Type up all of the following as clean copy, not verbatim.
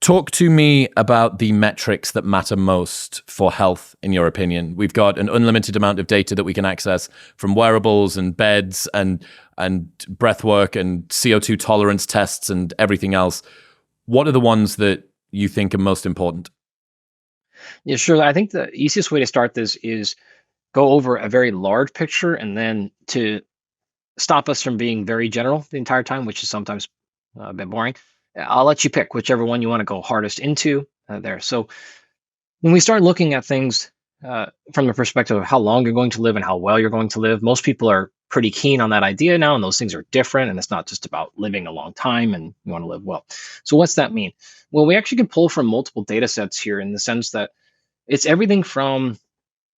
Talk to me about the metrics that matter most for health, in your opinion. We've got an unlimited amount of data that we can access from wearables and beds and breath work and CO2 tolerance tests and everything else. What are the ones that you think are most important? Yeah, sure. I think the easiest way to start this is go over a very large picture and then to stop us from being very general the entire time, which is sometimes a bit boring. I'll let you pick whichever one you want to go hardest into there. So when we start looking at things from the perspective of how long you're going to live and how well you're going to live, most people are pretty keen on that idea now, and those things are different. And it's not just about living a long time and you want to live well. So what's that mean? Well, we actually can pull from multiple data sets here in the sense that it's everything from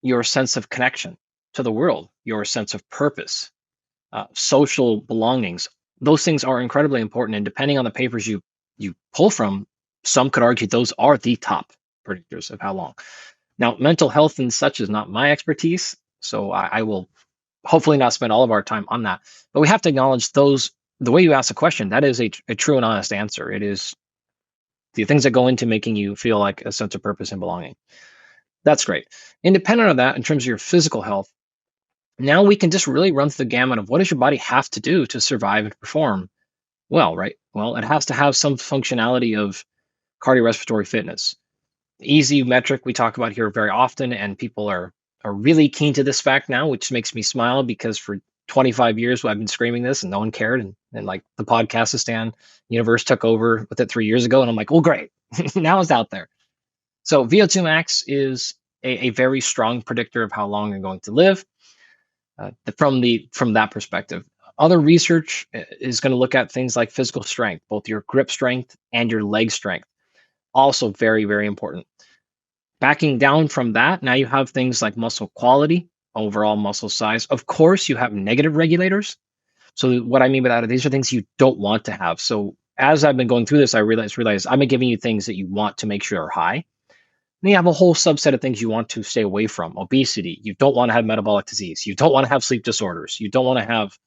your sense of connection to the world, your sense of purpose, social belongings. Those things are incredibly important, and depending on the papers you pull from, some could argue those are the top predictors of how long. Now, mental health and such is not my expertise, so I will hopefully not spend all of our time on that. But we have to acknowledge those. The way you ask a question, that is a true and honest answer. It is the things that go into making you feel like a sense of purpose and belonging. That's great. Independent of that, in terms of your physical health, now we can just really run through the gamut of what does your body have to do to survive and perform well, right? Well, it has to have some functionality of cardiorespiratory fitness. Easy metric we talk about here very often, and people are really keen to this fact now, which makes me smile because for 25 years I've been screaming this and no one cared. And like the Podcastistan universe took over with it 3 years ago, and I'm like, well, great. Now it's out there. So VO2 max is a very strong predictor of how long you're going to live from that perspective. Other research is going to look at things like physical strength, both your grip strength and your leg strength. Also very, very important. Backing down from that, now you have things like muscle quality, overall muscle size. Of course, you have negative regulators. So what I mean by that, these are things you don't want to have. So as I've been going through this, I realized I've been giving you things that you want to make sure are high. Then you have a whole subset of things you want to stay away from. Obesity. You don't want to have metabolic disease. You don't want to have sleep disorders. You don't want to have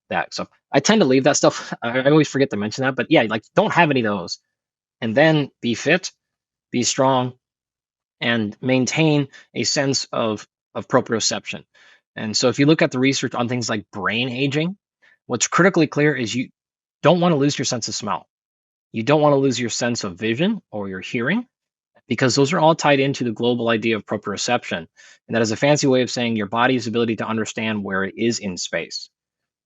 that. So I tend to leave that stuff. I always forget to mention that. But yeah, like don't have any of those. And then be fit, be strong, and maintain a sense of proprioception. And so if you look at the research on things like brain aging, what's critically clear is you don't want to lose your sense of smell. You don't want to lose your sense of vision or your hearing, because those are all tied into the global idea of proprioception. And that is a fancy way of saying your body's ability to understand where it is in space.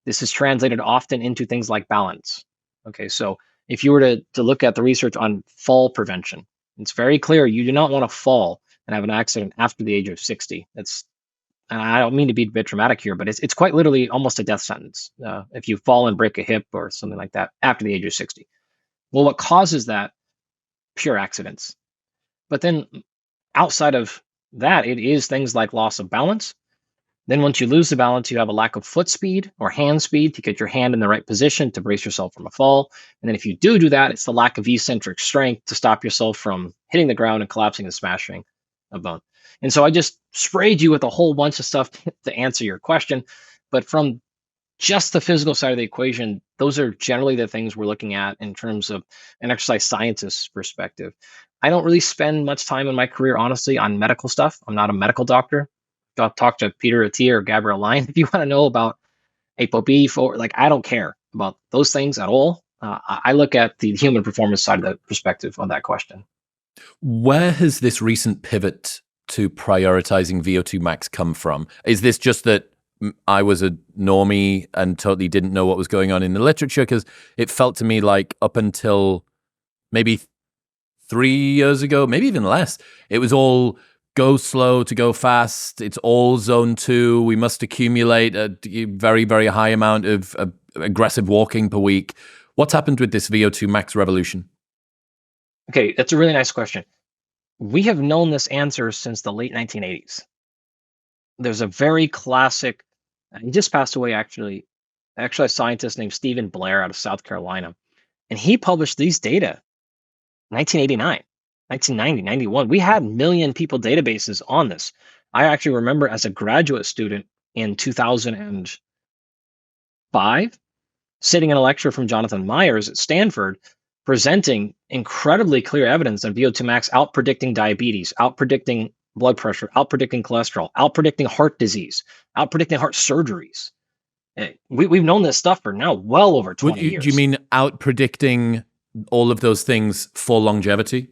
This is translated often into things like balance. Okay, so if you were to look at the research on fall prevention, it's very clear you do not want to fall and have an accident after the age of 60. And I don't mean to be a bit dramatic here, but it's quite literally almost a death sentence if you fall and break a hip or something like that after the age of 60. Well, what causes that? Pure accidents. But then outside of that, it is things like loss of balance. Then once you lose the balance, you have a lack of foot speed or hand speed to get your hand in the right position to brace yourself from a fall. And then if you do that, it's the lack of eccentric strength to stop yourself from hitting the ground and collapsing and smashing a bone. And so I just sprayed you with a whole bunch of stuff to answer your question. But from just the physical side of the equation, those are generally the things we're looking at in terms of an exercise scientist's perspective. I don't really spend much time in my career, honestly, on medical stuff. I'm not a medical doctor. I'll talk to Peter Attia or Gabrielle Lyon if you want to know about ApoB. I don't care about those things at all. I look at the human performance side of the perspective on that question. Where has this recent pivot to prioritizing VO2 max come from? Is this just that I was a normie and totally didn't know what was going on in the literature? Because it felt to me like up until maybe 3 years ago, maybe even less, it was all go slow to go fast. It's all zone 2. We must accumulate a very, very high amount of aggressive walking per week. What's happened with this VO2 max revolution? Okay, that's a really nice question. We have known this answer since the late 1980s. There's a very classic, he just passed away actually a scientist named Stephen Blair out of South Carolina. And he published these data 1989, 1990, 91. We had million people databases on this. I actually remember as a graduate student in 2005, sitting in a lecture from Jonathan Myers at Stanford, presenting incredibly clear evidence on VO2 max out-predicting diabetes, out-predicting blood pressure, out-predicting cholesterol, out-predicting heart disease, out-predicting heart surgeries. We've known this stuff for now well over 20 years. Do you mean out predicting all of those things for longevity?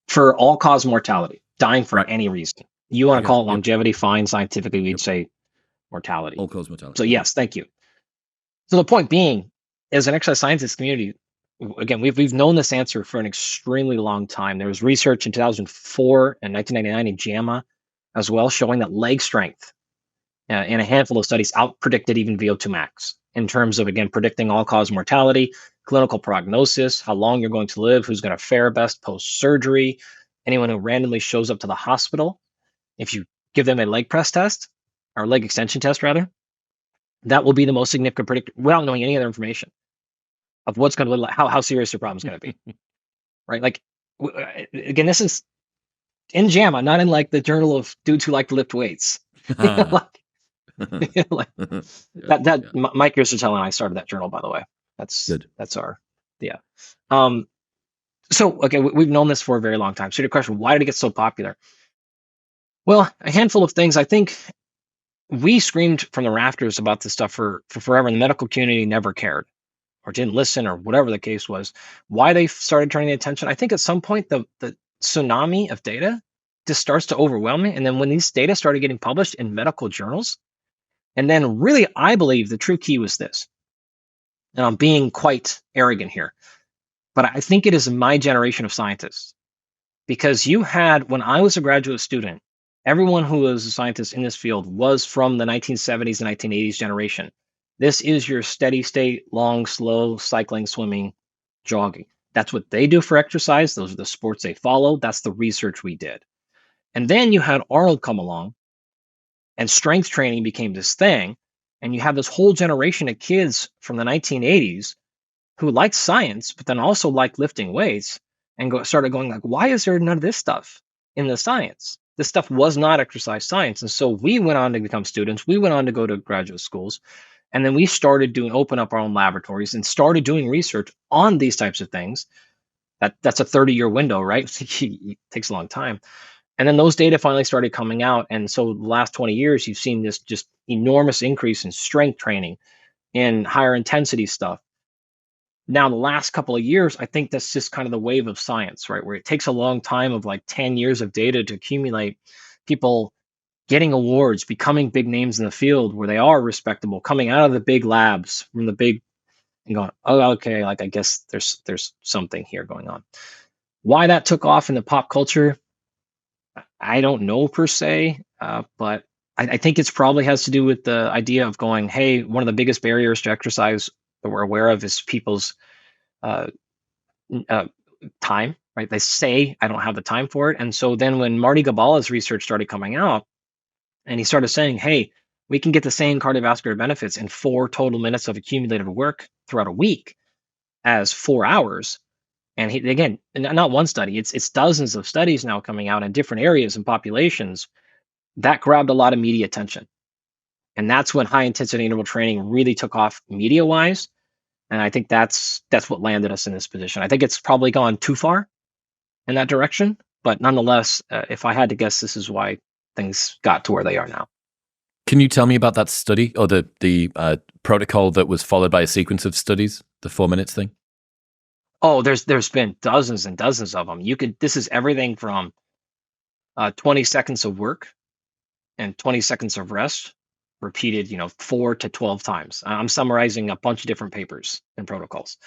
For all-cause mortality, dying for any reason. You want to call it longevity, fine. Scientifically, we'd say mortality. All-cause mortality. So yes, thank you. So the point being, as an exercise scientist community, again, we've known this answer for an extremely long time. There was research in 2004 and 1999 in JAMA as well, showing that leg strength in a handful of studies out-predicted even VO2 max in terms of, again, predicting all-cause mortality, clinical prognosis, how long you're going to live, who's going to fare best post-surgery, anyone who randomly shows up to the hospital. If you give them a leg press test, or leg extension test rather, that will be the most significant predictor without knowing any other information of what's going to, how serious your problem is going to be, right? Like, again, this is in JAMA, not in like the journal of dudes who like to lift weights. Mike Yersertel and I started that journal, by the way. That's good. That's our, yeah. So, okay, we've known this for a very long time. So your question, why did it get so popular? Well, a handful of things. I think we screamed from the rafters about this stuff for forever, and the medical community never cared or didn't listen or whatever the case was. Why they started turning the attention, I think at some point the tsunami of data just starts to overwhelm me. And then when these data started getting published in medical journals, and then really, I believe the true key was this, and I'm being quite arrogant here, but I think it is my generation of scientists. Because you had, when I was a graduate student, everyone who was a scientist in this field was from the 1970s and 1980s generation. This is your steady state, long, slow, cycling, swimming, jogging. That's what they do for exercise. Those are the sports they follow. That's the research we did. And then you had Arnold come along, and strength training became this thing. And you have this whole generation of kids from the 1980s who liked science, but then also liked lifting weights, and started going like, why is there none of this stuff in the science? This stuff was not exercise science. And so we went on to become students. We went on to go to graduate schools. And then we started open up our own laboratories and started doing research on these types of things. That's a 30-year window, right? It takes a long time. And then those data finally started coming out. And so the last 20 years, you've seen this just enormous increase in strength training, in higher intensity stuff. Now, the last couple of years, I think that's just kind of the wave of science, right? Where it takes a long time of like 10 years of data to accumulate, people getting awards, becoming big names in the field where they are respectable, coming out of the big labs from the big, and going, oh, okay, like I guess there's something here going on. Why that took off in the pop culture, I don't know per se, but I think it's probably has to do with the idea of going, hey, one of the biggest barriers to exercise that we're aware of is people's time, right? They say, I don't have the time for it. And so then when Marty Gabala's research started coming out, and he started saying, hey, we can get the same cardiovascular benefits in 4 total minutes of accumulated work throughout a week as 4 hours. And he, again, not one study, it's dozens of studies now coming out in different areas and populations. That grabbed a lot of media attention. And that's when high intensity interval training really took off media wise. And I think that's what landed us in this position. I think it's probably gone too far in that direction, but nonetheless, if I had to guess, this is why things got to where they are now. Can you tell me about that study or the protocol that was followed by a sequence of studies, the 4 minutes thing? Oh, there's been dozens and dozens of them. This is everything from 20 seconds of work and 20 seconds of rest, repeated, 4 to 12 times. I'm summarizing a bunch of different papers and protocols.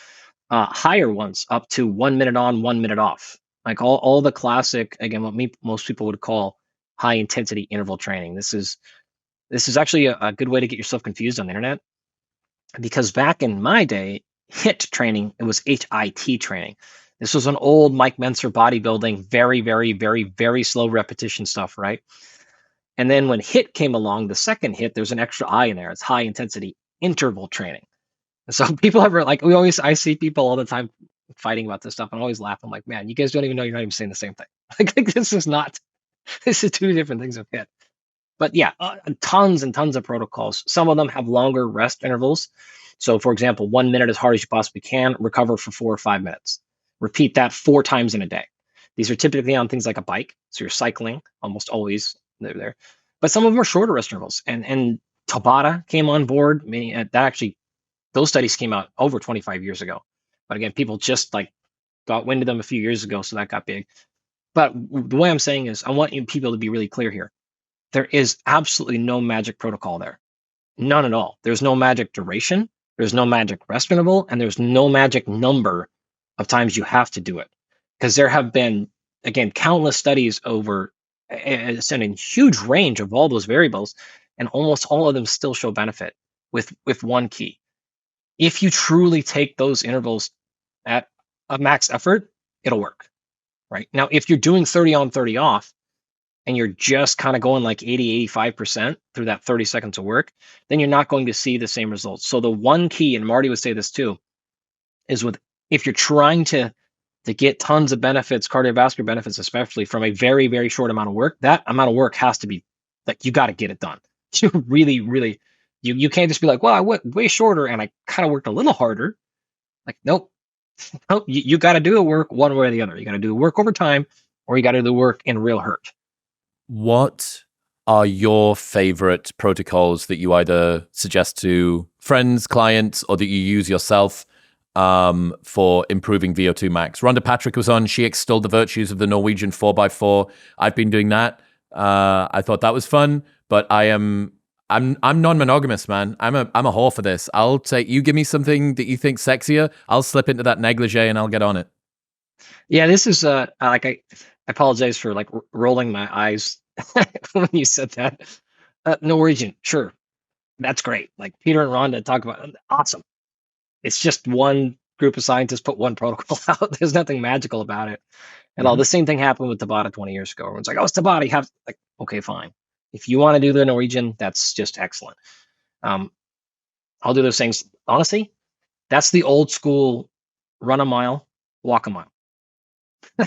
Higher ones up to 1 minute on, 1 minute off. Like all the classic, again, what most people would call high intensity interval training. This is actually a good way to get yourself confused on the internet, because back in my day, HIIT training, it was HIT training. This was an old Mike Menser bodybuilding, very, very, very, very slow repetition stuff, right? And then when HIIT came along, the second HIIT, there's an extra I in there. It's high intensity interval training. And so people ever like, I see people all the time fighting about this stuff, and I always laugh. I'm like, man, you guys don't even know you're not even saying the same thing. Like this is 2 different things of HIIT. But yeah, tons and tons of protocols. Some of them have longer rest intervals. So for example, 1 minute as hard as you possibly can, recover for 4 or 5 minutes. Repeat that 4 times in a day. These are typically on things like a bike, so you're cycling almost always. They're there, but some of them are shorter rest intervals. And Tabata came on board. That actually, those studies came out over 25 years ago. But again, people just like got wind of them a few years ago, so that got big. But the way I'm saying is, I want people to be really clear here. There is absolutely no magic protocol there. None at all. There's no magic duration. There's no magic rest interval, and there's no magic number of times you have to do it. Because there have been, again, countless studies over a huge range of all those variables, and almost all of them still show benefit with one key. If you truly take those intervals at a max effort, it'll work, right? Now, if you're doing 30 on, 30 off, and you're just kind of going like 80, 85% through that 30 seconds of work, then you're not going to see the same results. So the one key, and Marty would say this too, is if you're trying to get tons of benefits, cardiovascular benefits, especially from a very, very short amount of work, that amount of work has to be like, you got to get it done. You really, really, you can't just be like, well, I went way shorter and I kind of worked a little harder. Like, nope. Nope. You got to do the work one way or the other. You got to do the work over time, or you got to do the work in real hurt. What are your favorite protocols that you either suggest to friends, clients, or that you use yourself for improving VO2 max? Rhonda Patrick was on. She extolled the virtues of the Norwegian 4x4. I've been doing that. I thought that was fun, but I'm non-monogamous, man. I'm a whore for this. I'll take, you give me something that you think sexier, I'll slip into that negligee and I'll get on it. Yeah, this is like I apologize for like rolling my eyes when you said that. Norwegian, sure, that's great. Like Peter and Rhonda talk about, awesome. It's just one group of scientists put one protocol out. There's nothing magical about it at all. The same thing happened with Tabata 20 years ago. Everyone's like, oh, it's Tabata. You have like, okay, fine. If you want to do the Norwegian, that's just excellent. I'll do those things. Honestly, that's the old school run a mile, walk a mile.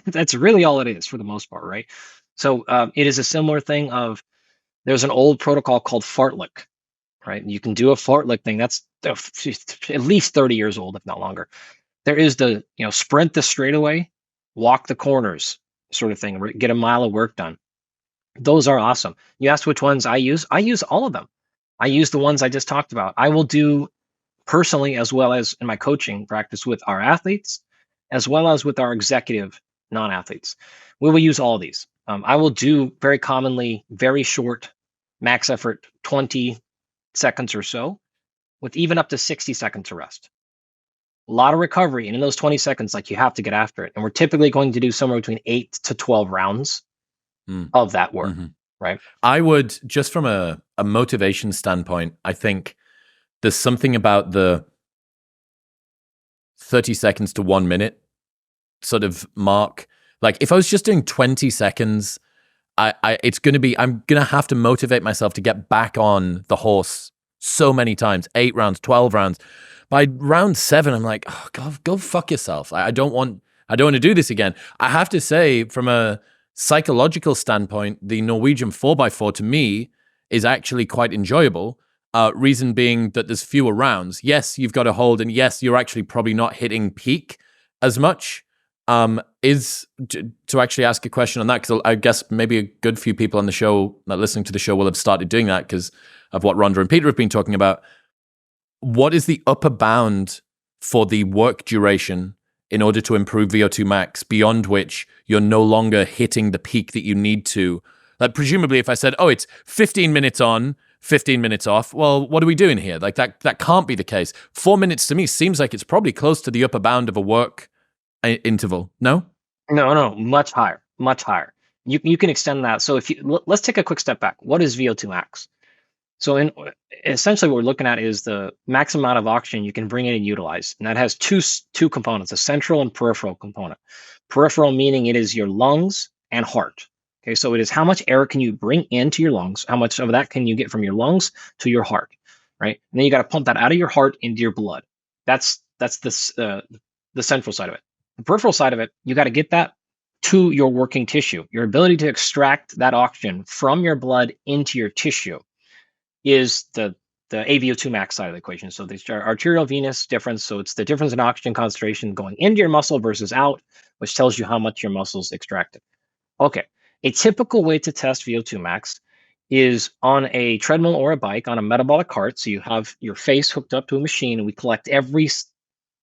That's really all it is for the most part, right? So it is a similar thing of, there's an old protocol called fartlek, right? You can do a fartlek thing. That's at least 30 years old, if not longer. There is the, sprint the straightaway, walk the corners sort of thing, get a mile of work done. Those are awesome. You asked which ones I use. I use all of them. I use the ones I just talked about. I will do personally, as well as in my coaching practice with our athletes, as well as with our executive non-athletes. We will use all of these. I will do very commonly very short max effort, 20 seconds or so, with even up to 60 seconds to rest. A lot of recovery, and in those 20 seconds, like, you have to get after it. And we're typically going to do somewhere between 8 to 12 rounds of that work, right? I would, just from a motivation standpoint, I think there's something about the 30 seconds to 1 minute sort of mark. Like, if I was just doing 20 seconds, I'm going to have to motivate myself to get back on the horse so many times, 8 rounds, 12 rounds. By round 7, I'm like, oh God, go fuck yourself. I don't want to do this again. I have to say, from a psychological standpoint, the Norwegian 4x4 to me is actually quite enjoyable. Reason being that there's fewer rounds. Yes, you've got to hold, and yes, you're actually probably not hitting peak as much. Is to actually ask a question on that, because I guess maybe a good few people on the show that listening to the show will have started doing that because of what Rhonda and Peter have been talking about. What is the upper bound for the work duration in order to improve VO2 max, beyond which you're no longer hitting the peak that you need to? Like, presumably, if I said, oh, it's 15 minutes on, 15 minutes off, well, what are we doing here? Like, that can't be the case. 4 minutes to me seems like it's probably close to the upper bound of a work interval. No, much higher. You can extend that. So let's take a quick step back. What is VO2 max? So essentially what we're looking at is the maximum amount of oxygen you can bring in and utilize. And that has two components, a central and peripheral component. Peripheral meaning it is your lungs and heart. Okay, so it is how much air can you bring into your lungs, how much of that can you get from your lungs to your heart, right? And then you got to pump that out of your heart into your blood. That's the central side of it. The peripheral side of it, you got to get that to your working tissue. Your ability to extract that oxygen from your blood into your tissue is the the AVO2 max side of the equation. So the arterial venous difference. So it's the difference in oxygen concentration going into your muscle versus out, which tells you how much your muscle's extracted. Okay. A typical way to test VO2 max is on a treadmill or a bike on a metabolic cart. So you have your face hooked up to a machine, and we collect every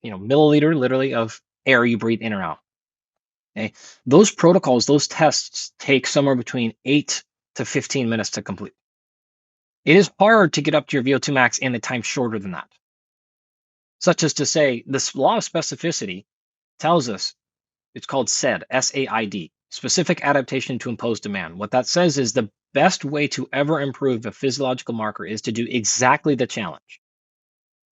milliliter literally of air you breathe in or out. Okay. Those protocols, those tests take somewhere between 8 to 15 minutes to complete. It is hard to get up to your VO2 max in a time shorter than that. Such as to say, this law of specificity tells us, it's called SAID, S-A-I-D, specific adaptation to imposed demand. What that says is the best way to ever improve a physiological marker is to do exactly the challenge,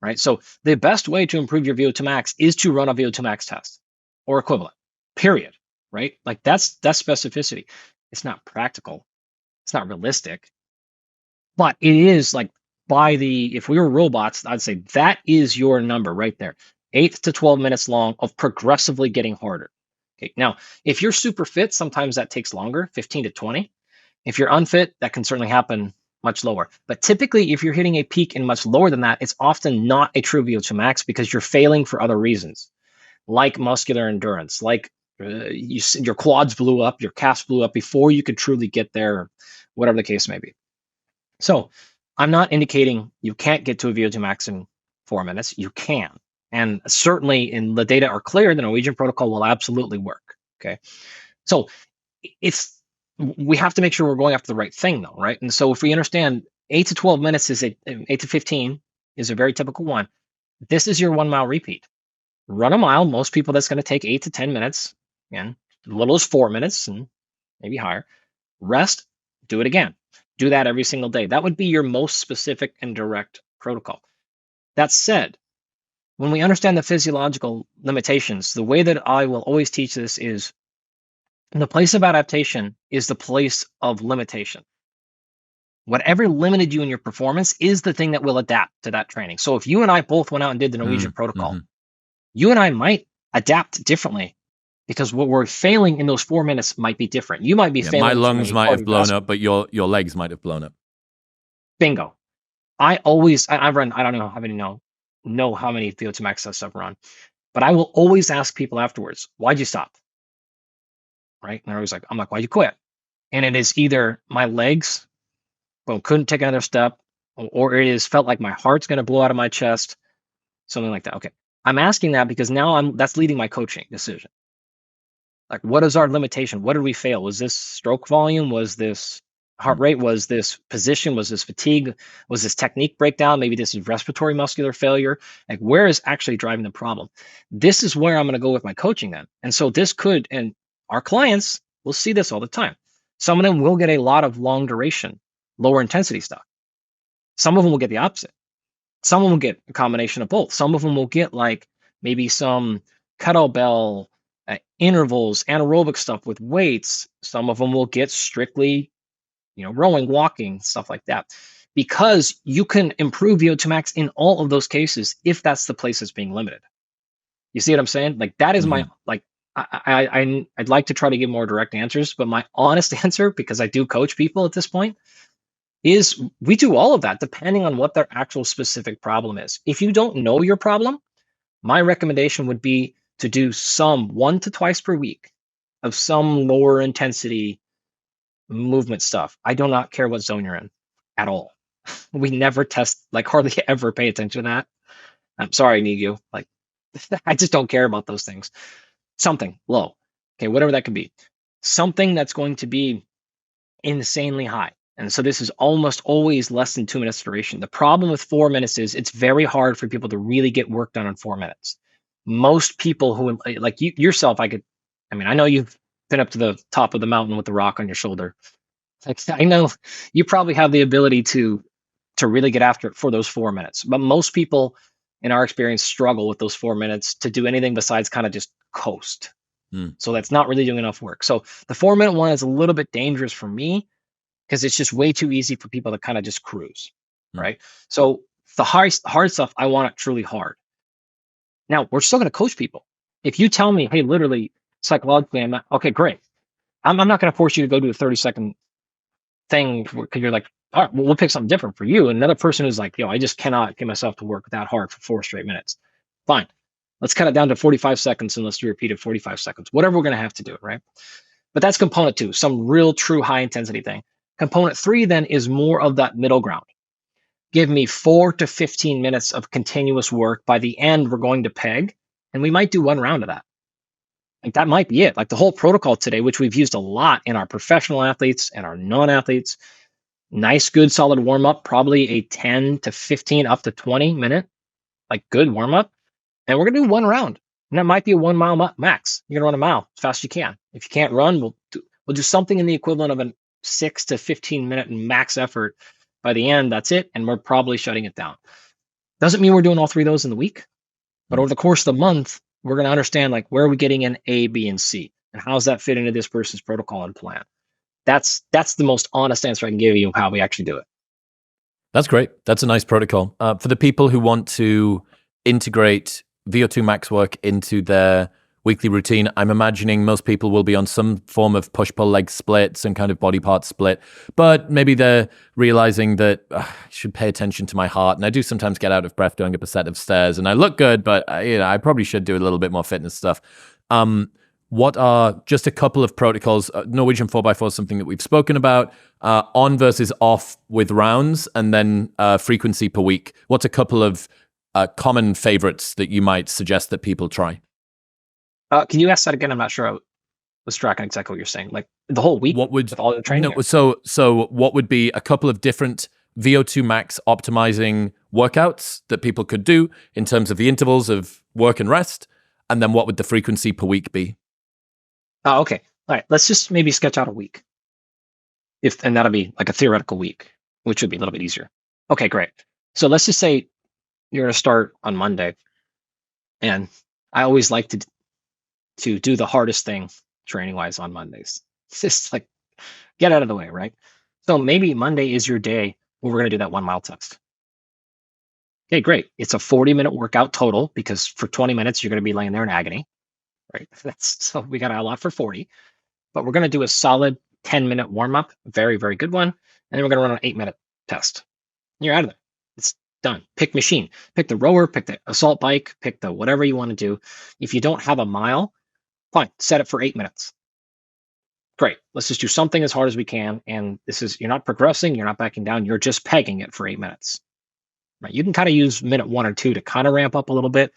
right? So the best way to improve your VO2 max is to run a VO2 max test or equivalent, period, right? Like that's specificity. It's not practical. It's not realistic. But it is like if we were robots, I'd say that is your number right there. 8 to 12 minutes long of progressively getting harder. Okay. Now, if you're super fit, sometimes that takes longer, 15 to 20. If you're unfit, that can certainly happen much lower. But typically, if you're hitting a peak and much lower than that, it's often not a true VO2 max because you're failing for other reasons, like muscular endurance, like your quads blew up, your calves blew up before you could truly get there, or whatever the case may be. So I'm not indicating you can't get to a VO2 max in 4 minutes. You can. And certainly, in the data are clear, the Norwegian protocol will absolutely work. Okay. So we have to make sure we're going after the right thing, though, right? And so if we understand 8 to 12 minutes 8 to 15 is a very typical one. This is your 1 mile repeat. Run a mile. Most people, that's going to take 8 to 10 minutes. Again, as little as 4 minutes and maybe higher. Rest, do it again. Do that every single day. That would be your most specific and direct protocol. That said, when we understand the physiological limitations, the way that I will always teach this is the place of adaptation is the place of limitation. Whatever limited you in your performance is the thing that will adapt to that training. So if you and I both went out and did the Norwegian protocol, you and I might adapt differently because what we're failing in those 4 minutes might be different. You might be failing. My lungs might have blown up, but your legs might have blown up. Bingo. I run, I don't know how many know how many VO2 max tests I've run, but I will always ask people afterwards, why'd you stop? Right? And they're always like, I'm like, why'd you quit? And it is either my legs, couldn't take another step, or it is felt like my heart's going to blow out of my chest, something like that. Okay. I'm asking that because now that's leading my coaching decision. Like, what is our limitation? What did we fail? Was this stroke volume? Was this heart rate? Was this position? Was this fatigue? Was this technique breakdown? Maybe this is respiratory muscular failure. Like, where is actually driving the problem? This is where I'm going to go with my coaching then. And so and our clients will see this all the time. Some of them will get a lot of long duration, lower intensity stuff. Some of them will get the opposite. Some of them will get a combination of both. Some of them will get like maybe some kettlebell intervals, anaerobic stuff with weights. Some of them will get strictly, rowing, walking, stuff like that. Because you can improve VO2 max in all of those cases if that's the place that's being limited. You see what I'm saying? Like, that is my, like, I'd like to try to give more direct answers, but my honest answer, because I do coach people at this point, is we do all of that depending on what their actual specific problem is. If you don't know your problem, my recommendation would be to do some 1 to twice per week of some lower intensity movement stuff. I do not care what zone you're in at all. We never test, like, hardly ever pay attention to that. I'm sorry, Nigu. Like, I just don't care about those things. Something low. Okay, whatever that could be. Something that's going to be insanely high. And so this is almost always less than 2 minutes duration. The problem with 4 minutes is it's very hard for people to really get work done in 4 minutes. Most people who, like you yourself, I know you've been up to the top of the mountain with the rock on your shoulder. Like, I know you probably have the ability to really get after it for those 4 minutes. But most people, in our experience, struggle with those 4 minutes to do anything besides kind of just coast. So that's not really doing enough work. So the 4 minute one is a little bit dangerous for me because it's just way too easy for people to kind of just cruise, right? So the hard stuff, I want it truly hard. Now, we're still going to coach people. If you tell me, hey, literally, psychologically, I'm not, okay, great. I'm not going to force you to go do a 30-second thing because you're like, All right, well, we'll pick something different for you. Another person who's like, I just cannot get myself to work that hard for 4 straight minutes. Fine. Let's cut it down to 45 seconds and let's do repeated 45 seconds, whatever we're going to have to do, right? But that's component 2, some real true high intensity thing. Component 3 then is more of that middle ground. Give me 4 to 15 minutes of continuous work. By the end, we're going to peg, and we might do one round of that. Like that might be it. Like the whole protocol today, which we've used a lot in our professional athletes and our non-athletes. Nice, good, solid warm up, probably a 10 to 15 up to 20 minute, like good warm up. And we're going to do one round. And that might be a 1 mile max. You're going to run a mile as fast as you can. If you can't run, we'll do something in the equivalent of a 6 to 15 minute max effort. By the end, that's it. And we're probably shutting it down. Doesn't mean we're doing all 3 of those in the week. But over the course of the month, we're going to understand like where are we getting in A, B, and C? And how does that fit into this person's protocol and plan? That's the most honest answer I can give you of how we actually do it. That's great. That's a nice protocol. For the people who want to integrate VO2 max work into their weekly routine, I'm imagining most people will be on some form of push-pull leg split, some kind of body part split, but maybe they're realizing that I should pay attention to my heart. And I do sometimes get out of breath going up a set of stairs and I look good, but I probably should do a little bit more fitness stuff. What are just a couple of protocols? Norwegian 4x4 is something that we've spoken about. On versus off with rounds, and then frequency per week. What's a couple of common favorites that you might suggest that people try? Can you ask that again? I'm not sure I was tracking exactly what you're saying. Like the whole week with all the training? No, so what would be a couple of different VO2 max optimizing workouts that people could do in terms of the intervals of work and rest? And then what would the frequency per week be? Oh, okay. All right. Let's just maybe sketch out a week. And that'll be like a theoretical week, which would be a little bit easier. Okay, great. So let's just say you're going to start on Monday. And I always like to do the hardest thing training wise on Mondays. It's just like get out of the way, right? So maybe Monday is your day where we're going to do that 1 mile test. Okay, great. It's a 40-minute workout total because for 20 minutes, you're going to be laying there in agony. Right. So we got a lot for 40, but we're going to do a solid 10-minute warm up. Very, very good one. And then we're going to run an 8-minute test. You're out of there. It's done. Pick machine, pick the rower, pick the assault bike, pick the whatever you want to do. If you don't have a mile, fine, set it for 8 minutes. Great. Let's just do something as hard as we can. And you're not progressing. You're not backing down. You're just pegging it for 8 minutes. Right. You can kind of use minute 1 or 2 to kind of ramp up a little bit.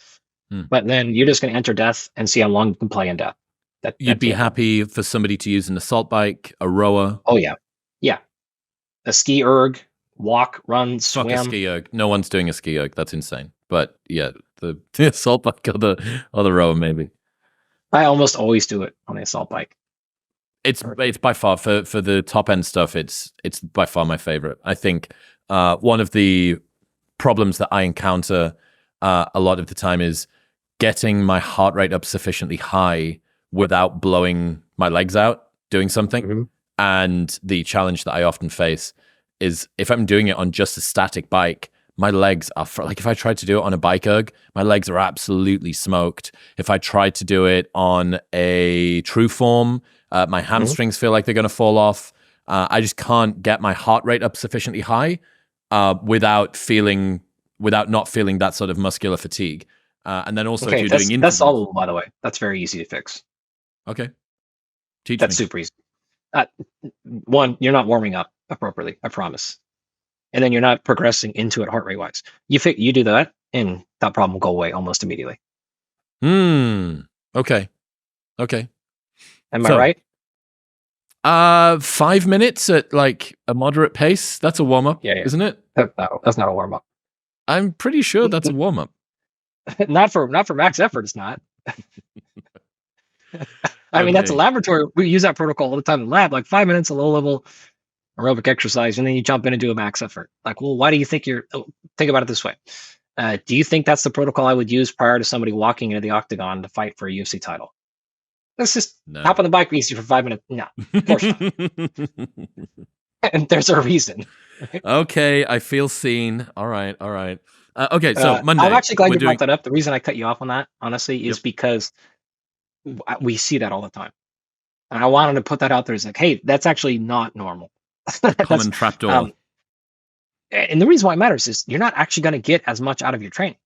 But then you're just going to enter death and see how long you can play in death. You'd be happy for somebody to use an assault bike, a rower. Oh, yeah. Yeah. A ski erg, walk, run, swim. Fuck a ski erg. No one's doing a ski erg. That's insane. But yeah, the assault bike or the rower, maybe. I almost always do it on the assault bike. It's by far, for the top end stuff, it's by far my favorite. I think one of the problems that I encounter a lot of the time is getting my heart rate up sufficiently high without blowing my legs out doing something. Mm-hmm. And the challenge that I often face is if I'm doing it on just a static bike, my legs are, like if I tried to do it on a bike erg, my legs are absolutely smoked. If I tried to do it on a true form, my hamstrings feel like they're going to fall off. I just can't get my heart rate up sufficiently high without not feeling that sort of muscular fatigue. And then also if you're doing intervals. That's solvable, by the way. That's very easy to fix. Okay. That's super easy. One, you're not warming up appropriately, I promise. And then you're not progressing into it heart rate wise. You do that, and that problem will go away almost immediately. Okay. Am I right? 5 minutes at like a moderate pace. That's a warm up, isn't it? No, that's not a warm up. I'm pretty sure that's a warm up. Not for max effort. It's not. I mean, that's a laboratory. We use that protocol all the time in the lab. Like 5 minutes of low level aerobic exercise, and then you jump in and do a max effort. Like, well, why do you think think about it this way? Do you think that's the protocol I would use prior to somebody walking into the octagon to fight for a UFC title? Let's just hop on the bike easy for 5 minutes. No, of course not. And there's a reason. Right? Okay, I feel seen. All right. Okay, so Monday. I'm actually glad you brought that up. The reason I cut you off on that, honestly, is because we see that all the time. And I wanted to put that out there as like, hey, that's actually not normal. Common trapdoor. And the reason why it matters is you're not actually going to get as much out of your training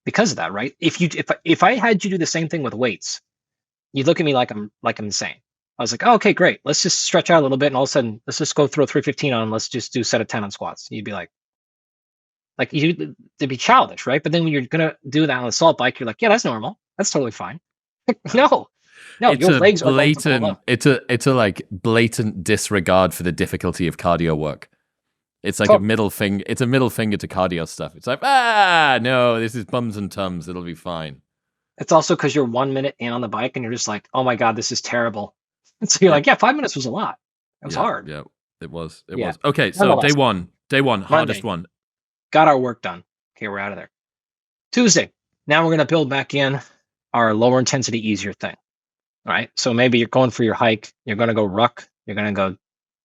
because of that, right? If I had you do the same thing with weights, you'd look at me like I'm insane. I was like, oh, okay, great. Let's just stretch out a little bit, and all of a sudden, let's just go throw 315 on. Let's just do a set of 10 on squats. You'd be like you to be childish, right? But then when you're gonna do that on an assault bike, you're like, yeah, that's normal. That's totally fine. No, your legs are going to blow up. It's a like blatant disregard for the difficulty of cardio work. It's like a middle finger. It's a middle finger to cardio stuff. It's like, no, this is bums and tums. It'll be fine. It's also because you're 1 minute in on the bike and you're just like, oh my God, this is terrible. And so you're like, yeah, 5 minutes was a lot. It was hard. Yeah, it was. It was. Okay, so day one, hardest one. Got our work done. Okay, we're out of there. Tuesday. Now we're going to build back in our lower intensity, easier thing. All right. So maybe you're going for your hike. You're going to go ruck. You're going to go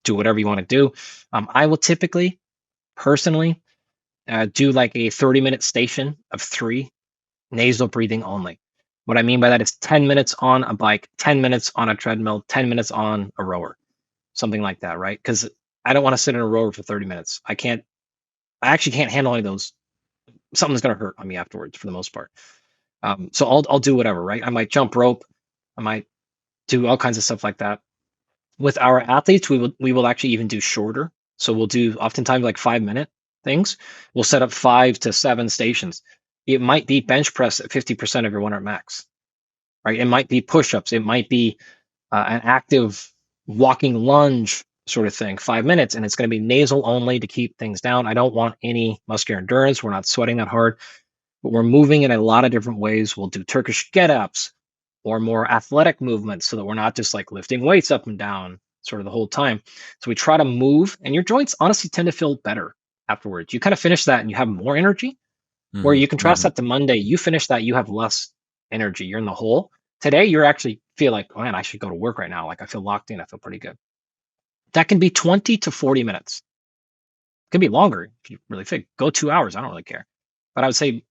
do whatever you want to do. I will typically, personally, do like a 30-minute station of 3 nasal breathing only. What I mean by that is 10 minutes on a bike, 10 minutes on a treadmill, 10 minutes on a rower, something like that, right? Because I don't want to sit in a rower for 30 minutes. I actually can't handle any of those. Something's going to hurt on me afterwards for the most part. So I'll do whatever, right? I might jump rope. I might do all kinds of stuff like that. With our athletes, we will actually even do shorter. So we'll do oftentimes like 5-minute things. We'll set up 5 to 7 stations. It might be bench press at 50% of your 1 rep max, right? It might be push-ups. It might be an active walking lunge sort of thing, 5 minutes, and it's going to be nasal only to keep things down. I don't want any muscular endurance. We're not sweating that hard, but we're moving in a lot of different ways. We'll do Turkish get-ups or more athletic movements so that we're not just like lifting weights up and down sort of the whole time. So we try to move, and your joints honestly tend to feel better afterwards. You kind of finish that and you have more energy. Where you contrast that to Monday, you finish that, you have less energy. You're in the hole. Today, you're actually feel like, oh man, I should go to work right now. Like I feel locked in. I feel pretty good. That can be 20 to 40 minutes. It can be longer if you really think. Go 2 hours. I don't really care. But I would say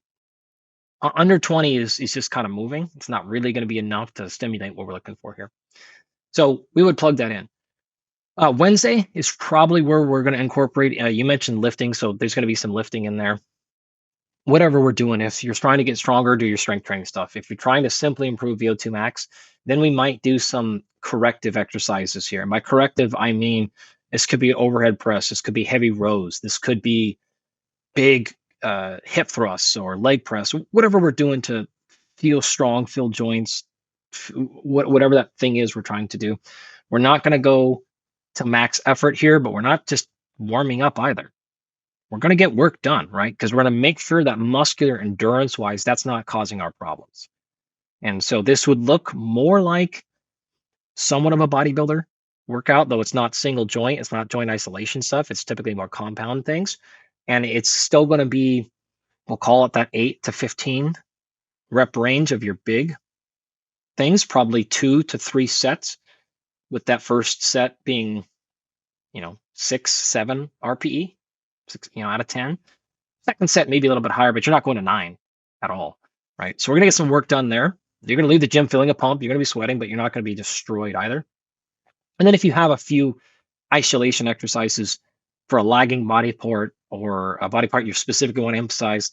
under 20 is just kind of moving. It's not really going to be enough to stimulate what we're looking for here. So we would plug that in. Wednesday is probably where we're going to incorporate. You mentioned lifting, so there's going to be some lifting in there. Whatever we're doing, if you're trying to get stronger, do your strength training stuff. If you're trying to simply improve VO2 max, then we might do some corrective exercises here. And by corrective, I mean this could be an overhead press, this could be heavy rows, this could be big hip thrusts or leg press, whatever we're doing to feel strong, feel joints, whatever that thing is we're trying to do. We're not going to go to max effort here, but we're not just warming up either. We're going to get work done, right? Because we're going to make sure that muscular endurance wise, that's not causing our problems. And so this would look more like somewhat of a bodybuilder workout, though it's not single joint. It's not joint isolation stuff. It's typically more compound things. And it's still going to be, we'll call it that 8 to 15 rep range of your big things, probably 2 to 3 sets, with that first set being, 6, 7 RPE. 6, out of 10. Second set maybe a little bit higher, but you're not going to 9 at all, right? So we're gonna get some work done there. You're gonna leave the gym feeling a pump. You're gonna be sweating, but you're not gonna be destroyed either. And then if you have a few isolation exercises for a lagging body part or a body part you specifically want to emphasize,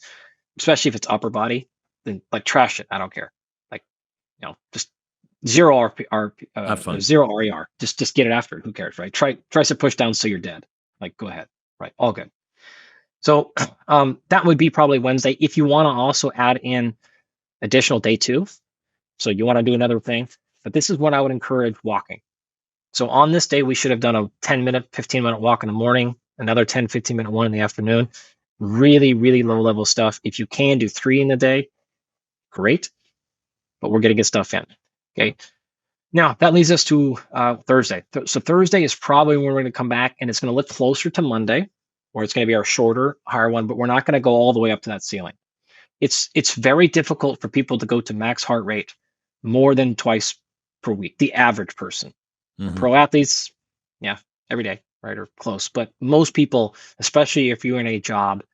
especially if it's upper body, then like trash it. I don't care. Like, just zero zero RER. Just get it after it. Who cares, right? Try to push down so you're dead. Like, go ahead. Right, all good. So that would be probably Wednesday. If you want to also add in additional day 2, so you want to do another thing, but this is what I would encourage walking. So on this day, we should have done a 10-minute, 15-minute walk in the morning, another 10, 15-minute one in the afternoon. Really, really low level stuff. If you can do 3 in the day, great, but we're going to get stuff in. Okay. Now that leads us to Thursday. So Thursday is probably when we're going to come back, and it's going to look closer to Monday, or it's going to be our shorter, higher one, but we're not going to go all the way up to that ceiling. It's very difficult for people to go to max heart rate more than twice per week, the average person. Pro athletes, yeah, every day, right, or close. But most people, especially if you're in a job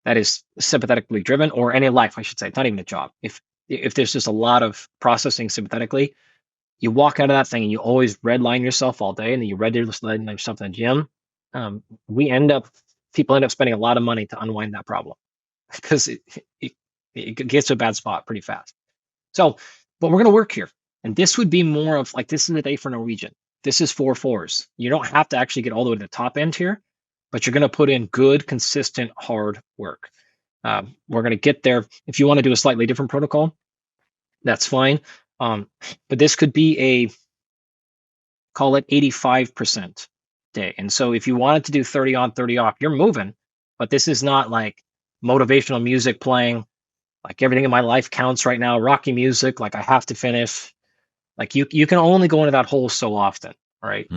that is sympathetically driven, or any life, I should say, not even a job. If there's just a lot of processing sympathetically, you walk out of that thing and you always redline yourself all day, and then you redline yourself in the gym. We end up people end up spending a lot of money to unwind that problem because it gets to a bad spot pretty fast. So, but we're going to work here. And this would be more of like, this is the day for Norwegian. This is 4/4s. You don't have to actually get all the way to the top end here, but you're going to put in good, consistent, hard work. We're going to get there. If you want to do a slightly different protocol, that's fine. But this could be call it 85% day. And so if you wanted to do 30 on, 30 off, you're moving, but this is not like motivational music playing, like everything in my life counts right now, Rocky music, like I have to finish. Like you can only go into that hole so often, right?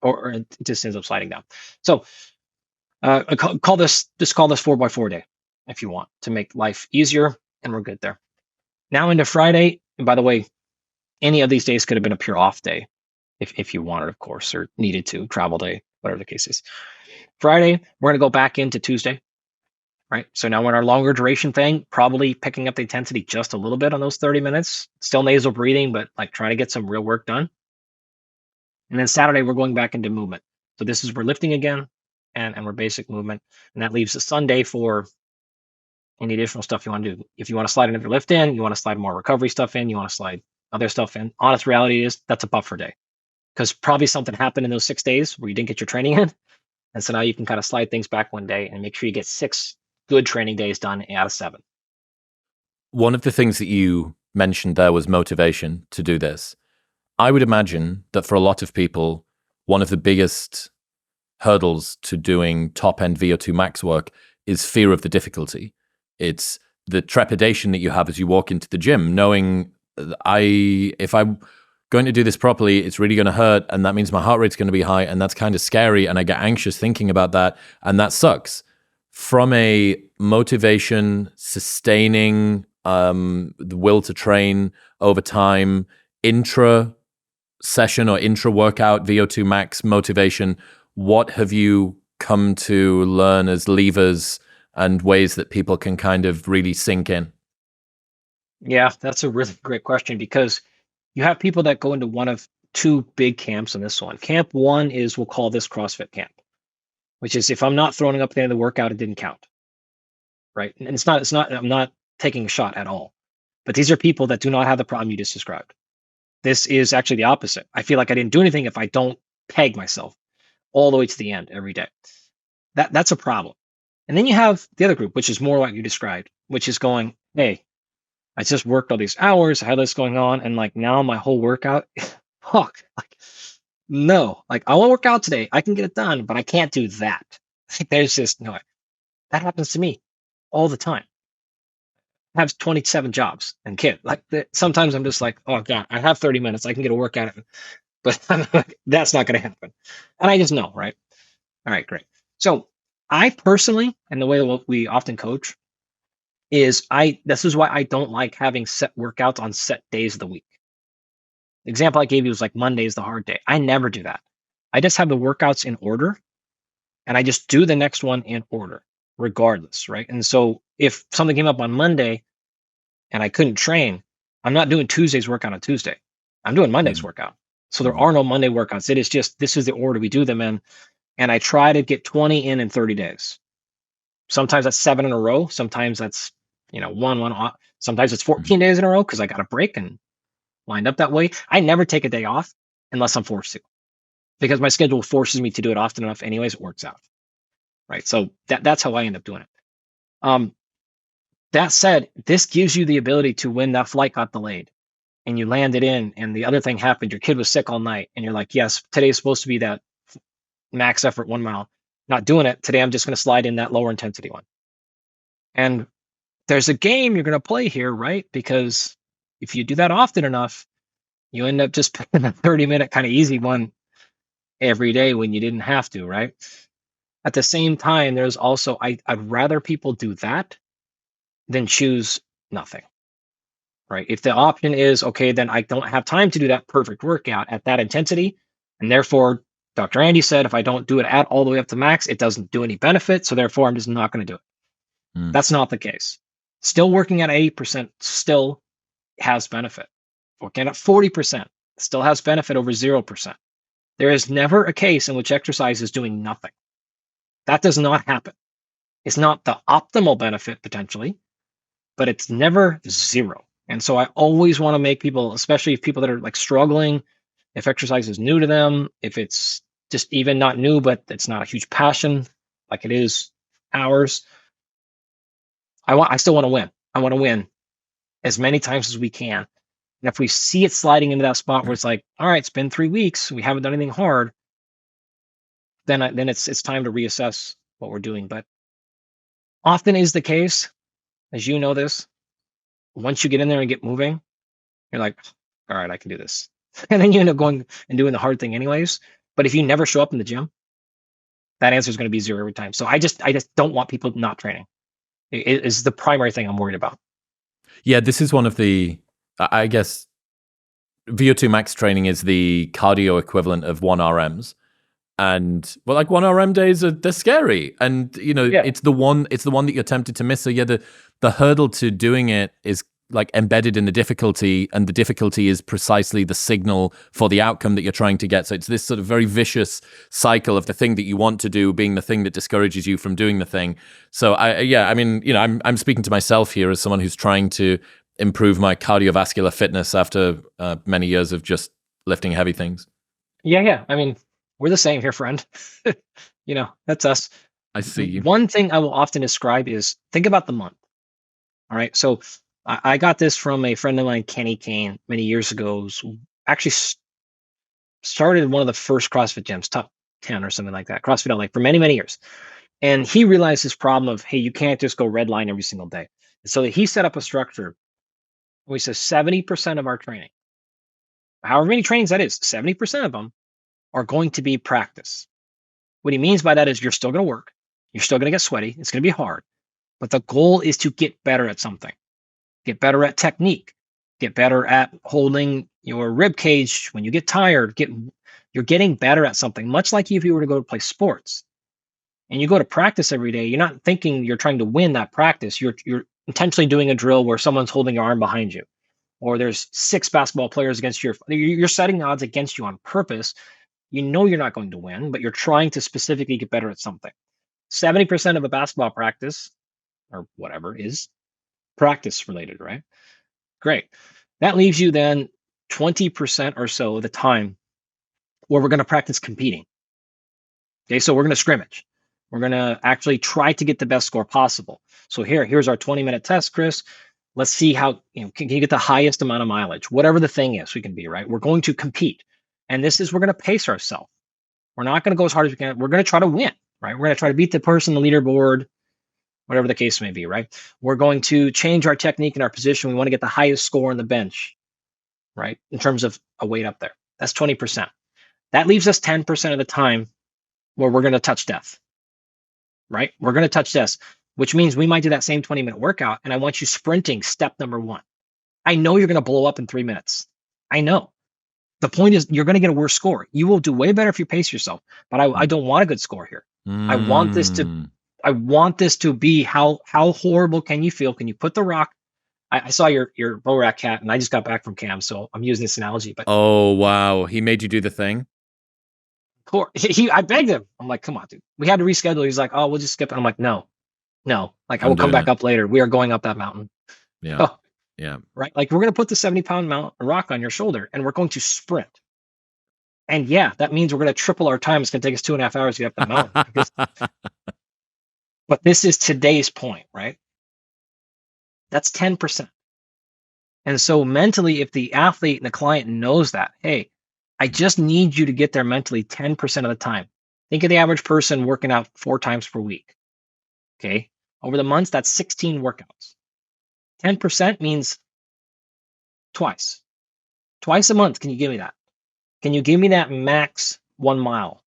Or it just ends up sliding down. So call this 4x4 day if you want to make life easier, and we're good there. Now into Friday, and by the way, any of these days could have been a pure off day if you wanted, of course, or needed to, travel day, whatever the case is. Friday, we're going to go back into Tuesday, right? So now we're in our longer duration thing, probably picking up the intensity just a little bit on those 30 minutes, still nasal breathing, but like trying to get some real work done. And then Saturday, we're going back into movement. So this is, we're lifting again and we're basic movement. And that leaves a Sunday for any additional stuff you want to do. If you want to slide another lift in, you want to slide more recovery stuff in, you want to slide other stuff in. Honest reality is that's a buffer day, because probably something happened in those 6 days where you didn't get your training in. And so now you can kind of slide things back one day and make sure you get 6 good training days done out of 7. One of the things that you mentioned there was motivation to do this. I would imagine that for a lot of people, one of the biggest hurdles to doing top-end VO2 max work is fear of the difficulty. It's the trepidation that you have as you walk into the gym, knowing if I'm going to do this properly, it's really going to hurt, and that means my heart rate's going to be high, and that's kind of scary, and I get anxious thinking about that, and that sucks. From a motivation, sustaining, the will to train over time, intra-session or intra-workout VO2 max motivation, what have you come to learn as levers and ways that people can kind of really sink in? Yeah, that's a really great question, because you have people that go into one of 2 big camps in this one. Camp 1 is, we'll call this CrossFit camp, which is if I'm not throwing up at the end of the workout, it didn't count, right? And it's not, I'm not taking a shot at all. But these are people that do not have the problem you just described. This is actually the opposite. I feel like I didn't do anything if I don't peg myself all the way to the end every day. That's a problem. And then you have the other group, which is more like you described, which is going, hey, I just worked all these hours, I had this going on, and like now my whole workout, fuck, like no, like I want to work out today, I can get it done, but I can't do that. Like, there's just no way. That happens to me all the time. I have 27 jobs and kid. Like sometimes I'm just like, oh God, I have 30 minutes, I can get a workout, but I'm like, that's not going to happen. And I just know, right? All right, great. So I personally, and the way that we often coach, is this is why I don't like having set workouts on set days of the week. The example I gave you was like Monday is the hard day. I never do that. I just have the workouts in order, and I just do the next one in order, regardless, right? And so if something came up on Monday and I couldn't train, I'm not doing Tuesday's workout on Tuesday. I'm doing Monday's workout. So there are no Monday workouts. It is just, this is the order we do them in. And I try to get 20 in 30 days. Sometimes that's 7 in a row. Sometimes that's, one off. Sometimes it's 14 days in a row because I got a break and lined up that way. I never take a day off unless I'm forced to, because my schedule forces me to do it often enough anyways, it works out. Right. So that's how I end up doing it. That said, this gives you the ability to, when that flight got delayed and you landed in and the other thing happened, your kid was sick all night and you're like, yes, today's supposed to be that max effort 1 mile, not doing it. Today, I'm just going to slide in that lower intensity one. And there's a game you're going to play here, right? Because if you do that often enough, you end up just picking a 30-minute kind of easy one every day when you didn't have to, right? At the same time, there's also, I'd rather people do that than choose nothing, right? If the option is, okay, then I don't have time to do that perfect workout at that intensity, and therefore, Dr. Andy said, if I don't do it at all the way up to max, it doesn't do any benefit, so therefore I'm just not going to do it. That's not the case. Still working at 80% still has benefit. Working at 40% still has benefit over 0%. There is never a case in which exercise is doing nothing. That does not happen. It's not the optimal benefit potentially, but it's never zero. And so I always want to make people, especially people that are like struggling, if exercise is new to them, if it's just even not new, but it's not a huge passion like it is ours. I still want to win. I want to win as many times as we can. And if we see it sliding into that spot where it's like, all right, it's been 3 weeks, we haven't done anything hard, then it's time to reassess what we're doing. But often is the case, as you know this, once you get in there and get moving, you're like, all right, I can do this. And then you end up going and doing the hard thing anyways. But if you never show up in the gym, that answer is going to be zero every time. So I just don't want people not training. It is the primary thing I'm worried about. Yeah, this is one of the, I guess, VO2 Max training is the cardio equivalent of 1RMs. And well, like 1RM days they're scary. And it's the one that you're tempted to miss. So yeah, the hurdle to doing it is like embedded in the difficulty, and the difficulty is precisely the signal for the outcome that you're trying to get. So it's this sort of very vicious cycle of the thing that you want to do being the thing that discourages you from doing the thing. So I'm speaking to myself here as someone who's trying to improve my cardiovascular fitness after many years of just lifting heavy things. Yeah. I mean, we're the same here, friend. That's us. I see you. One thing I will often describe is think about the month. All right. So I got this from a friend of mine, Kenny Kane, many years ago. Actually started one of the first CrossFit gyms, top 10 or something like that, CrossFit LA for many, many years. And he realized this problem of, hey, you can't just go red line every single day. So he set up a structure where he says 70% of our training, however many trainings that is, 70% of them are going to be practice. What he means by that is you're still going to work. You're still going to get sweaty. It's going to be hard. But the goal is to get better at something. Get better at technique. Get better at holding your rib cage when you get tired. You're getting better at something, much like if you were to go to play sports. And you go to practice every day, you're not thinking you're trying to win that practice. You're intentionally doing a drill where someone's holding your arm behind you. Or there's 6 basketball players against you. You're setting the odds against you on purpose. You know you're not going to win, but you're trying to specifically get better at something. 70% of a basketball practice or whatever is practice related, right? Great. That leaves you then 20% or so of the time where we're going to practice competing. Okay, so we're going to scrimmage. We're going to actually try to get the best score possible. So here's our 20-minute test, Chris. Let's see how, can you get the highest amount of mileage? Whatever the thing is, we can be, right? We're going to compete. And we're going to pace ourselves. We're not going to go as hard as we can. We're going to try to win, right? We're going to try to beat the person on the leaderboard, whatever the case may be, right? We're going to change our technique and our position. We want to get the highest score on the bench, right? In terms of a weight up there. That's 20%. That leaves us 10% of the time where we're going to touch death, right? We're going to touch death, which means we might do that same 20-minute workout. And I want you sprinting step number 1. I know you're going to blow up in 3 minutes. I know. The point is you're going to get a worse score. You will do way better if you pace yourself, but I don't want a good score here. I want this to be how horrible can you feel? Can you put the rock? I saw your bow rack cat, and I just got back from Cam, so I'm using this analogy. But oh wow, he made you do the thing. I begged him. I'm like, come on, dude. We had to reschedule. He's like, oh, we'll just skip it. I'm like, no. Like I will come back up later. We are going up that mountain. Yeah. Oh, yeah. Right. Like we're going to put the 70-pound rock on your shoulder, and we're going to sprint. And yeah, that means we're going to triple our time. It's going to take us 2.5 hours to get up the mountain. But this is today's point, right? That's 10%. And so mentally, if the athlete and the client knows that, hey, I just need you to get there mentally 10% of the time. Think of the average person working out 4 times per week. Okay. Over the months, that's 16 workouts. 10% means twice a month. Can you give me that? Can you give me that max 1 mile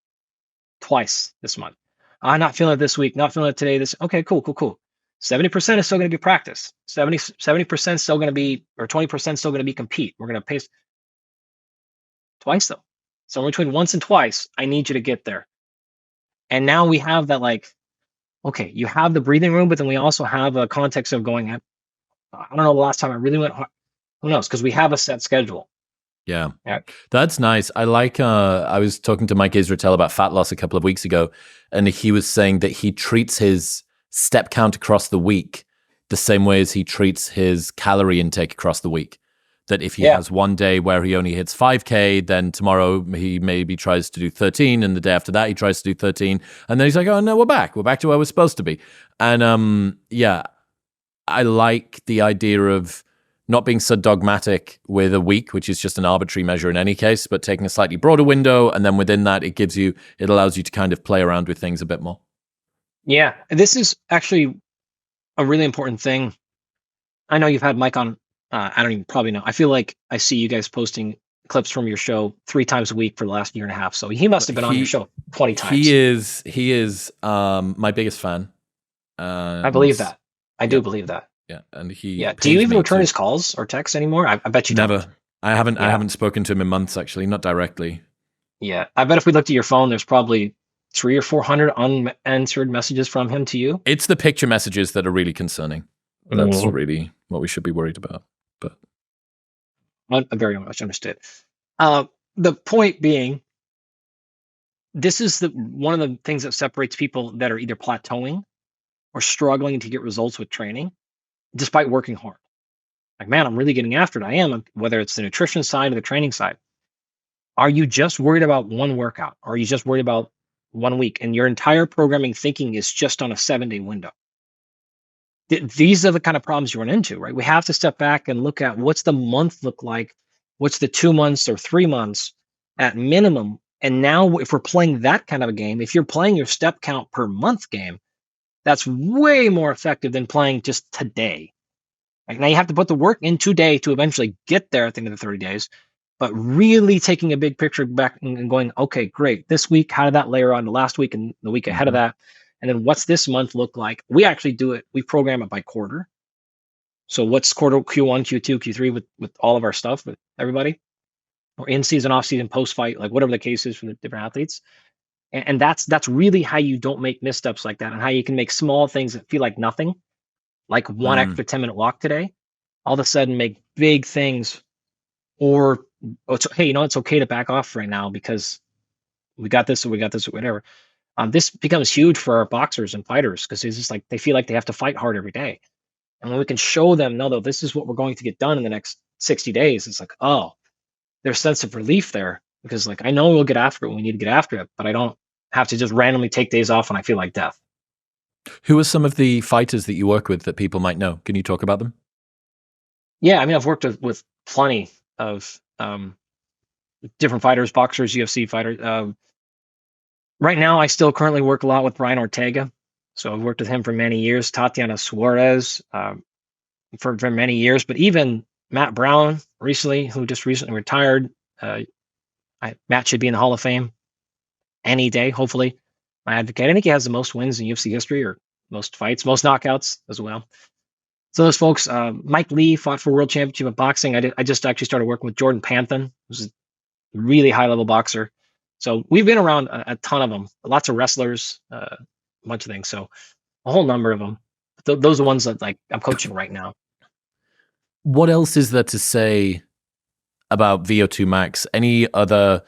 twice this month? I'm not feeling it this week, not feeling it today. Okay, cool. 70% is still going to be practice. 70% still going to be, or 20% still going to be compete. We're going to pace twice though. So between once and twice, I need you to get there. And now we have that, like, okay, you have the breathing room, but then we also have a context of going, I don't know the last time I really went hard. Who knows? Because we have a set schedule. Yeah. Yeah. That's nice. I like, I was talking to Mike Israetel about fat loss a couple of weeks ago, and he was saying that he treats his step count across the week the same way as he treats his calorie intake across the week. That if he Yeah. has one day where he only hits 5K, then tomorrow he maybe tries to do 13, and the day after that he tries to do 13, and then he's like, oh no, we're back to where we're supposed to be. And yeah, I like the idea of not being so dogmatic with a week, which is just an arbitrary measure in any case, but taking a slightly broader window, and then within that it allows you to kind of play around with things a bit more. Yeah. This is actually a really important thing. I know you've had Mike on. I don't even probably know. I feel like I see you guys posting clips from your show 3 times a week for the last year and a half. So he must have been on your show 20 times. He is my biggest fan. I believe that. I do believe that. Yeah, and he. Yeah. Do you even return his calls or texts anymore? I bet you never. don't. I haven't. Yeah. I haven't spoken to him in months. Actually, not directly. Yeah, I bet if we looked at your phone, there's probably 300 or 400 unanswered messages from him to you. It's the picture messages that are really concerning. That's really what we should be worried about. But I very much understood. The point being, this is one of the things that separates people that are either plateauing or struggling to get results with training, despite working hard. Like, man, I'm really getting after it. I am, whether it's the nutrition side or the training side. Are you just worried about one workout? Or are you just worried about 1 week? And your entire programming thinking is just on a 7-day window. These are the kind of problems you run into, right? We have to step back and look at what's the month look like, what's the 2 months or 3 months at minimum. And now if we're playing that kind of a game, if you're playing your step count per month game, that's way more effective than playing just today. Like, now you have to put the work in today to eventually get there at the end of the 30 days, but really taking a big picture back and going, okay, great. This week, how did that layer on to last week and the week ahead of that? And then what's this month look like? We actually do it. We program it by quarter. So what's quarter Q1, Q2, Q3 with all of our stuff, with everybody, or in season, off season, post fight, like whatever the case is for the different athletes. And that's really how you don't make missteps like that, and how you can make small things that feel like nothing, like one extra 10-minute walk today, all of a sudden make big things. Or, hey, it's okay to back off right now because we got this or whatever. This becomes huge for our boxers and fighters because it's just like they feel like they have to fight hard every day. And when we can show them, no, this is what we're going to get done in the next 60 days, it's like, oh, there's a sense of relief there, because like, I know we'll get after it when we need to get after it, but I don't have to just randomly take days off when I feel like death. Who are some of the fighters that you work with that people might know? Can you talk about them? Yeah, I mean, I've worked with plenty of different fighters, boxers, UFC fighters. Right now, I still currently work a lot with Brian Ortega. So I've worked with him for many years. Tatiana Suarez for many years. But even Matt Brown recently, who just recently retired. Matt should be in the Hall of Fame any day, hopefully. My advocate. I think he has the most wins in UFC history, or most fights, most knockouts as well. So those folks, Mike Lee fought for world championship of boxing. I just actually started working with Jordan Panthan, who's a really high level boxer. So we've been around a ton of them, lots of wrestlers, a bunch of things. So a whole number of them. Those are the ones that like I'm coaching right now. What else is there to say about VO2 Max? Any other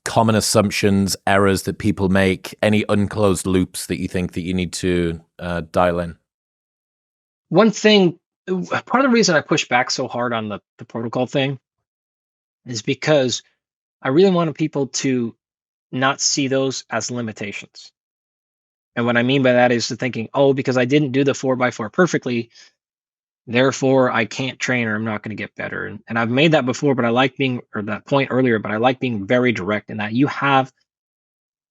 common assumptions, errors that people make? Any unclosed loops that you think that you need to dial in? One thing, part of the reason I push back so hard on the protocol thing is because I really wanted people to not see those as limitations. And what I mean by that is the thinking, oh, because I didn't do the 4x4 perfectly, therefore I can't train or I'm not going to get better. And I've made that before, but I like being, or that point earlier, but I like being very direct in that you have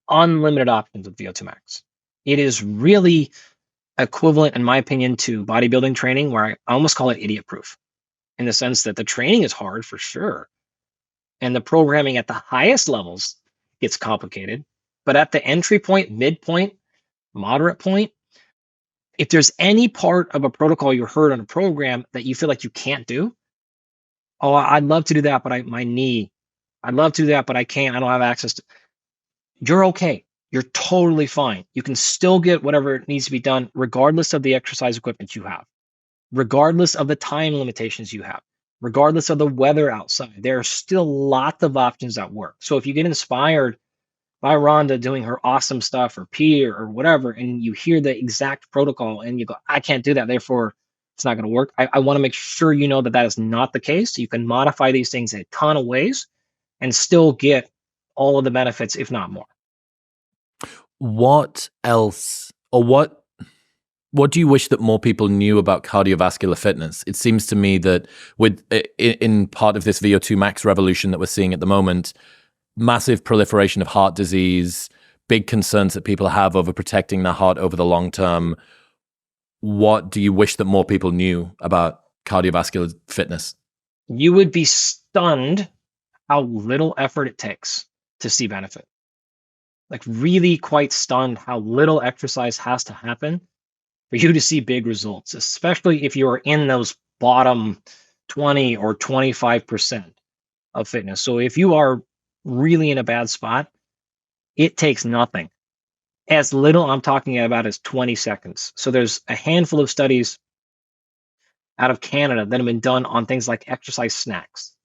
unlimited options with VO2 Max. It is really equivalent, in my opinion, to bodybuilding training, where I almost call it idiot proof, in the sense that the training is hard for sure. And the programming at the highest levels gets complicated. But at the entry point, midpoint, moderate point, if there's any part of a protocol you heard on a program that you feel like you can't do, oh, I'd love to do that, but my knee, I'd love to do that, but I can't, I don't have access to, you're okay. You're totally fine. You can still get whatever needs to be done, regardless of the exercise equipment you have, regardless of the time limitations you have. regardless of the weather outside. There are still lots of options that work. So if you get inspired by Rhonda doing her awesome stuff, or Peter, or whatever, and you hear the exact protocol and you go, I can't do that, therefore it's not going to work. I want to make sure you know that that is not the case. You can modify these things in a ton of ways and still get all of the benefits, if not more. What else, or what do you wish that more people knew about cardiovascular fitness? It seems to me that in part of this VO2 Max revolution that we're seeing at the moment, massive proliferation of heart disease, big concerns that people have over protecting their heart over the long term. What do you wish that more people knew about cardiovascular fitness? You would be stunned how little effort it takes to see benefit. Like, really quite stunned how little exercise has to happen for you to see big results, especially if you are in those bottom 20 or 25% of fitness. So if you are really in a bad spot, it takes nothing. As little, I'm talking about, as 20 seconds. So there's a handful of studies out of Canada that have been done on things like exercise snacks.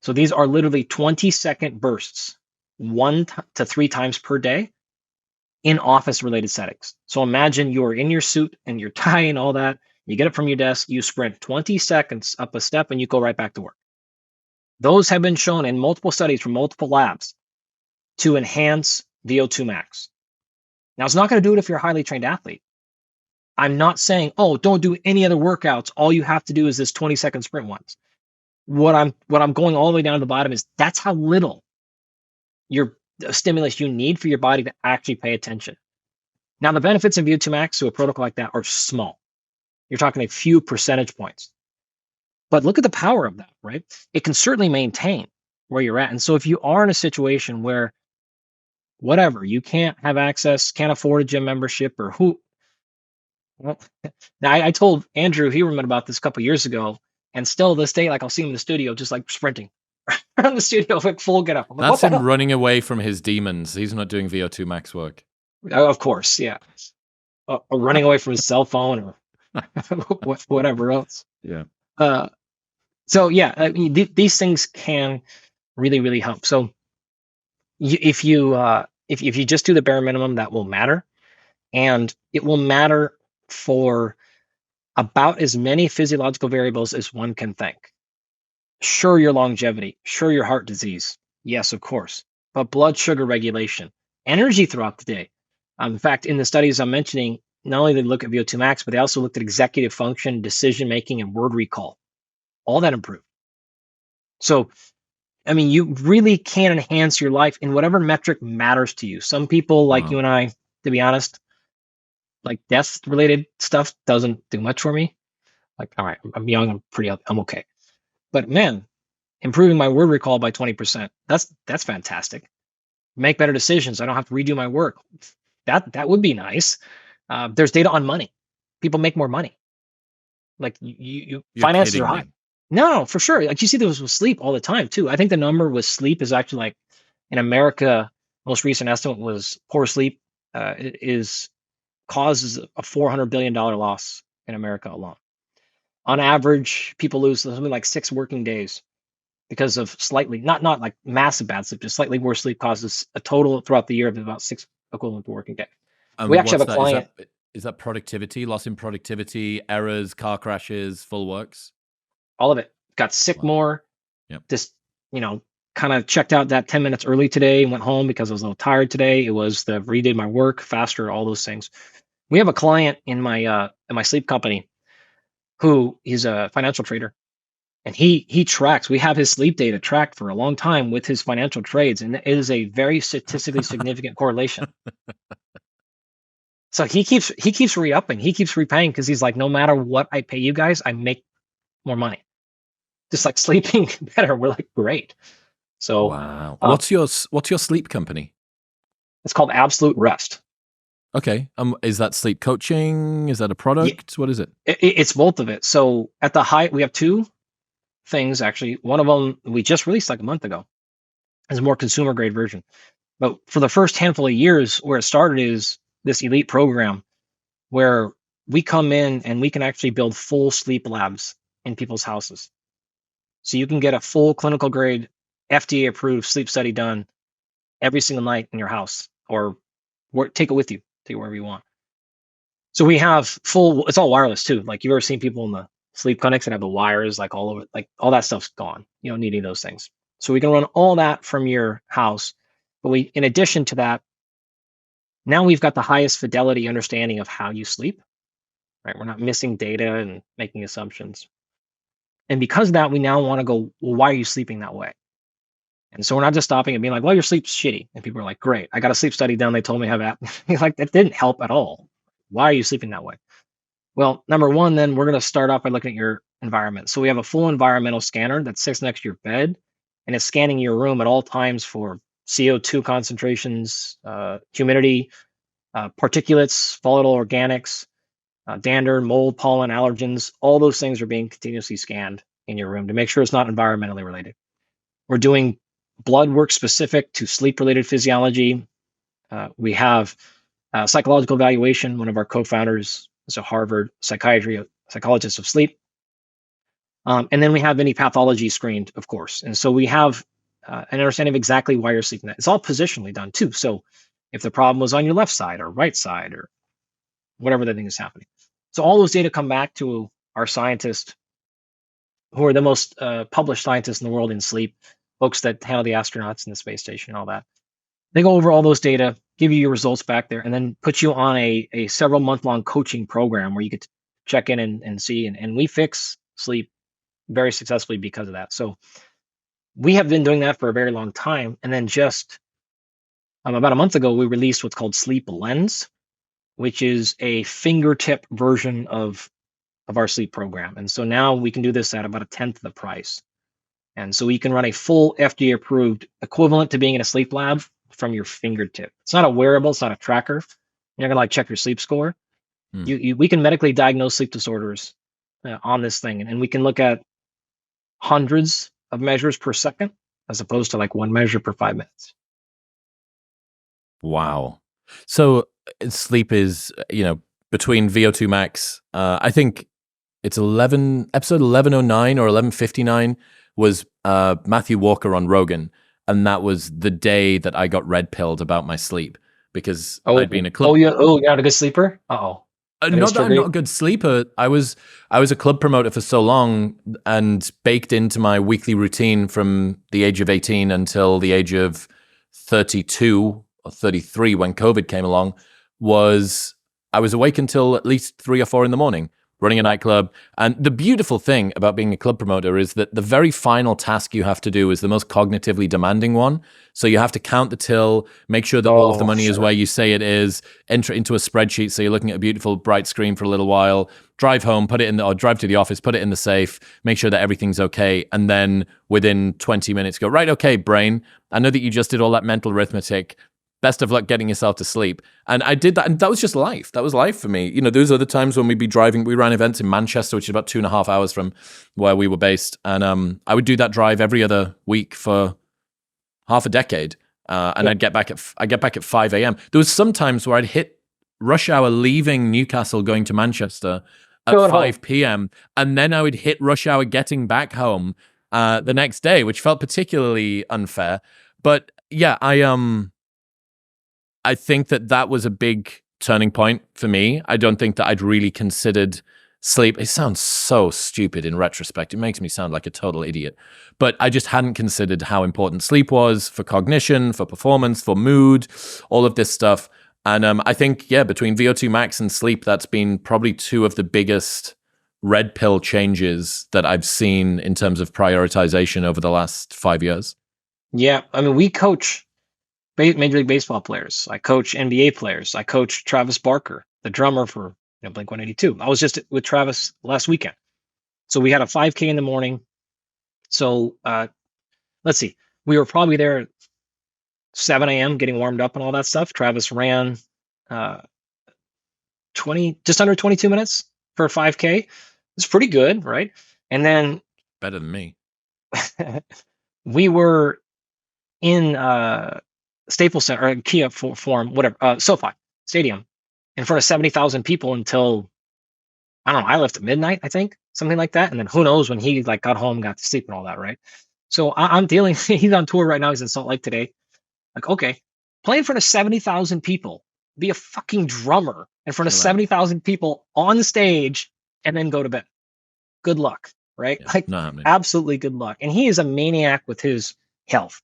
So these are literally 20-second bursts, 1 to 3 times per day in office-related settings. So imagine you're in your suit and your tie and all that. You get up from your desk, you sprint 20 seconds up a step, and you go right back to work. Those have been shown in multiple studies from multiple labs to enhance VO2 max. Now, it's not going to do it if you're a highly trained athlete. I'm not saying, oh, don't do any other workouts. All you have to do is this 20-second sprint once. What I'm going all the way down to the bottom is that's how little stimulus you need for your body to actually pay attention. Now, the benefits of VO2 max to a protocol like that are small. You're talking a few percentage points. But look at the power of that, right? It can certainly maintain where you're at. And so if you are in a situation where, whatever, you can't have access, can't afford a gym membership, or well, now I told Andrew Huberman about this a couple years ago, and still to this day, like, I'll see him in the studio just like sprinting around the studio, like full get up. I'm like, That's him running away from his demons. He's not doing VO2 max work. Of course, yeah. Or running away from his cell phone, or whatever else. Yeah. So yeah, I mean, these things can really, really help. So if you just do the bare minimum, that will matter, and it will matter for about as many physiological variables as one can think. Sure, your longevity, sure, your heart disease, yes, of course, but blood sugar regulation, energy throughout the day. In fact, in the studies I'm mentioning, not only did they look at VO2 max, but they also looked at executive function, decision making, and word recall. All that improved. So, I mean, you really can enhance your life in whatever metric matters to you. Some people, like you and I, to be honest, like death-related stuff doesn't do much for me. Like, all right, I'm young, I'm okay. But man, improving my word recall by 20%, that's fantastic. Make better decisions. I don't have to redo my work. That would be nice. There's data on money. People make more money. Like, you finances are high. Me. No, for sure. Like, you see this with sleep all the time too. I think the number with sleep is actually, like, in America, most recent estimate was poor sleep causes a $400 billion loss in America alone. On average, people lose something like 6 working days because of slightly, not like massive bad sleep, just slightly worse sleep causes a total throughout the year of about 6 equivalent working days. We actually have a client. Is that productivity, loss in productivity, errors, car crashes, full works? All of it. Got sick more. Yep. Just, kind of checked out that 10 minutes early today and went home because I was a little tired today. It was redid my work faster, all those things. We have a client in my sleep company who is a financial trader, and he tracks. We have his sleep data tracked for a long time with his financial trades, and it is a very statistically significant correlation. So he keeps re-upping, he keeps repaying, because he's like, no matter what I pay you guys, I make more money. Just like sleeping better. We're like, great. So wow. What's your sleep company? It's called Absolute Rest. Okay. Is that sleep coaching? Is that a product? Yeah, what is it? It's both of it. So at the height, we have 2 things actually. One of them we just released like a month ago. It's a more consumer grade version. But for the first handful of years, where it started is this elite program where we come in and we can actually build full sleep labs in people's houses. So you can get a full clinical grade, FDA approved sleep study done every single night in your house, or take it with you, take it wherever you want. So we have full, it's all wireless too. Like, you've ever seen people in the sleep clinics that have the wires like all over, like all that stuff's gone. You don't need any of those things. So we can run all that from your house. But in addition to that, now we've got the highest fidelity understanding of how you sleep, right? We're not missing data and making assumptions. And because of that, we now want to go, well, why are you sleeping that way? And so we're not just stopping and being like, well, your sleep's shitty. And people are like, great, I got a sleep study done. They told me I have apnea. Like, that didn't help at all. Why are you sleeping that way? Well, number one, then we're going to start off by looking at your environment. So we have a full environmental scanner that sits next to your bed, and it's scanning your room at all times for CO2 concentrations, humidity, particulates, volatile organics, dander, mold, pollen, allergens. All those things are being continuously scanned in your room to make sure it's not environmentally related. We're doing blood work specific to sleep-related physiology. We have psychological evaluation. One of our co-founders is a Harvard psychologist of sleep. And then we have any pathology screened, of course. And so we have an understanding of exactly why you're sleeping that. It's all positionally done too. So if the problem was on your left side or right side or whatever the thing is happening. So all those data come back to our scientists, who are the most published scientists in the world in sleep, folks that handle the astronauts in the space station and all that. They go over all those data, give you your results back there, and then put you on a several month-long coaching program where you get to check in and see. And we fix sleep very successfully because of that. So we have been doing that for a very long time. And then just about a month ago, we released what's called Sleep Lens, which is a fingertip version of our sleep program. And so now we can do this at about 1/10 of the price. And so you can run a full FDA approved equivalent to being in a sleep lab from your fingertip. It's not a wearable, it's not a tracker. You're not gonna like check your sleep score. We can medically diagnose sleep disorders on this thing, and we can look at hundreds of measures per second as opposed to like one measure per 5 minutes. Wow. So sleep is, between VO2 Max, I think it's episode 1109 or 1159 was Matthew Walker on Rogan. And that was the day that I got red pilled about my sleep because I'd been a club. You're not a good sleeper? Uh-oh. Not that I'm not a good sleeper. I was a club promoter for so long, and baked into my weekly routine from the age of 18 until the age of 32 or 33 when COVID came along was I was awake until at least 3 or 4 in the morning, running a nightclub. And the beautiful thing about being a club promoter is that the very final task you have to do is the most cognitively demanding one. So you have to count the till, make sure that all of the money is where you say it is, enter it into a spreadsheet so you're looking at a beautiful bright screen for a little while, drive home, put it in or drive to the office, put it in the safe, make sure that everything's okay, and then within 20 minutes go, right, okay, brain, I know that you just did all that mental arithmetic. Best of luck getting yourself to sleep. And I did that, and that was just life. That was life for me. There was other times when we'd be driving. We ran events in Manchester, which is about 2.5 hours from where we were based. And I would do that drive every other week for half a decade. And I'd get back at 5 a.m. There was some times where I'd hit rush hour leaving Newcastle going to Manchester at 5 p.m. And then I would hit rush hour getting back home the next day, which felt particularly unfair. But yeah, I think that was a big turning point for me. I don't think that I'd really considered sleep. It sounds so stupid in retrospect. It makes me sound like a total idiot. But I just hadn't considered how important sleep was for cognition, for performance, for mood, all of this stuff. And I think, between VO2 Max and sleep, that's been probably 2 of the biggest red pill changes that I've seen in terms of prioritization over the last 5 years. Yeah, I mean, we coach Major League Baseball players. I coach NBA players. I coach Travis Barker, the drummer for Blink-182. I was just with Travis last weekend. So we had a 5K in the morning. So let's see. We were probably there at 7 a.m. getting warmed up and all that stuff. Travis ran just under 22 minutes for a 5K. It's pretty good, right? And then better than me. We were in Staples Center or Kia Forum, whatever, SoFi Stadium, in front of 70,000 people until, I don't know, I left at midnight, I think. something like that. And then who knows when he like got home, got to sleep and all that, right? So I'm dealing. He's on tour right now. He's in Salt Lake today. Like, okay, play in front of 70,000 people, be a fucking drummer in front of Chill out. 70,000 people on stage, and then go to bed. Good luck, right? Yeah, Like, not happening. absolutely good luck. And he is a maniac with his health.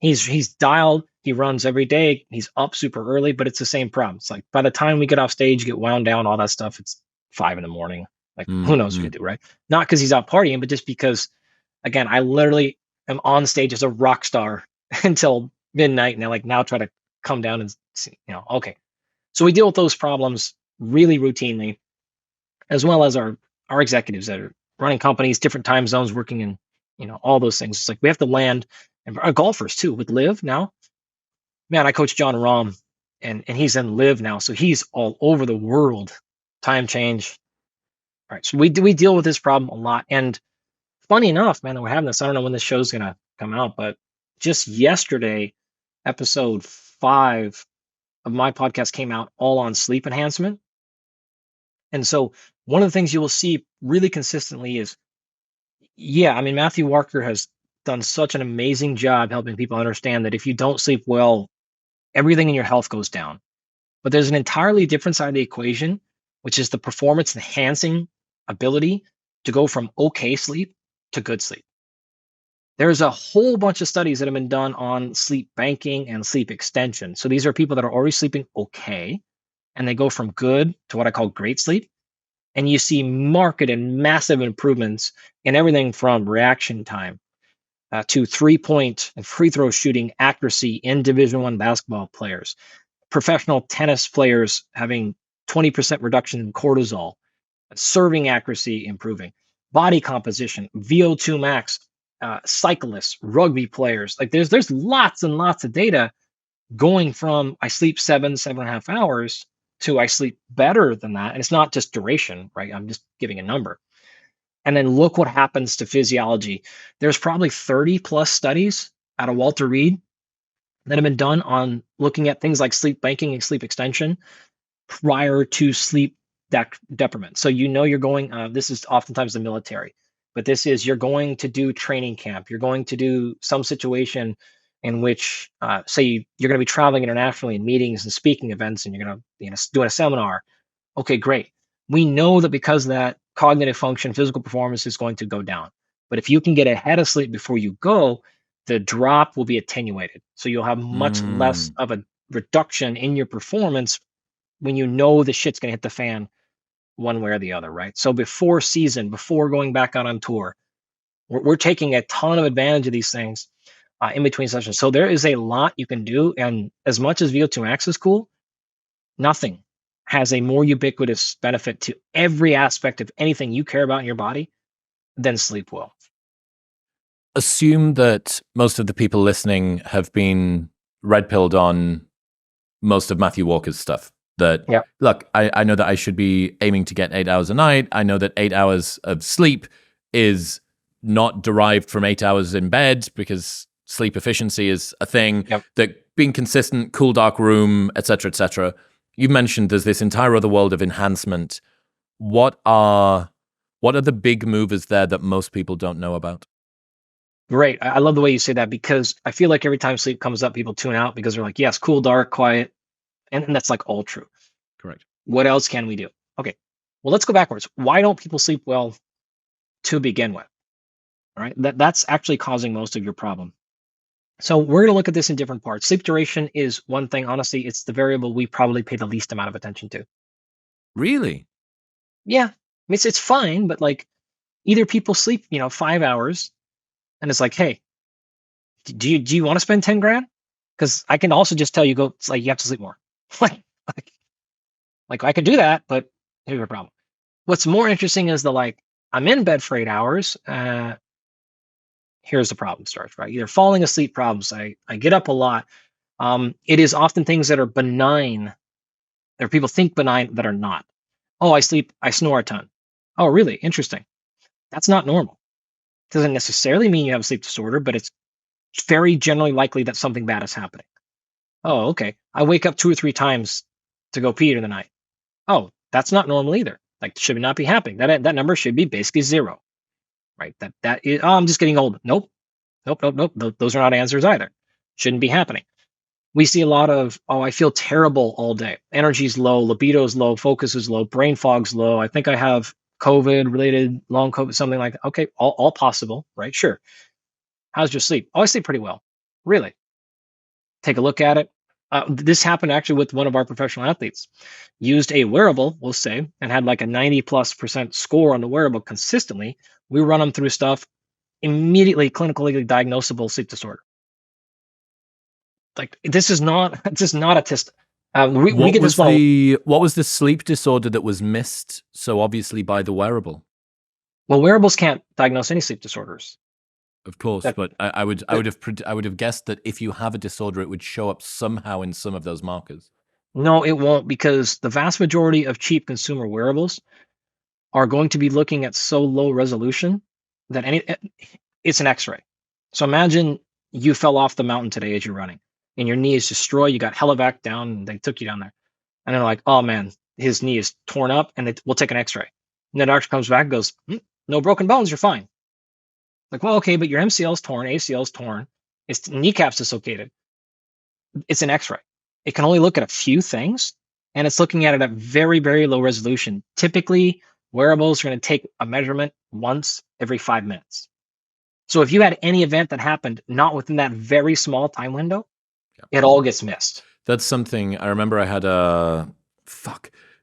He's dialed. He runs every day. He's up super early, but it's the same problem. It's like by the time we get off stage, get wound down, all that stuff, it's 5 a.m. Like, who knows what you do, right? Not because he's out partying, but just because, again, I literally am on stage as a rock star until midnight, and I like now try to come down and see, okay. So we deal with those problems really routinely, as well as our executives that are running companies, different time zones, working in all those things. It's like we have to land, and our golfers too with Live now. Man, I coach John Rahm, and he's in Live now, so he's all over the world. Time change. All right, so we deal with this problem a lot, and funny enough, man, that we're having this. I don't know when this show's gonna come out, but just yesterday, episode 5 of my podcast came out, all on sleep enhancement. And so one of the things you will see really consistently is, yeah, I mean, Matthew Walker has done such an amazing job helping people understand that if you don't sleep well, everything in your health goes down. But there's an entirely different side of the equation, which is the performance enhancing ability to go from okay sleep to good sleep. There's a whole bunch of studies that have been done on sleep banking and sleep extension. So these are people that are already sleeping okay, and they go from good to what I call great sleep. And you see marked and massive improvements in everything from reaction time to 3-point and free throw shooting accuracy in Division I basketball players, professional tennis players having 20% reduction in cortisol, serving accuracy improving, body composition, VO2 max, cyclists, rugby players. Like there's lots and lots of data going from I sleep 7.5 hours to I sleep better than that. And it's not just duration, right? I'm just giving a number. And then look what happens to physiology. There's probably 30 plus studies out of Walter Reed that have been done on looking at things like sleep banking and sleep extension prior to sleep detriment. So you're going, this is oftentimes the military, but this is you're going to do training camp. You're going to do some situation in which, say, you're going to be traveling internationally in meetings and speaking events, and you're going to doing a seminar. Okay, great. We know that because of that, cognitive function, physical performance is going to go down. But if you can get ahead of sleep before you go, the drop will be attenuated. So you'll have much less of a reduction in your performance when you know the shit's going to hit the fan one way or the other, right? So before season, before going back out on tour, we're taking a ton of advantage of these things in between sessions. So there is a lot you can do. And as much as VO2 Max is cool, nothing has a more ubiquitous benefit to every aspect of anything you care about in your body than sleep well. Assume that most of the people listening have been red pilled on most of Matthew Walker's stuff. That, look, I know that I should be aiming to get 8 hours a night. I know that 8 hours of sleep is not derived from 8 hours in bed because sleep efficiency is a thing. That being consistent, cool, dark room, etc., etc. You mentioned there's this entire other world of enhancement. What are the big movers there that most people don't know about? Great. I love the way you say that, because I feel like every time sleep comes up, people tune out because they're like, yes, cool, dark, quiet. And that's like all true. Correct. What else can we do? Okay. Well, let's go backwards. Why don't people sleep well to begin with? All right. That's actually causing most of your problem. So we're going to look at this in different parts. Sleep duration is one thing. Honestly, it's the variable we probably pay the least amount of attention to. Really? Yeah. I mean, it's fine, but like either people sleep, 5 hours, and it's like, hey, do you want to spend 10 grand? Because I can also just tell you, it's like you have to sleep more. like I could do that, but here's the problem. What's more interesting is I'm in bed for 8 hours. Here's the problem starts, right? Either falling asleep problems. I get up a lot. It is often things that are benign. There are people think benign that are not. Oh, I snore a ton. Oh, really? Interesting. That's not normal. Doesn't necessarily mean you have a sleep disorder, but it's very generally likely that something bad is happening. Oh, okay. I wake up 2 or 3 times to go pee in the night. Oh, that's not normal either. Like, should not be happening. That number should be basically zero, right? That is, oh, I'm just getting old. Nope. Those are not answers either. Shouldn't be happening. We see a lot of, oh, I feel terrible all day. Energy's low, libido's low, focus is low, brain fog's low. I think I have COVID related, long COVID, something like that. Okay, all possible, right? Sure. How's your sleep? Oh, I sleep pretty well. Really? Take a look at it. This happened actually with one of our professional athletes. Used a wearable, we'll say, and had like a 90+% score on the wearable consistently. We run them through stuff, immediately clinically diagnosable sleep disorder. Like, this is not a test. We get this one. What was the sleep disorder that was missed so obviously by the wearable? Well, wearables can't diagnose any sleep disorders. Of course, but I would have guessed that if you have a disorder, it would show up somehow in some of those markers. No, it won't, because the vast majority of cheap consumer wearables are going to be looking at so low resolution that it's an X-ray. So imagine you fell off the mountain today as you're running, and your knee is destroyed. You got helivac down, and they took you down there, and they're like, "Oh man, his knee is torn up," and we'll take an X-ray. And the doctor comes back and goes, "No broken bones, you're fine." Like, well, okay, but your MCL's torn, ACL's torn, its kneecap's dislocated. It's an X-ray. It can only look at a few things, and it's looking at it at very, very low resolution. Typically, wearables are going to take a measurement once every 5 minutes. So if you had any event that happened not within that very small time window, it all gets missed. That's something I remember. I had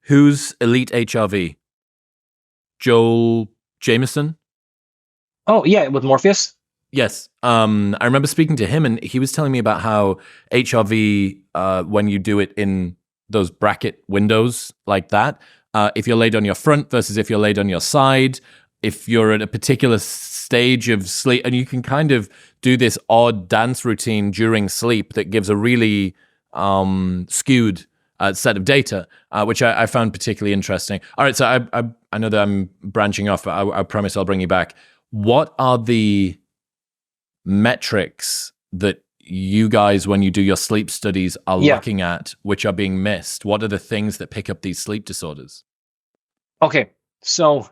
who's elite HRV? Joel Jameson. Oh, yeah, with Morpheus? Yes. I remember speaking to him, and he was telling me about how HRV, when you do it in those bracket windows like that, if you're laid on your front versus if you're laid on your side, if you're at a particular stage of sleep, and you can kind of do this odd dance routine during sleep that gives a really skewed set of data, which I found particularly interesting. All right, so I know that I'm branching off, but I promise I'll bring you back. What are the metrics that you guys, when you do your sleep studies, are looking at, which are being missed? What are the things that pick up these sleep disorders? Okay, so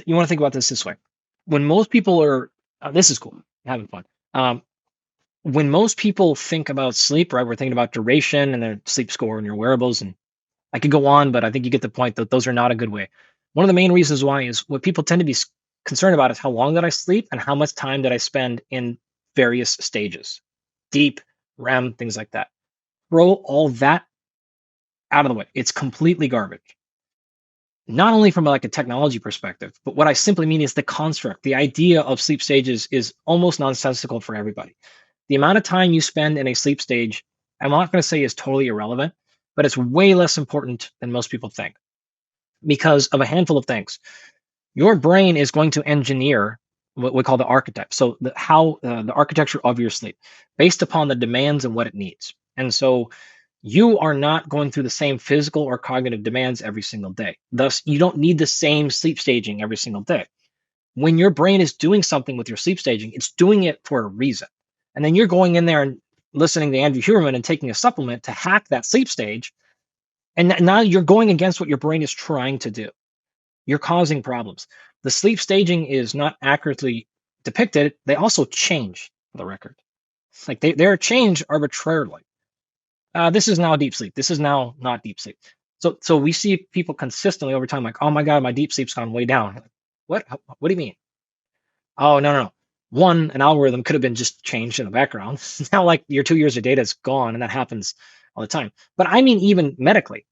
you want to think about this way. When most people are, this is cool, having fun. When most people think about sleep, right, we're thinking about duration and their sleep score and your wearables, and I could go on, but I think you get the point that those are not a good way. One of the main reasons why is what people tend to be concerned about is how long did I sleep and how much time did I spend in various stages, deep, REM, things like that. Throw all that out of the way. It's completely garbage. Not only from like a technology perspective, but what I simply mean is the construct, the idea of sleep stages is almost nonsensical for everybody. The amount of time you spend in a sleep stage, I'm not going to say is totally irrelevant, but it's way less important than most people think because of a handful of things. Your brain is going to engineer what we call the archetype. So the architecture of your sleep based upon the demands and what it needs. And so you are not going through the same physical or cognitive demands every single day. Thus, you don't need the same sleep staging every single day. When your brain is doing something with your sleep staging, it's doing it for a reason. And then you're going in there and listening to Andrew Huberman and taking a supplement to hack that sleep stage. And now you're going against what your brain is trying to do. You're causing problems. The sleep staging is not accurately depicted. They also change, for the record. Like they're changed arbitrarily. This is now deep sleep. This is now not deep sleep. So we see people consistently over time like, oh my God, my deep sleep's gone way down. Like, what? What do you mean? Oh, no. An algorithm could have been just changed in the background. Now, like your 2 years of data is gone, and that happens all the time. But I mean, even medically,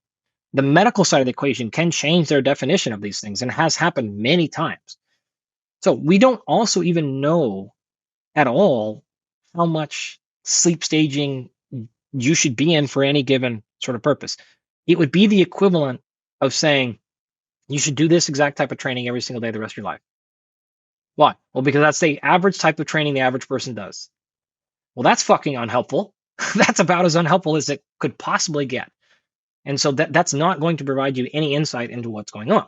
the medical side of the equation can change their definition of these things and has happened many times. So we don't also even know at all how much sleep staging you should be in for any given sort of purpose. It would be the equivalent of saying you should do this exact type of training every single day the rest of your life. Why? Well, because that's the average type of training the average person does. Well, that's fucking unhelpful. That's about as unhelpful as it could possibly get. And so that's not going to provide you any insight into what's going on.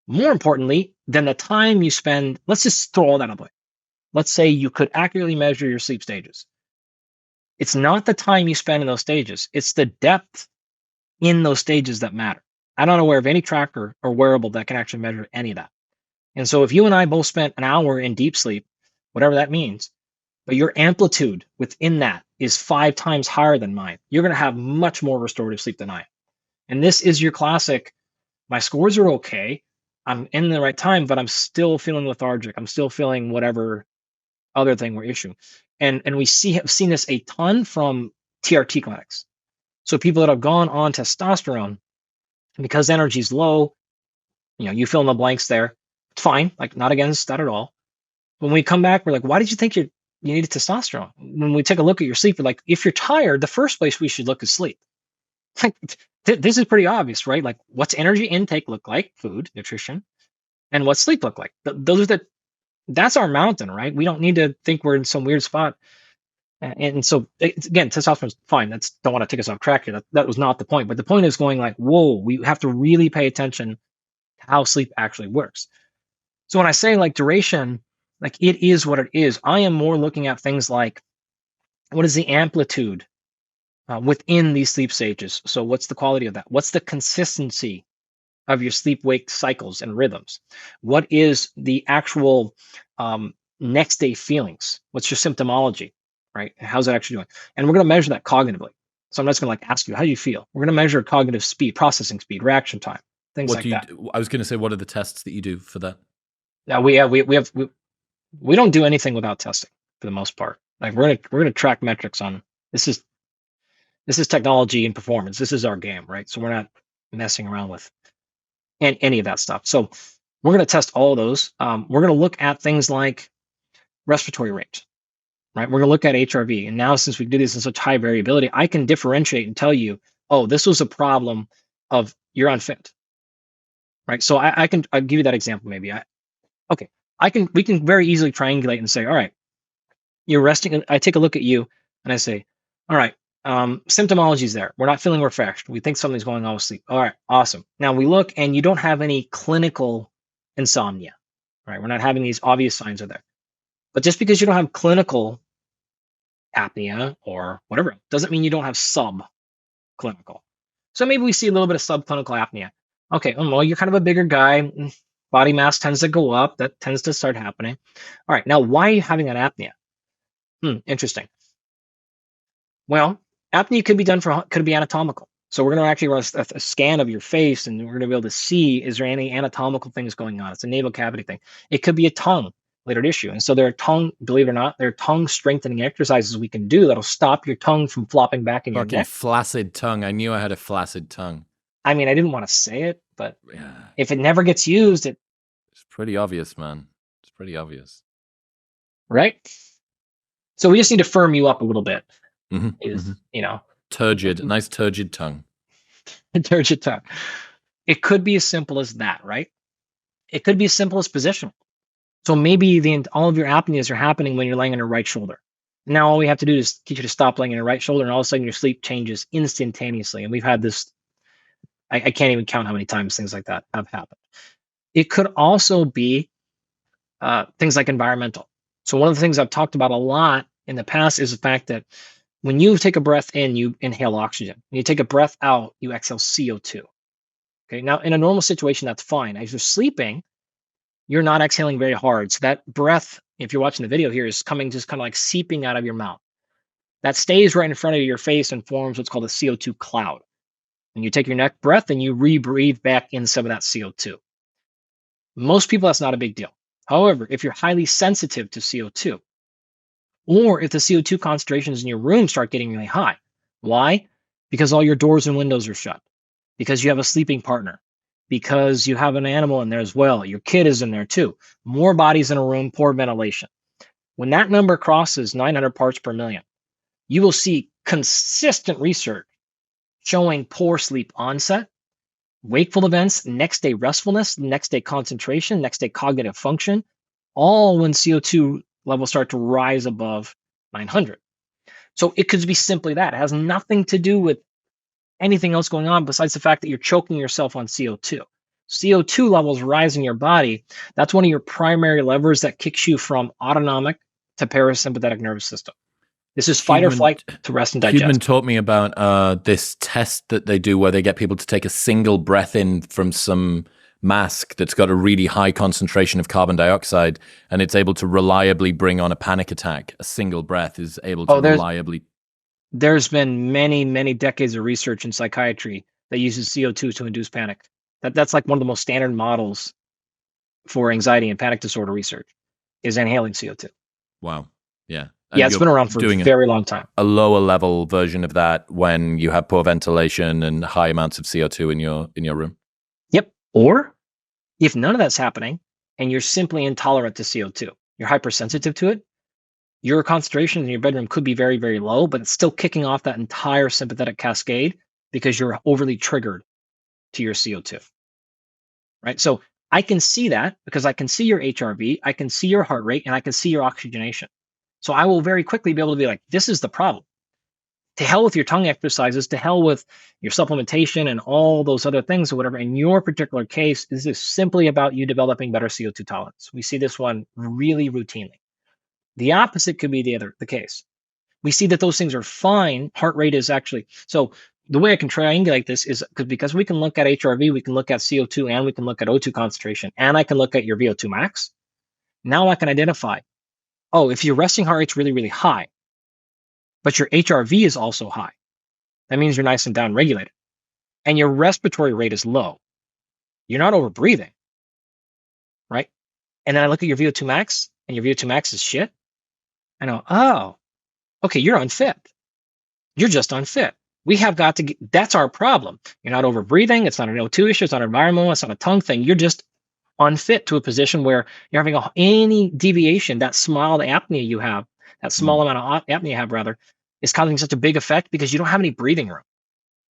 More importantly than the time you spend, let's just throw all that away. Let's say you could accurately measure your sleep stages. It's not the time you spend in those stages. It's the depth in those stages that matter. I'm not aware of any tracker or wearable that can actually measure any of that. And so if you and I both spent an hour in deep sleep, whatever that means, but your amplitude within that is 5 times higher than mine, you're going to have much more restorative sleep than I am. And this is your classic, my scores are okay. I'm in the right time, but I'm still feeling lethargic. I'm still feeling whatever other thing we're issuing. And we have seen this a ton from TRT clinics. So people that have gone on testosterone, because energy's low, you fill in the blanks there. It's fine, like not against that at all. When we come back, we're like, why did you think you needed testosterone? When we take a look at your sleep, we're like, if you're tired, the first place we should look is sleep. This is pretty obvious, right? Like, what's energy intake look like? Food, nutrition, and what's sleep look like? Those are that's our mountain, right? We don't need to think we're in some weird spot. And so again, testosterone's fine. Don't want to take us off track here. That was not the point. But the point is going like, whoa, we have to really pay attention to how sleep actually works. So when I say like duration, like it is what it is. I am more looking at things like, what is the amplitude within these sleep stages? So what's the quality of that? What's the consistency of your sleep-wake cycles and rhythms? What is the actual next day feelings? What's your symptomology, right? How's it actually doing? And we're going to measure that cognitively. So I'm just going to like ask you, how do you feel? We're going to measure cognitive speed, processing speed, reaction time, things like that. I was going to say, what are the tests that you do for that? Now we don't do anything without testing for the most part. Like we're gonna track metrics on this is technology and performance. This is our game, right? So we're not messing around with any of that stuff. So we're going to test all of those. We're going to look at things like respiratory rate, right? We're going to look at HRV. And now since we do this in such high variability, I can differentiate and tell you, oh, this was a problem of you're unfit, right? So I'll give you that example maybe. We can very easily triangulate and say, all right, you're resting. I take a look at you and I say, all right, symptomology is there. We're not feeling refreshed. We think something's going on with sleep. All right, awesome. Now we look and you don't have any clinical insomnia, right? We're not having these obvious signs are there. But just because you don't have clinical apnea or whatever doesn't mean you don't have subclinical. So maybe we see a little bit of subclinical apnea. Okay, well, you're kind of a bigger guy. Body mass tends to go up. That tends to start happening. All right, now why are you having an apnea? Interesting. Well, apnea could be anatomical. So we're going to actually run a scan of your face, and we're going to be able to see, is there any anatomical things going on? It's a nasal cavity thing. It could be a tongue-related issue. And so believe it or not, there are tongue strengthening exercises we can do that'll stop your tongue from flopping back in your neck. Flaccid tongue. I knew I had a flaccid tongue. I mean, I didn't want to say it, but if it never gets used, it's pretty obvious, man. It's pretty obvious. Right? So we just need to firm you up a little bit. Turgid, nice turgid tongue. Turgid tongue. It could be as simple as that, right? It could be as simple as position. So maybe all of your apneas are happening when you're laying on your right shoulder. Now all we have to do is get you to stop laying on your right shoulder, and all of a sudden your sleep changes instantaneously. And we've had this, I can't even count how many times things like that have happened. It could also be things like environmental. So one of the things I've talked about a lot in the past is the fact that when you take a breath in, you inhale oxygen. When you take a breath out, you exhale CO2. Okay. Now, in a normal situation, that's fine. As you're sleeping, you're not exhaling very hard. So that breath, if you're watching the video here, is coming just kind of like seeping out of your mouth. That stays right in front of your face and forms what's called a CO2 cloud. And you take your next breath and you rebreathe back in some of that CO2. Most people, that's not a big deal. However, if you're highly sensitive to CO2, or if the CO2 concentrations in your room start getting really high. Why? Because all your doors and windows are shut. Because you have a sleeping partner. Because you have an animal in there as well. Your kid is in there too. More bodies in a room, poor ventilation. When that number crosses 900 parts per million, you will see consistent research showing poor sleep onset, wakeful events, next day restfulness, next day concentration, next day cognitive function, all when CO2 levels start to rise above 900. So it could be simply that. It has nothing to do with anything else going on besides the fact that you're choking yourself on CO2. CO2 levels rise in your body. That's one of your primary levers that kicks you from autonomic to parasympathetic nervous system. This is fight or flight to rest and digest. Huberman taught me about this test that they do where they get people to take a single breath in from some mask that's got a really high concentration of carbon dioxide, and it's able to reliably bring on a panic attack. A single breath is able to reliably. There's been many, many decades of research in psychiatry that uses CO2 to induce panic. That's like one of the most standard models for anxiety and panic disorder research is inhaling CO2. Wow. Yeah. And it's been around for a very long time. A lower level version of that when you have poor ventilation and high amounts of CO2 in your room. Yep. Or if none of that's happening and you're simply intolerant to CO2, you're hypersensitive to it, your concentration in your bedroom could be very, very low, but it's still kicking off that entire sympathetic cascade because you're overly triggered to your CO2. Right? So I can see that because I can see your HRV, I can see your heart rate, and I can see your oxygenation. So I will very quickly be able to be like, this is the problem. To hell with your tongue exercises, to hell with your supplementation and all those other things or whatever. In your particular case, this is simply about you developing better CO2 tolerance. We see this one really routinely. The opposite could be the case. We see that those things are fine. Heart rate is actually, so the way I can triangulate this is because we can look at HRV, we can look at CO2, and we can look at O2 concentration, and I can look at your VO2 max. Now I can identify, oh, if your resting heart rate's really, really high, but your HRV is also high, that means you're nice and down regulated. And your respiratory rate is low. You're not over breathing, right? And then I look at your VO2 max, and your VO2 max is shit. I know, oh, okay, you're unfit. You're just unfit. We have got to get, that's our problem. You're not over breathing. It's not an O2 issue. It's not environmental. It's not a tongue thing. You're just unfit to a position where you're having any deviation, that small apnea you have, that small amount of apnea you have rather, is causing such a big effect because you don't have any breathing room.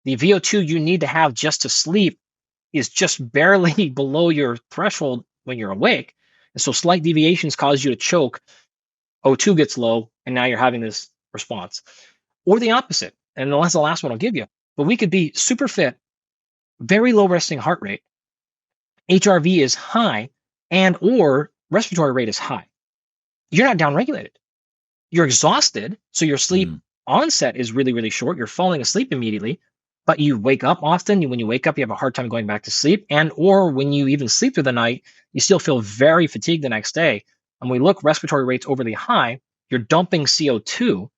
The VO2 you need to have just to sleep is just barely below your threshold when you're awake. And so slight deviations cause you to choke. O2 gets low, and now you're having this response. Or the opposite. And that's the last one I'll give you. But we could be super fit, very low resting heart rate, HRV is high, and or respiratory rate is high. You're not downregulated. You're exhausted, so your sleep onset is really, really short. You're falling asleep immediately, but you wake up often. When you wake up, you have a hard time going back to sleep. And or when you even sleep through the night, you still feel very fatigued the next day. And we look respiratory rates overly high, you're dumping CO2,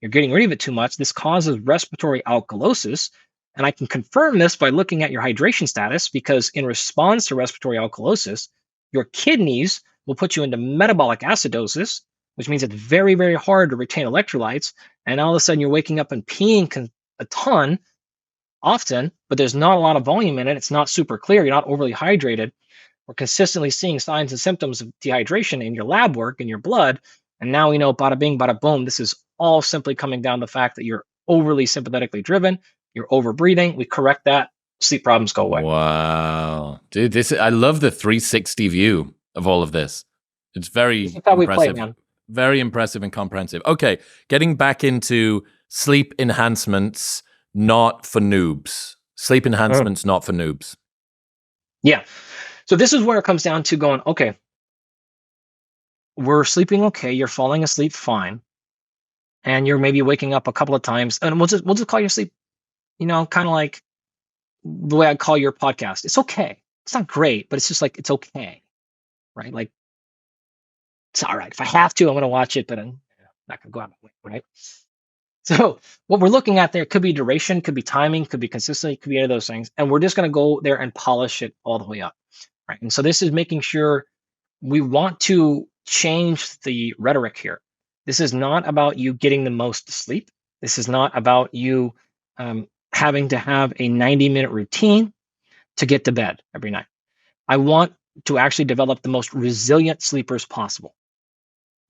you're getting rid of it too much. This causes respiratory alkalosis. And I can confirm this by looking at your hydration status, because in response to respiratory alkalosis, your kidneys will put you into metabolic acidosis, which means it's very, very hard to retain electrolytes. And all of a sudden you're waking up and peeing a ton often, but there's not a lot of volume in it. It's not super clear. You're not overly hydrated. We're consistently seeing signs and symptoms of dehydration in your lab work, in your blood. And now we know, bada bing, bada boom, this is all simply coming down to the fact that you're overly sympathetically driven, you're over breathing. We correct that, sleep problems go away. Wow. Dude, I love the 360 view of all of this. It's very impressive. Very impressive and comprehensive. Okay, getting back into sleep enhancements, not for noobs. Sleep enhancements, not for noobs. Yeah. So this is where it comes down to going, okay, we're sleeping okay, you're falling asleep fine, and you're maybe waking up a couple of times, and we'll just call your sleep, kind of like the way I call your podcast. It's okay. It's not great, but it's just like, it's okay, right? Like, it's all right. If I have to, I'm going to watch it, but I'm not going to go out my way, right? So what we're looking at there could be duration, could be timing, could be consistency, could be any of those things. And we're just going to go there and polish it all the way up, right? And so this is making sure we want to change the rhetoric here. This is not about you getting the most sleep. This is not about you having to have a 90-minute routine to get to bed every night. I want to actually develop the most resilient sleepers possible.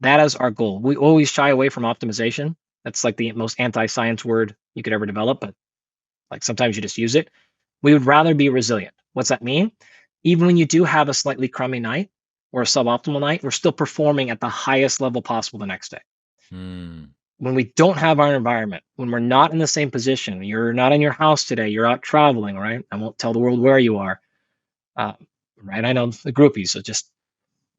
That is our goal. We always shy away from optimization. That's like the most anti-science word you could ever develop, but like sometimes you just use it. We would rather be resilient. What's that mean? Even when you do have a slightly crummy night or a suboptimal night, we're still performing at the highest level possible the next day. When we don't have our environment, when we're not in the same position, you're not in your house today, you're out traveling, right? I won't tell the world where you are, right? I know the groupies, so just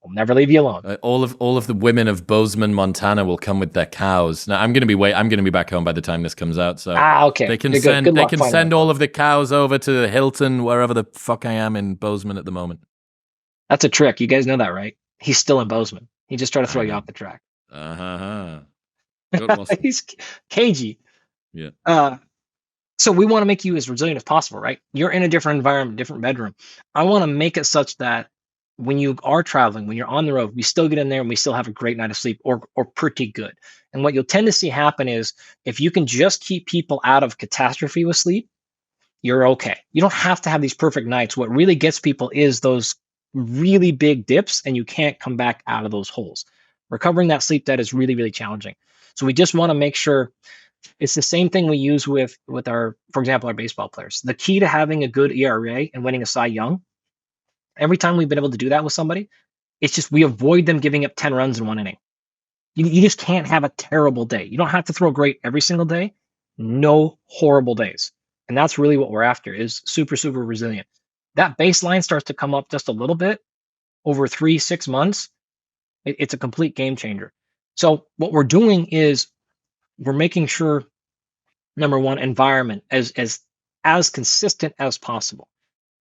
We'll never leave you alone. All of the women of Bozeman, Montana, will come with their cows. Now I'm going to be back home by the time this comes out, so Okay. they can You're send good they luck can finding send them. all of the cows over to Hilton, wherever the fuck I am in Bozeman at the moment. That's a trick. You guys know that, right? He's still in Bozeman. He just tried to throw I you know. off the track. He's cagey. Yeah. So we want to make you as resilient as possible, right? You're in a different environment, different bedroom. I want to make it such that when you are traveling, when you're on the road, we still get in there and we still have a great night of sleep, or pretty good. And what you'll tend to see happen is if you can just keep people out of catastrophe with sleep, you're okay. You don't have to have these perfect nights. What really gets people is those really big dips, and you can't come back out of those holes. Recovering that sleep debt is really, really challenging. So we just want to make sure it's the same thing we use with our, for example, our baseball players. The key to having a good ERA and winning a Cy Young, every time we've been able to do that with somebody, it's just we avoid them giving up 10 runs in one inning. You just can't have a terrible day. You don't have to throw great every single day. No horrible days. And that's really what we're after, is super, super resilient. That baseline starts to come up just a little bit over 3-6 months. It's a complete game changer. So what we're doing is we're making sure, number one, environment as consistent as possible.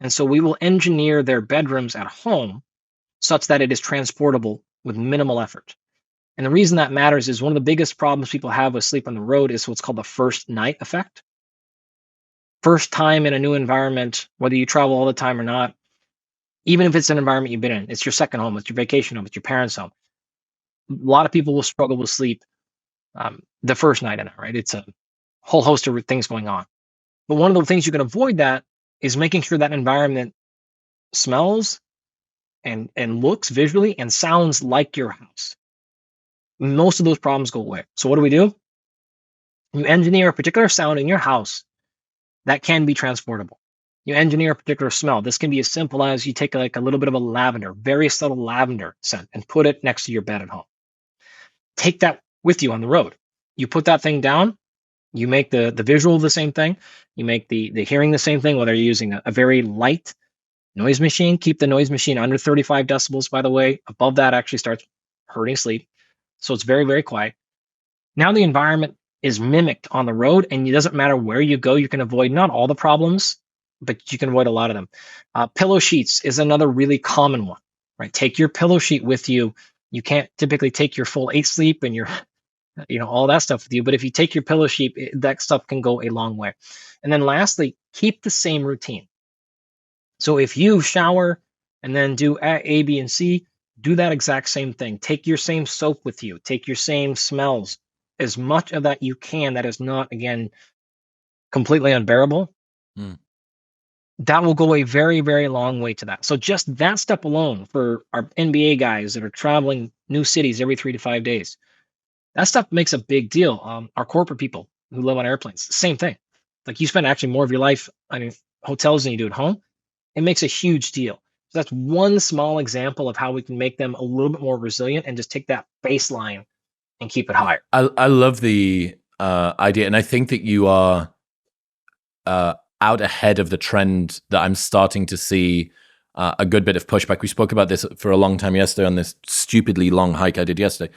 And so we will engineer their bedrooms at home such that it is transportable with minimal effort. And the reason that matters is one of the biggest problems people have with sleep on the road is what's called the first night effect. First time in a new environment, whether you travel all the time or not, even if it's an environment you've been in, it's your second home, it's your vacation home, it's your parents' home. A lot of people will struggle with sleep the first night in it, right? It's a whole host of things going on. But one of the things you can avoid that is making sure that environment smells and looks visually and sounds like your house. Most of those problems go away. So what do? You engineer a particular sound in your house that can be transportable. You engineer a particular smell. This can be as simple as you take like a little bit of a lavender, very subtle lavender scent, and put it next to your bed at home. Take that with you on the road. You put that thing down, you make the visual the same thing, you make the hearing the same thing, whether you're using a very light noise machine. Keep the noise machine under 35 decibels, by the way. Above that actually starts hurting sleep. So it's very, very quiet. Now the environment is mimicked on the road, and it doesn't matter where you go, you can avoid not all the problems, but you can avoid a lot of them. Pillow sheets is another really common one, right? Take your pillow sheet with you. You can't typically take your full 8 sleep and your, all that stuff with you. But if you take your pillow sheet, that stuff can go a long way. And then lastly, keep the same routine. So if you shower and then do A, B, and C, do that exact same thing. Take your same soap with you. Take your same smells. As much of that you can, that is not, again, completely unbearable. That will go a very, very long way to that. So just that step alone for our NBA guys that are traveling new cities every 3 to 5 days, that stuff makes a big deal. Our corporate people who live on airplanes, same thing. Like you spend actually more of your life in hotels than you do at home. It makes a huge deal. So that's one small example of how we can make them a little bit more resilient and just take that baseline and keep it higher. I love the idea, and I think that you are out ahead of the trend that I'm starting to see a good bit of pushback. We spoke about this for a long time yesterday on this stupidly long hike I did yesterday,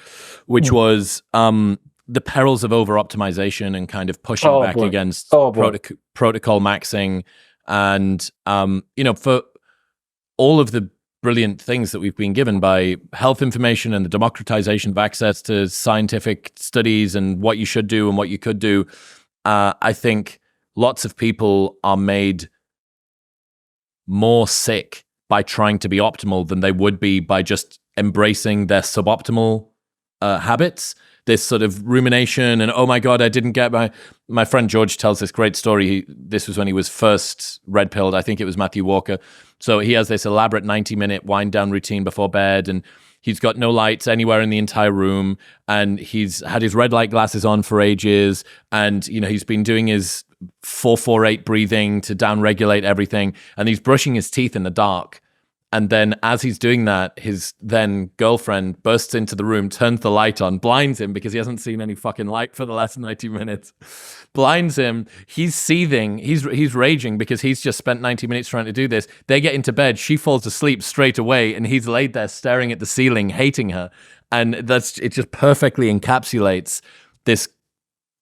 which was the perils of over-optimization and kind of pushing back against protocol maxing. And, for all of the brilliant things that we've been given by health information and the democratization of access to scientific studies and what you should do and what you could do, I think lots of people are made more sick by trying to be optimal than they would be by just embracing their suboptimal habits. This sort of rumination and, oh my God, I didn't get my friend George tells this great story. This was when he was first red pilled. I think it was Matthew Walker. So he has this elaborate 90-minute wind down routine before bed, and he's got no lights anywhere in the entire room, and he's had his red light glasses on for ages, and he's been doing his 4-4-8 breathing to down regulate everything, and he's brushing his teeth in the dark. And then as he's doing that, his then girlfriend bursts into the room, turns the light on, blinds him because he hasn't seen any fucking light for the last 90 minutes. Blinds him. He's seething. He's raging because he's just spent 90 minutes trying to do this. They get into bed. She falls asleep straight away, and he's laid there staring at the ceiling, hating her. And it just perfectly encapsulates this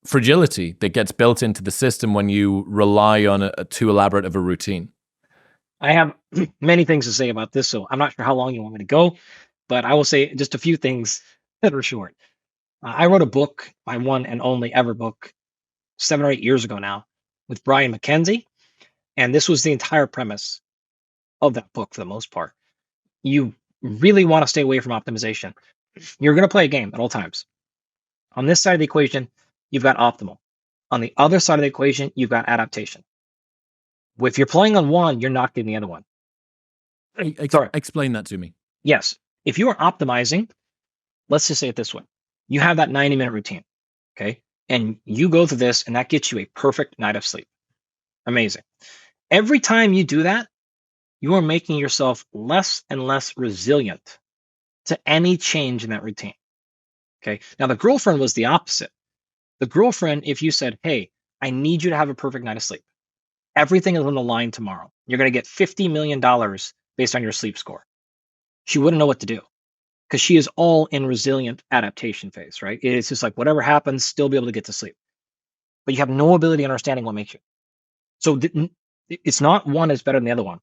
fragility that gets built into the system when you rely on a too elaborate of a routine. I have many things to say about this, so I'm not sure how long you want me to go, but I will say just a few things that are short. I wrote a book, my one and only ever book, 7 or 8 years ago now, with Brian McKenzie, and this was the entire premise of that book for the most part. You really want to stay away from optimization. You're going to play a game at all times. On this side of the equation, you've got optimal. On the other side of the equation, you've got adaptation. If you're playing on one, you're not getting the other one. Sorry. Explain that to me. Yes. If you are optimizing, let's just say it this way. You have that 90-minute routine, okay? And you go through this, and that gets you a perfect night of sleep. Amazing. Every time you do that, you are making yourself less and less resilient to any change in that routine. Okay. Now, the girlfriend was the opposite. The girlfriend, if you said, hey, I need you to have a perfect night of sleep, everything is on the line tomorrow. You're going to get $50 million based on your sleep score. She wouldn't know what to do because she is all in resilient adaptation phase, right? It's just like whatever happens, still be able to get to sleep. But you have no ability understanding what makes you. So it's not one is better than the other one.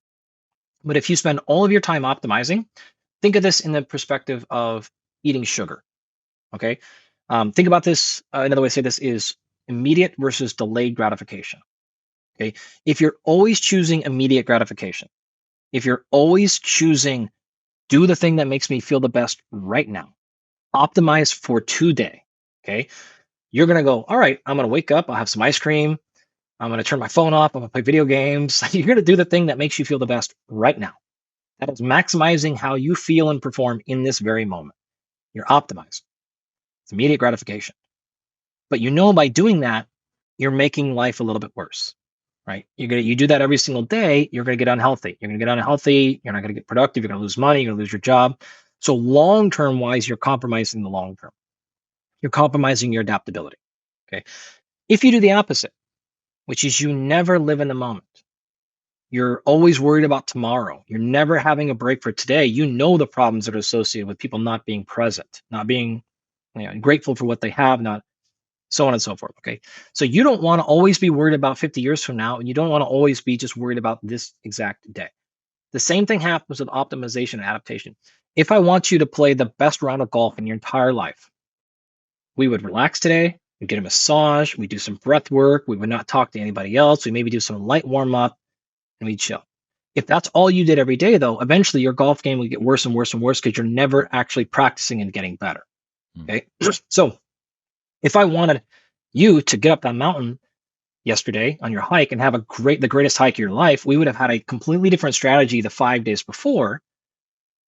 But if you spend all of your time optimizing, think of this in the perspective of eating sugar. Okay. Think about this. Another way to say this is immediate versus delayed gratification. Okay. If you're always choosing immediate gratification, if you're always choosing do the thing that makes me feel the best right now, optimize for today. Okay. You're going to go, all right, I'm going to wake up. I'll have some ice cream. I'm going to turn my phone off. I'm going to play video games. You're going to do the thing that makes you feel the best right now. That is maximizing how you feel and perform in this very moment. You're optimized. It's immediate gratification. But by doing that, you're making life a little bit worse, right? You do that every single day, you're going to get unhealthy. You're going to get unhealthy. You're not going to get productive. You're going to lose money. You're going to lose your job. So long-term wise, you're compromising the long-term. You're compromising your adaptability, okay? If you do the opposite, which is you never live in the moment. You're always worried about tomorrow. You're never having a break for today. You know the problems that are associated with people not being present, not being grateful for what they have, not so on and so forth, okay? So you don't want to always be worried about 50 years from now, and you don't want to always be just worried about this exact day. The same thing happens with optimization and adaptation. If I want you to play the best round of golf in your entire life, we would relax today. We get a massage, we do some breath work, we would not talk to anybody else, we maybe do some light warm up, and we chill. If that's all you did every day, though, eventually your golf game will get worse and worse and worse because you're never actually practicing and getting better. Okay. So if I wanted you to get up that mountain yesterday on your hike and have the greatest hike of your life, we would have had a completely different strategy the 5 days before,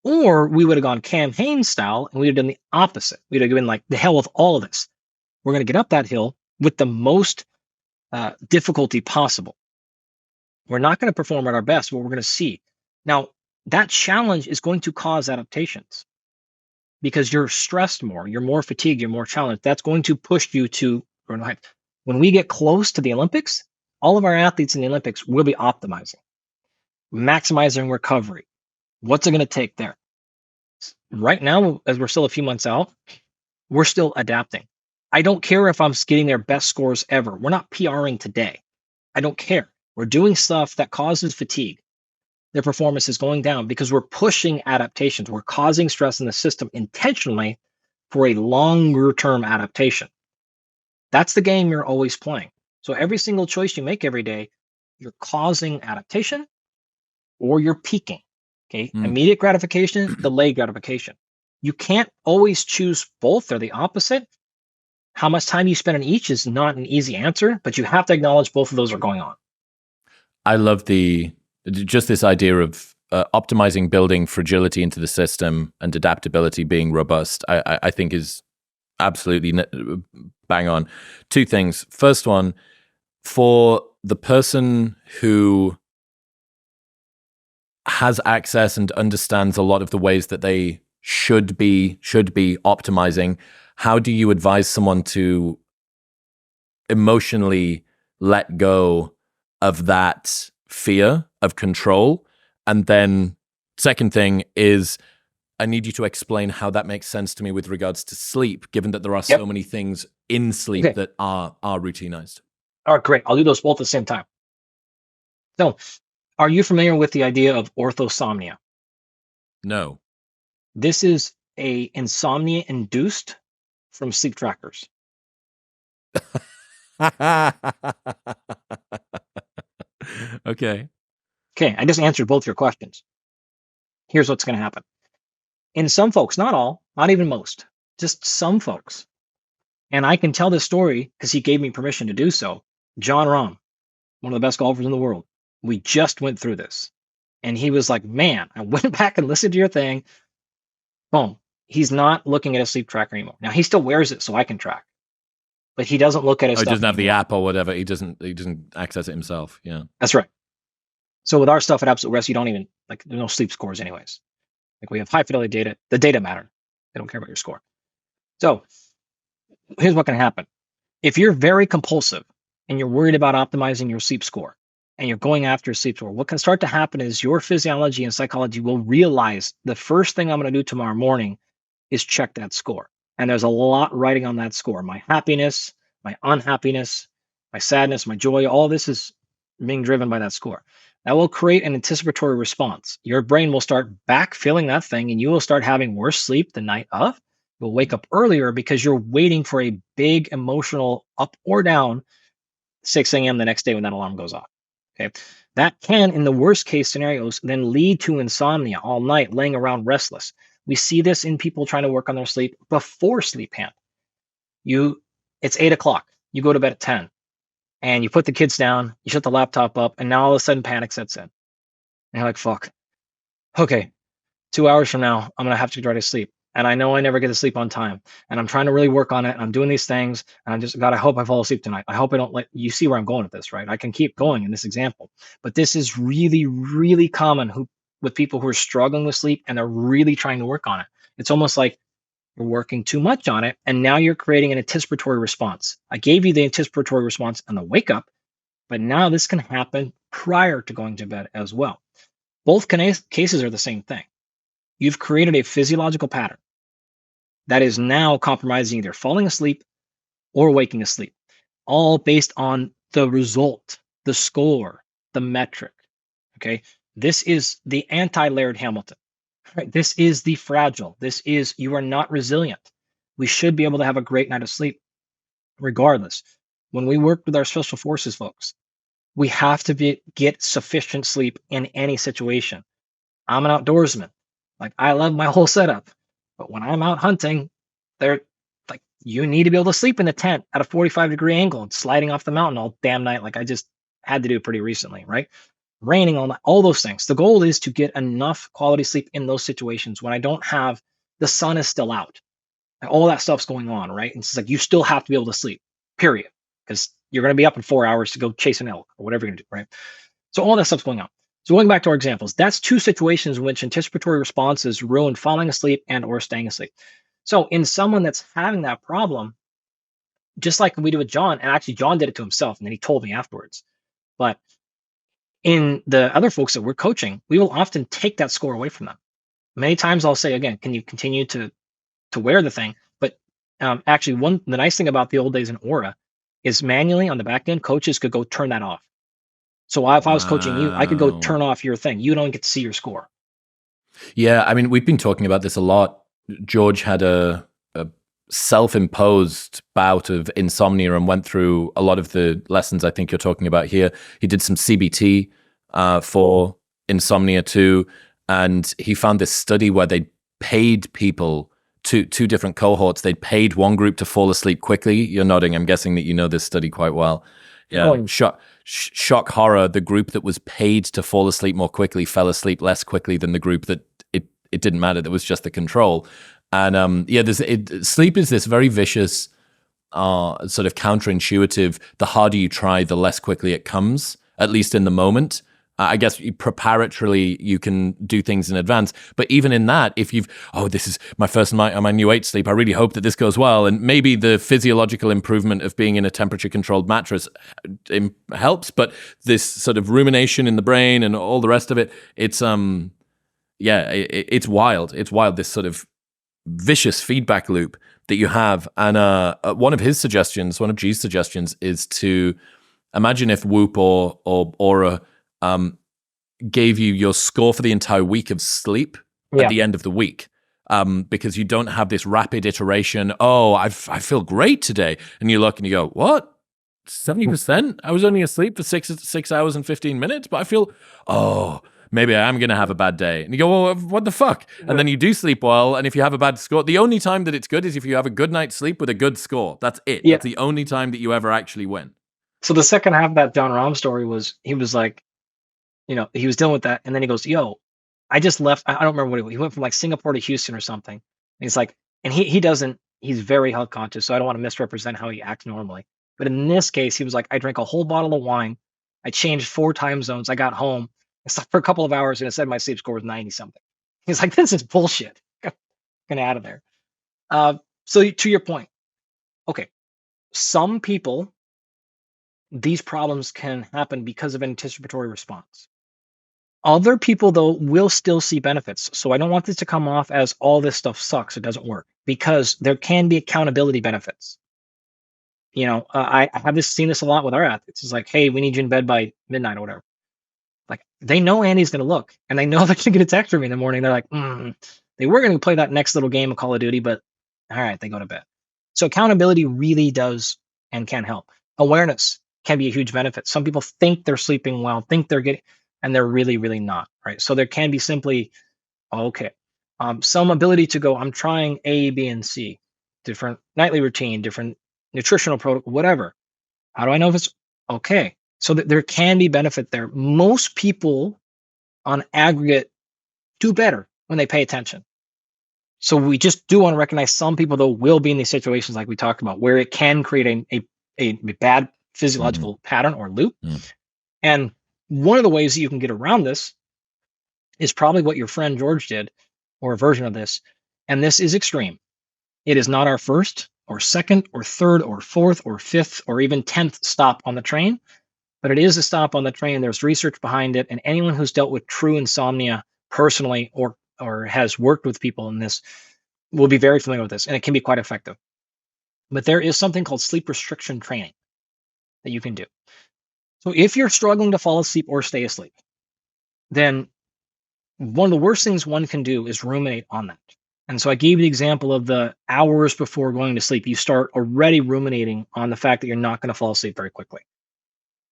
or we would have gone campaign style and we'd have done the opposite. We'd have been like, the hell with all of this. We're going to get up that hill with the most difficulty possible. We're not going to perform at our best, but we're going to see. Now, that challenge is going to cause adaptations because you're stressed more, you're more fatigued, you're more challenged. That's going to push you to run high. When we get close to the Olympics, all of our athletes in the Olympics will be optimizing, maximizing recovery. What's it going to take there? Right now, as we're still a few months out, we're still adapting. I don't care if I'm getting their best scores ever. We're not PRing today. I don't care. We're doing stuff that causes fatigue. Their performance is going down because we're pushing adaptations. We're causing stress in the system intentionally for a longer term adaptation. That's the game you're always playing. So every single choice you make every day, you're causing adaptation or you're peaking. Okay. Immediate gratification, delayed gratification. You can't always choose both. They're the opposite. How much time you spend on each is not an easy answer, but you have to acknowledge both of those are going on. I love just this idea of optimizing, building fragility into the system and adaptability being robust. I think is absolutely bang on. Two things. First one, for the person who has access and understands a lot of the ways that they should be optimizing, how do you advise someone to emotionally let go of that fear of control? And then second thing is, I need you to explain how that makes sense to me with regards to sleep, given that there are so many things in sleep that are routinized. All right, great. I'll do those both at the same time. So, are you familiar with the idea of orthosomnia? No. This is a insomnia induced from sleep trackers. Okay. Okay, I just answered both your questions. Here's what's going to happen. In some folks, not all, not even most, just some folks, and I can tell this story because he gave me permission to do so. John Rahm, one of the best golfers in the world, we just went through this. And he was like, man, I went back and listened to your thing. Boom. He's not looking at a sleep tracker anymore. Now, he still wears it so I can track. But he doesn't look at his stuff. He doesn't have anymore. The app or whatever. He doesn't access it himself. Yeah. That's right. So with our stuff at Absolute Rest, you don't even, like, there's no sleep scores anyways. Like, we have high fidelity data. The data matter. They don't care about your score. So here's what can happen. If you're very compulsive and you're worried about optimizing your sleep score and you're going after a sleep score, what can start to happen is your physiology and psychology will realize the first thing I'm going to do tomorrow morning is check that score. And there's a lot writing on that score. My happiness, my unhappiness, my sadness, my joy, all this is being driven by that score. That will create an anticipatory response. Your brain will start backfilling that thing and you will start having worse sleep the night of. You'll wake up earlier because you're waiting for a big emotional up or down 6 a.m. the next day when that alarm goes off. Okay. That can, in the worst case scenarios, then lead to insomnia all night, laying around restless. We see this in people trying to work on their sleep before sleep-hand. It's 8 o'clock. You go to bed at 10 and you put the kids down, you shut the laptop up, and now all of a sudden panic sets in. And you're like, fuck. Okay, 2 hours from now, I'm going to have to try to sleep. And I know I never get to sleep on time. And I'm trying to really work on it. And I'm doing these things. And I'm just, God, I hope I fall asleep tonight. I hope I don't you see where I'm going with this, right? I can keep going in this example. But this is really, really common with people who are struggling with sleep and they're really trying to work on it. It's almost like you're working too much on it. And now you're creating an anticipatory response. I gave you the anticipatory response on the wake up, but now this can happen prior to going to bed as well. Both cases are the same thing. You've created a physiological pattern that is now compromising either falling asleep or waking asleep, all based on the result, the score, the metric. Okay. This is the anti-Laird Hamilton, right? This is the fragile. This is, you are not resilient. We should be able to have a great night of sleep regardless. When we work with our special forces folks, we have to get sufficient sleep in any situation. I'm an outdoorsman. Like, I love my whole setup, but when I'm out hunting, you need to be able to sleep in the tent at a 45-degree angle and sliding off the mountain all damn night. Like I just had to do pretty recently, right? Raining all night, all those things. The goal is to get enough quality sleep in those situations when I don't have, the sun is still out. Like, all that stuff's going on, right? And it's like, you still have to be able to sleep, period. Because you're going to be up in 4 hours to go chase an elk or whatever you're going to do, right? So all that stuff's going on. So going back to our examples, that's two situations in which anticipatory responses ruin falling asleep and or staying asleep. So in someone that's having that problem, just like we did with John, and actually John did it to himself, and then he told me afterwards. But in the other folks that we're coaching, we will often take that score away from them. Many times I'll say, again, can you continue to wear the thing? But actually, the nice thing about the old days in Aura is manually on the back end, coaches could go turn that off. So if I was coaching you, I could go turn off your thing. You don't get to see your score. Yeah, I mean, we've been talking about this a lot. George had a self-imposed bout of insomnia and went through a lot of the lessons I think you're talking about here. He did some CBT for insomnia too, and he found this study where they paid people, two different cohorts. They paid one group to fall asleep quickly. You're nodding. I'm guessing that you know this study quite well. Yeah, shock horror. The group that was paid to fall asleep more quickly fell asleep less quickly than the group that it didn't matter. That was just the control. And sleep is this very vicious, sort of counterintuitive. The harder you try, the less quickly it comes, at least in the moment. I guess preparatorily you can do things in advance. But even in that, if this is my first night on my new 8 sleep, I really hope that this goes well. And maybe the physiological improvement of being in a temperature controlled mattress helps. But this sort of rumination in the brain and all the rest of it, it's it's wild. It's wild, this sort of vicious feedback loop that you have. And one of G's suggestions is to imagine if Whoop or Aura gave you your score for the entire week of sleep at the end of the week, because you don't have this rapid iteration. Oh, I feel great today, and you look and you go, what? 70%? I was only asleep for 6 hours and 15 minutes, but I feel, maybe I am going to have a bad day. And you go, well, what the fuck? And then you do sleep well, and if you have a bad score, the only time that it's good is if you have a good night's sleep with a good score. That's it. Yeah. That's the only time that you ever actually win. So the second half of that John Rahm story was, he was like, he was dealing with that, and then he goes, I just left. I don't remember he went from like Singapore to Houston or something. And he's like, and he's very health conscious, so I don't want to misrepresent how he acts normally. But in this case, he was like, I drank a whole bottle of wine. I changed 4 time zones. I got home. I slept for a couple of hours, and it said my sleep score was 90 something. He's like, this is bullshit. Get out of there. So to your point, okay, some people, these problems can happen because of anticipatory response. Other people, though, will still see benefits. So I don't want this to come off as all this stuff sucks, it doesn't work, because there can be accountability benefits. I have seen this a lot with our athletes. It's like, hey, we need you in bed by midnight or whatever. Like, they know Andy's going to look, and they know they're going to get a text from me in the morning. They're like, they were going to play that next little game of Call of Duty, but all right, they go to bed. So accountability really does and can help. Awareness can be a huge benefit. Some people think they're sleeping well, think they're getting, and they're really, really not, right? So there can be simply, some ability to go, I'm trying A, B, and C, different nightly routine, different nutritional protocol, whatever. How do I know if it's okay? So that there can be benefit there. Most people on aggregate do better when they pay attention. So we just do want to recognize some people, though, will be in these situations like we talked about, where it can create a bad physiological pattern or loop. And one of the ways that you can get around this is probably what your friend George did, or a version of this. And this is extreme. It is not our first or second or third or fourth or fifth or even 10th stop on the train, but it is a stop on the train. There's research behind it. And anyone who's dealt with true insomnia personally or has worked with people in this will be very familiar with this, and it can be quite effective. But there is something called sleep restriction training that you can do. So if you're struggling to fall asleep or stay asleep, then one of the worst things one can do is ruminate on that. And so I gave you the example of the hours before going to sleep. You start already ruminating on the fact that you're not going to fall asleep very quickly.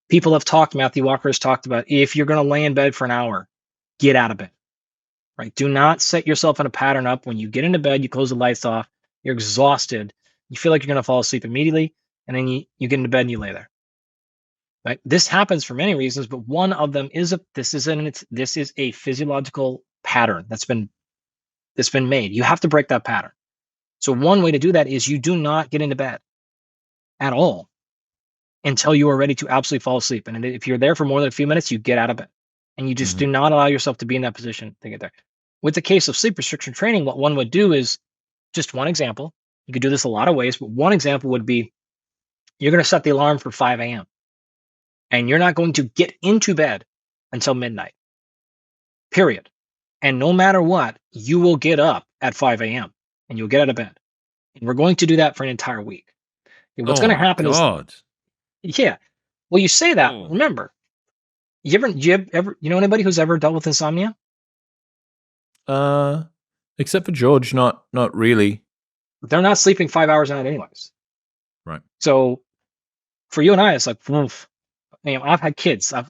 People have talked, Matthew Walker has talked about, if you're going to lay in bed for an hour, get out of bed, right? Do not set yourself in a pattern up. When you get into bed, you close the lights off, you're exhausted, you feel like you're going to fall asleep immediately, and then you get into bed and you lay there. Right? This happens for many reasons, but one of them is this is a physiological pattern that's been made. You have to break that pattern. So one way to do that is you do not get into bed at all until you are ready to absolutely fall asleep. And if you're there for more than a few minutes, you get out of bed, and you just do not allow yourself to be in that position to get there. With the case of sleep restriction training, what one would do is, just one example, you could do this a lot of ways, but one example would be, you're going to set the alarm for 5 a.m. and you're not going to get into bed until midnight, period. And no matter what, you will get up at 5 a.m. and you'll get out of bed. And we're going to do that for an entire week. And what's going to happen is, well, you say that, remember, you know anybody who's ever dealt with insomnia? Except for George, not really. They're not sleeping 5 hours a night anyways. Right. So for you and I, it's like, oof. I've had kids. I've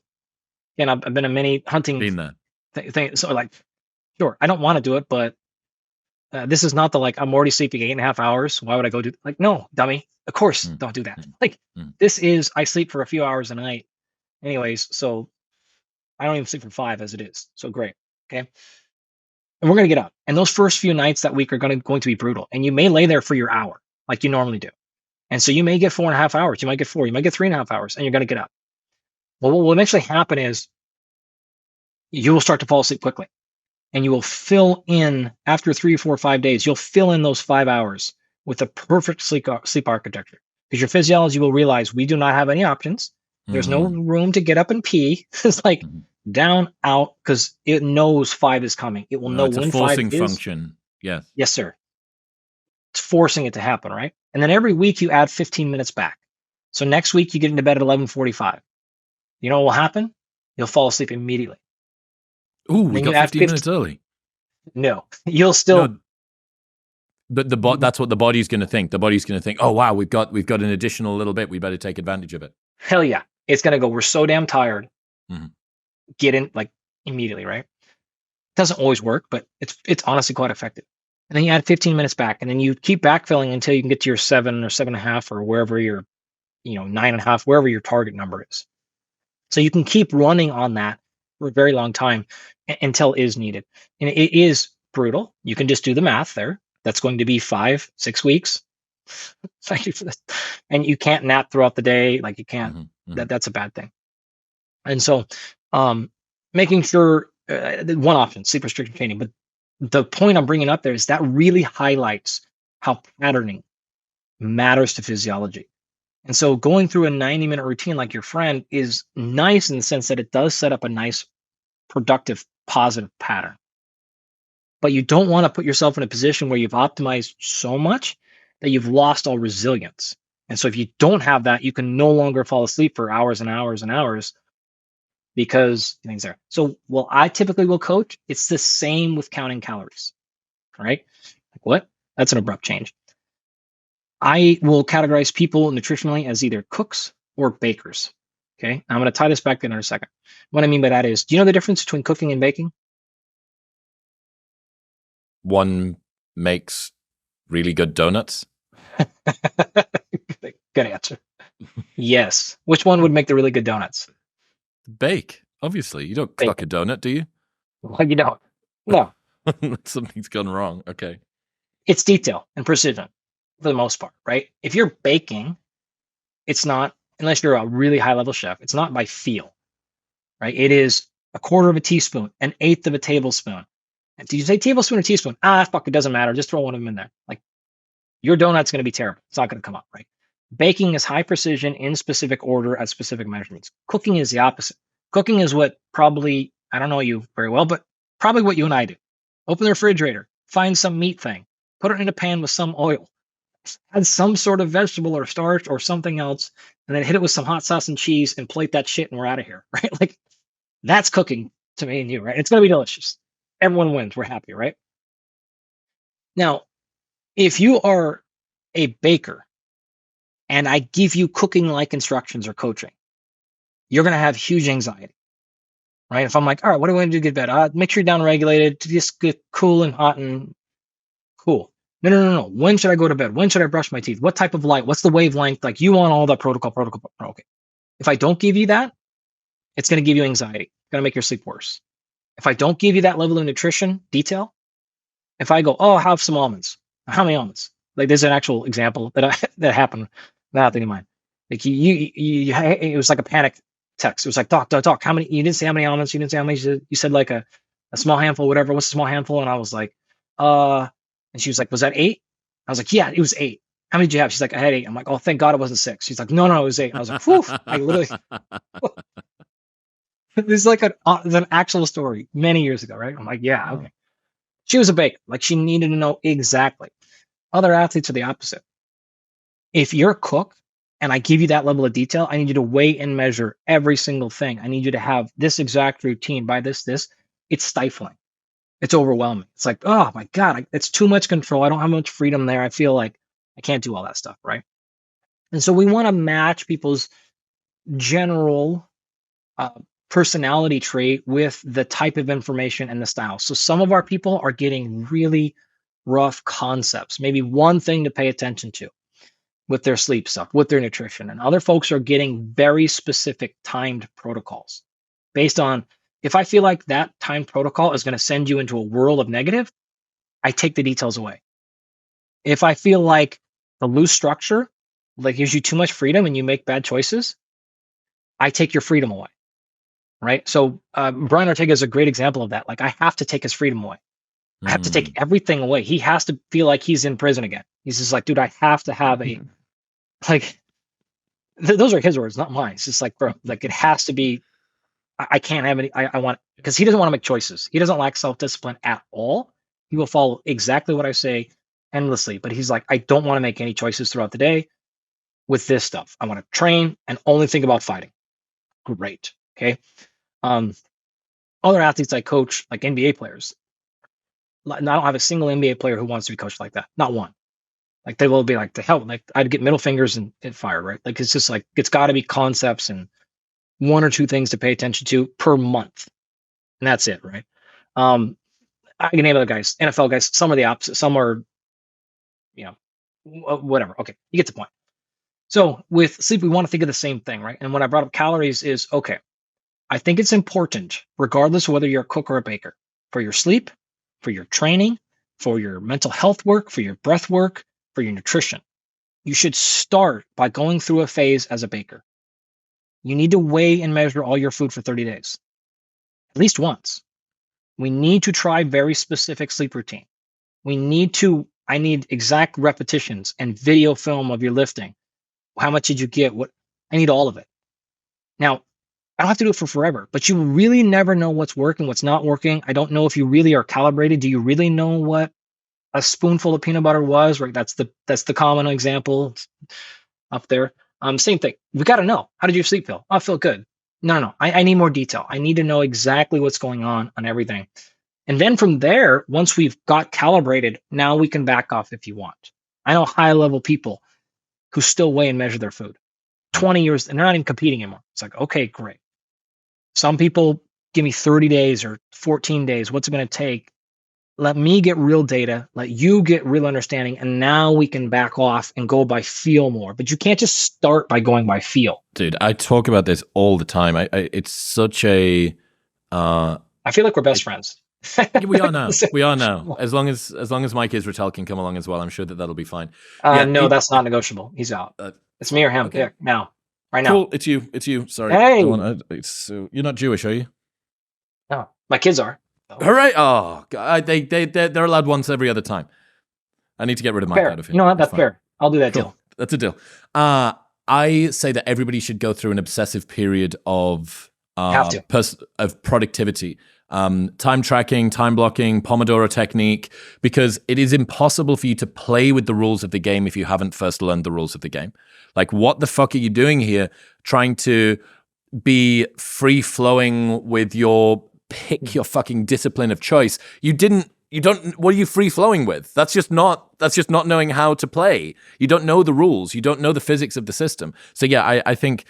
been in many hunting things. So like, sure, I don't want to do it, but this is not I'm already sleeping 8.5 hours. Why would I go do, no, dummy. Of course, don't do that. This is, I sleep for a few hours a night anyways. So I don't even sleep for 5 as it is. So great. Okay. And we're going to get up. And those first few nights that week are going to be brutal. And you may lay there for your hour like you normally do. And so you may get 4.5 hours. You might get 4. You might get 3.5 hours, and you're going to get up. Well, what will eventually happen is you will start to fall asleep quickly. And you will fill in, after 3, 4, 5 days, you'll fill in those 5 hours with a perfect sleep architecture. Because your physiology will realize we do not have any options. There's no room to get up and pee. It's like down, out, because it knows 5 is coming. It will know it's when a forcing 5 is. function. Yes. Yes, sir. It's forcing it to happen, right? And then every week you add 15 minutes back. So next week you get into bed at 11:45. You know what will happen? You'll fall asleep immediately. Ooh, we got 15 minutes early. No, you'll still. No, but that's what the body's going to think. The body's going to think, oh wow, we've got an additional little bit. We better take advantage of it. Hell yeah, it's going to go. We're so damn tired. Get in like immediately, right? Doesn't always work, but it's honestly quite effective. And then you add 15 minutes back, and then you keep backfilling until you can get to your 7 or 7.5 or wherever your, 9.5, wherever your target number is. So you can keep running on that for a very long time until is needed. And it is brutal. You can just do the math there. That's going to be 5, 6 weeks. Thank you for this. And you can't nap throughout the day. Like you can't. That's a bad thing. And so making sure one option, sleep restriction training. But the point I'm bringing up there is that really highlights how patterning matters to physiology. And so going through a 90-minute routine like your friend is nice in the sense that it does set up a nice, productive, positive pattern. But you don't want to put yourself in a position where you've optimized so much that you've lost all resilience. And so if you don't have that, you can no longer fall asleep for hours and hours and hours because things there. So while I typically will coach, it's the same with counting calories. Right? Like what? That's an abrupt change. I will categorize people nutritionally as either cooks or bakers. Okay. I'm going to tie this back in a second. What I mean by that is, do you know the difference between cooking and baking? One makes really good donuts. Good answer. Yes. Which one would make the really good donuts? Bake. Obviously. You don't cook a donut, do you? Well, you don't. No. Something's gone wrong. Okay. It's detail and precision for the most part, right? If you're baking, it's not, unless you're a really high level chef, it's not by feel, right? It is a quarter of a teaspoon, an eighth of a tablespoon. And did you say tablespoon or teaspoon? Fuck, it doesn't matter. Just throw one of them in there. Like your donut's going to be terrible. It's not going to come up, right? Baking is high precision in specific order at specific measurements. Cooking is the opposite. Cooking is what probably, I don't know you very well, but probably what you and I do. Open the refrigerator, find some meat thing, put it in a pan with some oil, add some sort of vegetable or starch or something else, and then hit it with some hot sauce and cheese and plate that shit and we're out of here, right? Like that's cooking to me and you, right? It's going to be delicious. Everyone wins. We're happy, right? Now, if you are a baker and I give you cooking-like instructions or coaching, you're going to have huge anxiety, right? If I'm like, all right, what do I want to do to get bed? Make sure you're down-regulated, to just get cool and hot and cool. No. When should I go to bed? When should I brush my teeth? What type of light? What's the wavelength? Like you want all that protocol. Okay. If I don't give you that, it's going to give you anxiety. It's going to make your sleep worse. If I don't give you that level of nutrition detail, if I go, have some almonds. How many almonds? Like there's an actual example that happened. Nothing in mind. Like it was like a panic text. It was like, doc, how many? You didn't say how many almonds. You didn't say how many. You said like a small handful, whatever. What's a small handful? And I was like, and she was like, was that 8? I was like, yeah, it was 8. How many did you have? She's like, I had 8. I'm like, oh, thank God it wasn't 6. She's like, no, it was 8. I was like, whew. I literally. This is like an actual story many years ago, right? I'm like, yeah, okay. She was a baker. Like she needed to know exactly. Other athletes are the opposite. If you're a cook and I give you that level of detail, I need you to weigh and measure every single thing. I need you to have this exact routine by this. It's stifling. It's overwhelming. It's like, oh my God, it's too much control. I don't have much freedom there. I feel like I can't do all that stuff, right? And so we want to match people's general personality trait with the type of information and the style. So some of our people are getting really rough concepts, maybe one thing to pay attention to with their sleep stuff, with their nutrition. And other folks are getting very specific timed protocols based on, if I feel like that timed protocol is going to send you into a whirl of negative, I take the details away. If I feel like the loose structure like gives you too much freedom and you make bad choices, I take your freedom away. right? So Brian Ortega is a great example of that. Like, I have to take his freedom away. I have to take everything away. He has to feel like he's in prison again. He's just like, dude, I have to have a, like, those are his words, not mine. It's just like, bro, like, it has to be, I can't have any, I want, because he doesn't want to make choices. He doesn't lack self-discipline at all. He will follow exactly what I say endlessly, but he's like, I don't want to make any choices throughout the day with this stuff. I want to train and only think about fighting. Great. Okay. Other athletes I coach, like NBA players, I don't have a single NBA player who wants to be coached like that. Not one. Like, they will be like, the hell, like, I'd get middle fingers and get fired, right? Like, it's just like, it's got to be concepts and one or two things to pay attention to per month. And that's it, right? I can name other guys, NFL guys. Some are the opposite. Some are, you know, whatever. Okay, you get the point. So with sleep, we want to think of the same thing, right? And when I brought up calories is, okay, I think it's important, regardless of whether you're a cook or a baker, for your sleep, for your training, for your mental health work, for your breath work, for your nutrition. You should start by going through a phase as a baker. You need to weigh and measure all your food for 30 days, at least once. We need to try very specific sleep routine. I need exact repetitions and video film of your lifting. How much did you get? I need all of it. Now, I don't have to do it for forever, but you really never know what's working, what's not working. I don't know if you really are calibrated. Do you really know what a spoonful of peanut butter was? Right. That's the common example up there. Same thing. We got to know. How did your sleep feel? Oh, I feel good. No. I need more detail. I need to know exactly what's going on everything. And then from there, once we've got calibrated, now we can back off if you want. I know high level people who still weigh and measure their food 20 years, and they're not even competing anymore. It's like, okay, great. Some people give me 30 days or 14 days. What's it going to take? Let me get real data. Let you get real understanding. And now we can back off and go by feel more. But you can't just start by going by feel. Dude, I talk about this all the time. It's such a... I feel like we're best friends. We are now. We are now. As long as Mike Israel can come along as well, I'm sure that'll be fine. No, that's not negotiable. He's out. It's me or him. Okay. Now. Right now. Cool. It's you. Sorry. Hey. You're not Jewish, are you? No, my kids are. All right. Oh, God, they're allowed once every other time. I need to get rid of Mike out of here. You know what? That's fair. I'll do that deal. That's a deal. I say that everybody should go through an obsessive period of productivity. Time tracking, time blocking, Pomodoro technique, because it is impossible for you to play with the rules of the game if you haven't first learned the rules of the game. Like, what the fuck are you doing here trying to be free flowing with pick your fucking discipline of choice? What are you free flowing with? That's just not knowing how to play. You don't know the rules. You don't know the physics of the system. So yeah, I think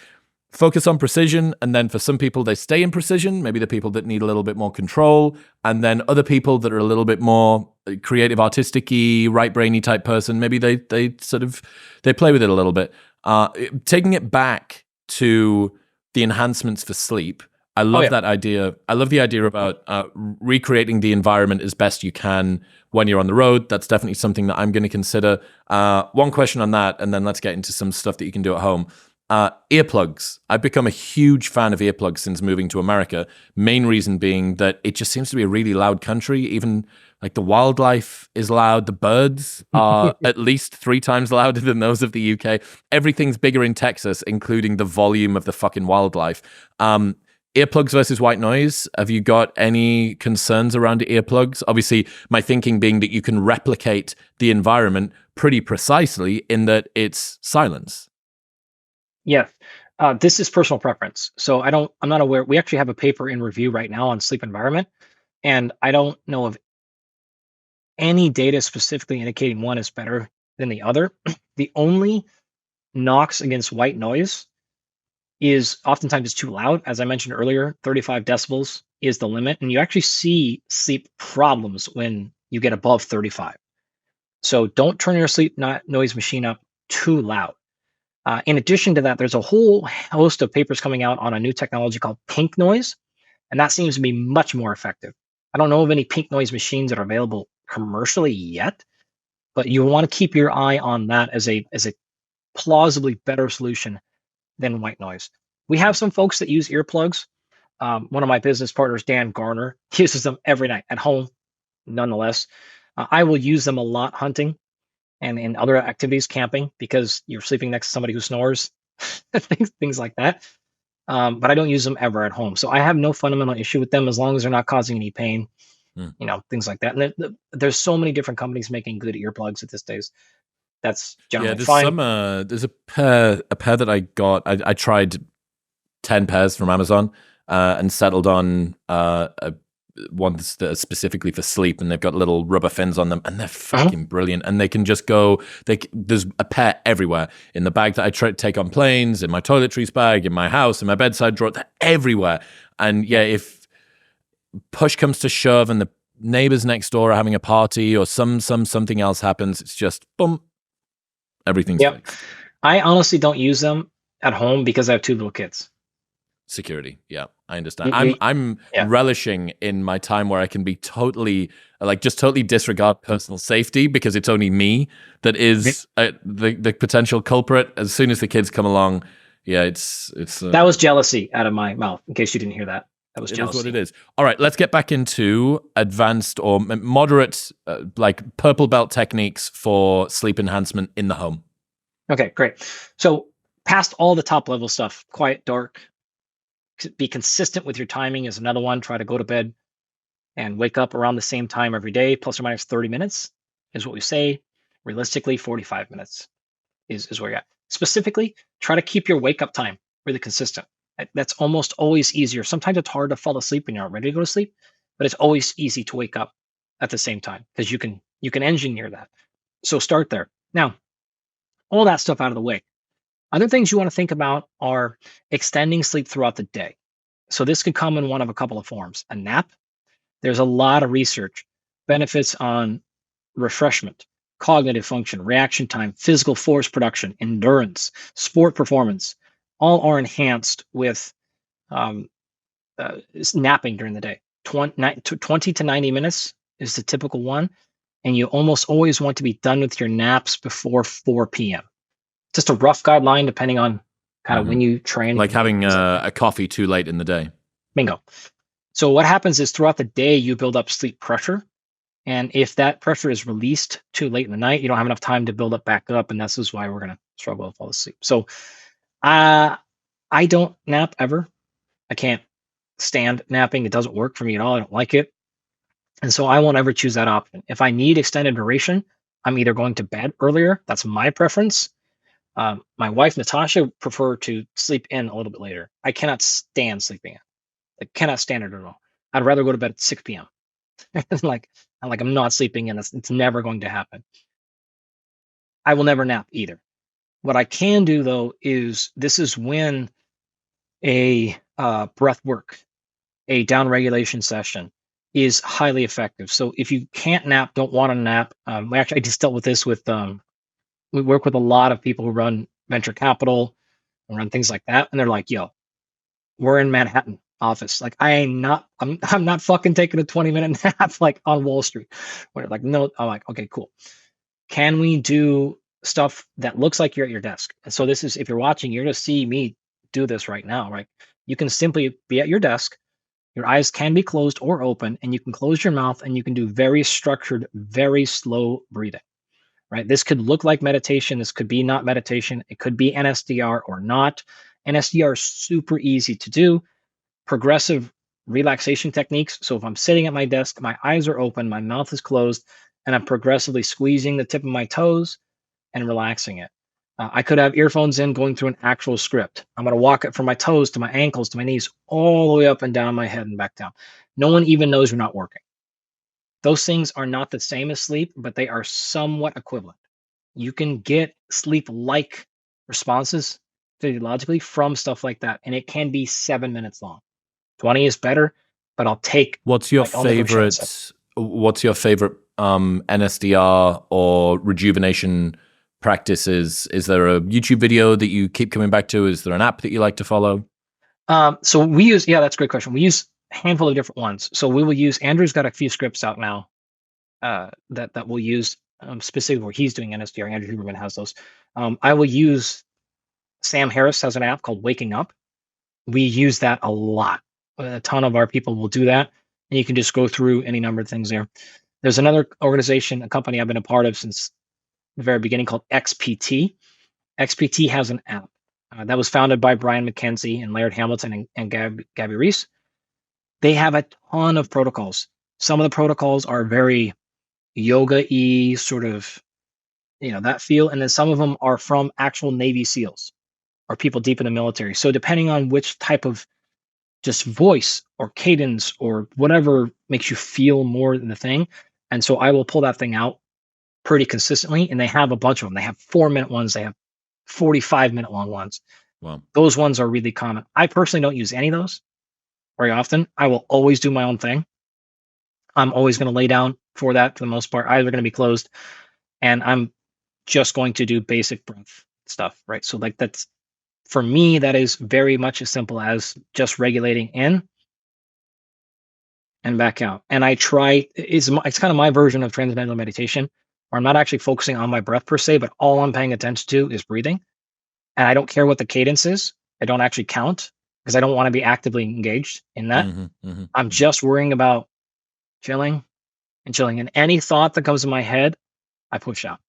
focus on precision, and then for some people they stay in precision, maybe the people that need a little bit more control, and then other people that are a little bit more creative, artistic-y, right-brainy type person, maybe they play with it a little bit. Taking it back to the enhancements for sleep, I love that idea. I love the idea about recreating the environment as best you can when you're on the road. That's definitely something that I'm going to consider. One question on that, and then let's get into some stuff that you can do at home. Earplugs. I've become a huge fan of earplugs since moving to America. Main reason being that it just seems to be a really loud country. Even like the wildlife is loud. The birds are at least 3 times louder than those of the UK. Everything's bigger in Texas, including the volume of the fucking wildlife. Earplugs versus white noise. Have you got any concerns around earplugs? Obviously, my thinking being that you can replicate the environment pretty precisely in that it's silence. Yeah, this is personal preference. So I'm not aware. We actually have a paper in review right now on sleep environment, and I don't know of any data specifically indicating one is better than the other. The only knocks against white noise is oftentimes it's too loud. As I mentioned earlier, 35 decibels is the limit, and you actually see sleep problems when you get above 35. So don't turn your sleep noise machine up too loud. In addition to that, there's a whole host of papers coming out on a new technology called pink noise, and that seems to be much more effective. I don't know of any pink noise machines that are available commercially yet, but you want to keep your eye on that as a plausibly better solution than white noise. We have some folks that use earplugs. One of my business partners, Dan Garner, uses them every night at home. Nonetheless, I will use them a lot hunting and in other activities, camping, because you're sleeping next to somebody who snores, things like that. But I don't use them ever at home. So I have no fundamental issue with them as long as they're not causing any pain, things like that. And there's so many different companies making good earplugs at this days. That's generally there's fine. there's a pair that I got. I tried 10 pairs from Amazon and settled on ones that are specifically for sleep, and they've got little rubber fins on them, and they're fucking brilliant. And they can just go. There's a pair everywhere in the bag that I try to take on planes, in my toiletries bag, in my house, in my bedside drawer. They're everywhere. And yeah, if push comes to shove, and the neighbors next door are having a party, or something else happens, it's just boom, everything's fixed. I honestly don't use them at home because I have 2 little kids. Security, yeah, I understand. I'm relishing in my time where I can be totally disregard personal safety because it's only me that is the potential culprit. As soon as the kids come along, it's that was jealousy out of my mouth. In case you didn't hear that, that was jealousy. It is what it is. All right, let's get back into advanced or moderate, like purple belt techniques for sleep enhancement in the home. Okay, great. So past all the top level stuff, quiet, dark. Be consistent with your timing is another one. Try to go to bed and wake up around the same time every day, plus or minus 30 minutes is what we say. Realistically, 45 minutes is where you're at. Specifically, try to keep your wake up time really consistent. That's almost always easier. Sometimes it's hard to fall asleep when you're not ready to go to sleep, but it's always easy to wake up at the same time because you can engineer that. So start there. Now, all that stuff out of the way. Other things you want to think about are extending sleep throughout the day. So this could come in one of a couple of forms. A nap. There's a lot of research. Benefits on refreshment, cognitive function, reaction time, physical force production, endurance, sport performance, all are enhanced with napping during the day. 20 to 90 minutes is the typical one. And you almost always want to be done with your naps before 4 p.m. Just a rough guideline, depending on kind of when you train. Like having a coffee too late in the day. Bingo. So what happens is throughout the day, you build up sleep pressure. And if that pressure is released too late in the night, you don't have enough time to build up back up. And this is why we're going to struggle to fall asleep. So I don't nap ever. I can't stand napping. It doesn't work for me at all. I don't like it. And so I won't ever choose that option. If I need extended duration, I'm either going to bed earlier. That's my preference. My wife, Natasha, prefer to sleep in a little bit later. I cannot stand sleeping in. I cannot stand it at all. I'd rather go to bed at 6 p.m. I'm not sleeping in. It's never going to happen. I will never nap either. What I can do though this is when a breath work, a down regulation session is highly effective. So if you can't nap, don't want to nap. I just dealt with this with we work with a lot of people who run venture capital and run things like that. And they're like, yo, we're in Manhattan office. Like I'm not fucking taking a 20-minute nap like on Wall Street. Where like, no, I'm like, okay, cool. Can we do stuff that looks like you're at your desk? And so this is, if you're watching, you're going to see me do this right now, right? You can simply be at your desk. Your eyes can be closed or open, and you can close your mouth and you can do very structured, very slow breathing. Right? This could look like meditation. This could be not meditation. It could be NSDR or not. NSDR is super easy to do. Progressive relaxation techniques. So if I'm sitting at my desk, my eyes are open, my mouth is closed, and I'm progressively squeezing the tip of my toes and relaxing it. I could have earphones in going through an actual script. I'm going to walk it from my toes to my ankles to my knees, all the way up and down my head and back down. No one even knows you're not working. Those things are not the same as sleep, but they are somewhat equivalent. You can get sleep-like responses physiologically from stuff like that, and it can be 7 minutes long. 20 is better, but I'll take. What's your favorite NSDR or rejuvenation practices? Is there a YouTube video that you keep coming back to? Is there an app that you like to follow? So we use, that's a great question. We use handful of different ones. So we will use, Andrew's got a few scripts out now that we'll use specifically where he's doing NSDR. Andrew Huberman has those. I will use, Sam Harris has an app called Waking Up. We use that a lot A ton of our people will do that, and you can just go through any number of things there. There's another organization, a company I've been a part of since the very beginning called XPT. XPT has an app that was founded by Brian McKenzie and Laird Hamilton and Gabby Reese. They have a ton of protocols. Some of the protocols are very yoga-y, sort of, that feel. And then some of them are from actual Navy SEALs or people deep in the military. So depending on which type of just voice or cadence or whatever makes you feel more than the thing. And so I will pull that thing out pretty consistently. And they have a bunch of them. They have 4-minute ones. They have 45-minute long ones. Wow. Those ones are really common. I personally don't use any of those very often. I will always do my own thing. I'm always going to lay down for that for the most part. Eyes are going to be closed. And I'm just going to do basic breath stuff, right? So like that's, for me, that is very much as simple as just regulating in and back out. And I try, it's kind of my version of transcendental meditation, where I'm not actually focusing on my breath per se, but all I'm paying attention to is breathing. And I don't care what the cadence is. I don't actually count because I don't want to be actively engaged in that. I'm just worrying about chilling and chilling. And any thought that comes in my head, I push out.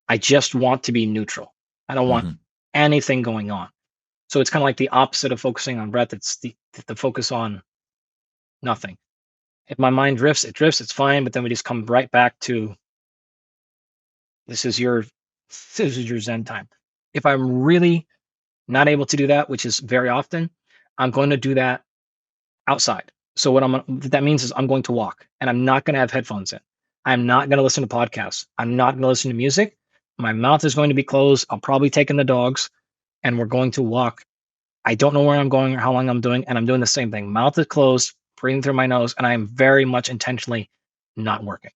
I just want to be neutral. I don't want anything going on. So it's kind of like the opposite of focusing on breath. It's the focus on nothing. If my mind drifts, it's fine. But then we just come right back to this is your Zen time. If I'm really not able to do that, which is very often, I'm going to do that outside. So what that means is I'm going to walk, and I'm not going to have headphones in. I'm not going to listen to podcasts. I'm not going to listen to music. My mouth is going to be closed. I'll probably take in the dogs, and we're going to walk. I don't know where I'm going or how long I'm doing, and I'm doing the same thing. Mouth is closed, breathing through my nose, and I'm very much intentionally not working.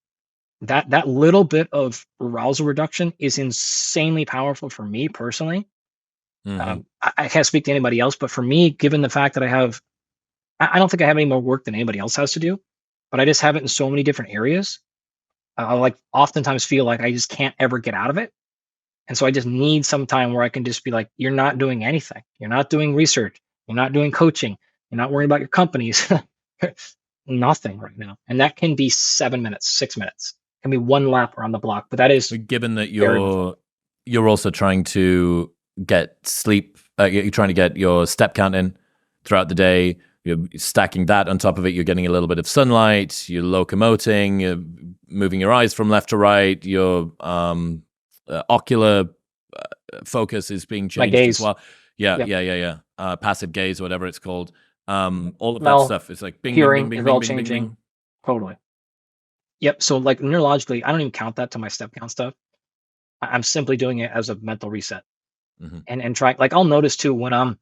That little bit of arousal reduction is insanely powerful for me personally. I can't speak to anybody else, but for me, given the fact that I don't think I have any more work than anybody else has to do, but I just have it in so many different areas. I like oftentimes feel like I just can't ever get out of it. And so I just need some time where I can just be like, you're not doing anything. You're not doing research. You're not doing coaching. You're not worrying about your companies. Nothing right now. And that can be 7 minutes, 6 minutes. It can be one lap around the block. But that is given that you're also trying to get sleep, you're trying to get your step count in throughout the day. You're stacking that on top of it. You're getting a little bit of sunlight. You're locomoting. You're moving your eyes from left to right. Your ocular focus is being changed as well. Yeah. Passive gaze, whatever it's called. All of that stuff is like bing, hearing bing, is bing, all bing, changing. bing, bing. Totally. Yep. So like neurologically, I don't even count that to my step count stuff. I'm simply doing it as a mental reset. And try, like I'll notice too when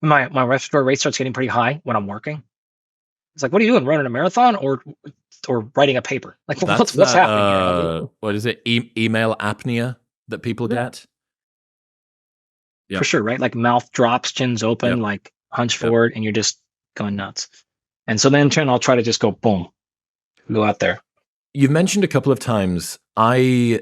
my respiratory rate starts getting pretty high when I'm working. It's like, what are you doing? Running a marathon or writing a paper? Like, what's happening here? What is it? Email apnea that people get? Yep. For sure, right? Like mouth drops, chin's open, like hunch forward, and you're just going nuts. And so then I'll try to just go boom, go out there. You've mentioned a couple of times, I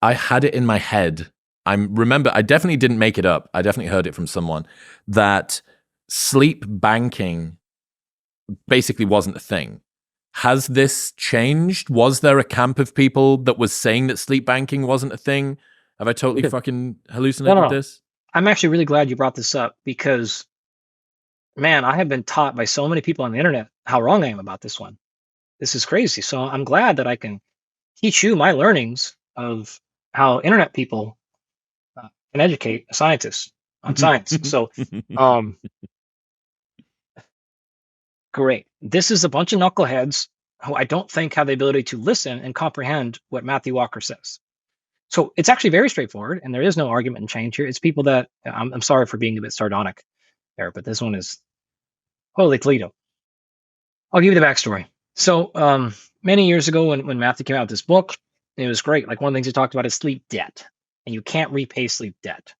had it in my head. I definitely didn't make it up. I definitely heard it from someone that sleep banking basically wasn't a thing. Has this changed? Was there a camp of people that was saying that sleep banking wasn't a thing? Have I totally fucking hallucinated this? I'm actually really glad you brought this up because, man, I have been taught by so many people on the internet how wrong I am about this one. This is crazy. So I'm glad that I can teach you my learnings of how internet people can educate scientists on science. So, great. This is a bunch of knuckleheads who I don't think have the ability to listen and comprehend what Matthew Walker says. So it's actually very straightforward, and there is no argument and change here. It's people that I'm sorry for being a bit sardonic there, but this one is holy Toledo. I'll give you the backstory. So many years ago, when Matthew came out with this book, it was great. Like one of the things he talked about is sleep debt, and you can't repay sleep debt.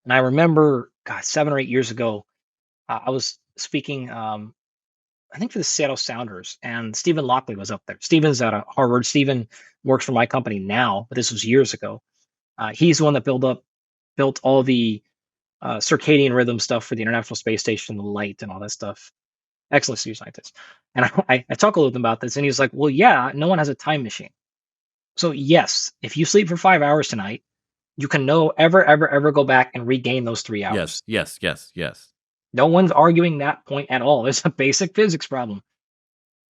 And I remember, 7 or 8 years ago, I was speaking, I think for the Seattle Sounders, and Stephen Lockley was up there. Stephen's out of Harvard. Stephen works for my company now, but this was years ago. He's the one that built all the circadian rhythm stuff for the International Space Station, the light and all that stuff. Excellent scientist. And I talk a little bit about this, and he's like, well, yeah, no one has a time machine. So yes, if you sleep for 5 hours tonight, you can ever go back and regain those 3 hours. Yes. No one's arguing that point at all. It's a basic physics problem.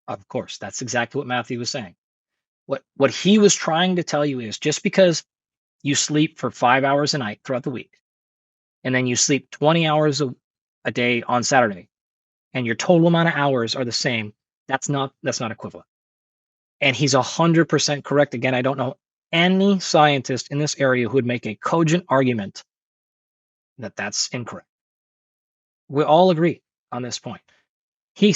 Of course, that's exactly what Matthew was saying. What he was trying to tell you is just because you sleep for 5 hours a night throughout the week, and then you sleep 20 hours a day on Saturday, and your total amount of hours are the same, that's not equivalent. And he's 100% correct. Again, I don't know any scientist in this area who would make a cogent argument that that's incorrect. We all agree on this point. He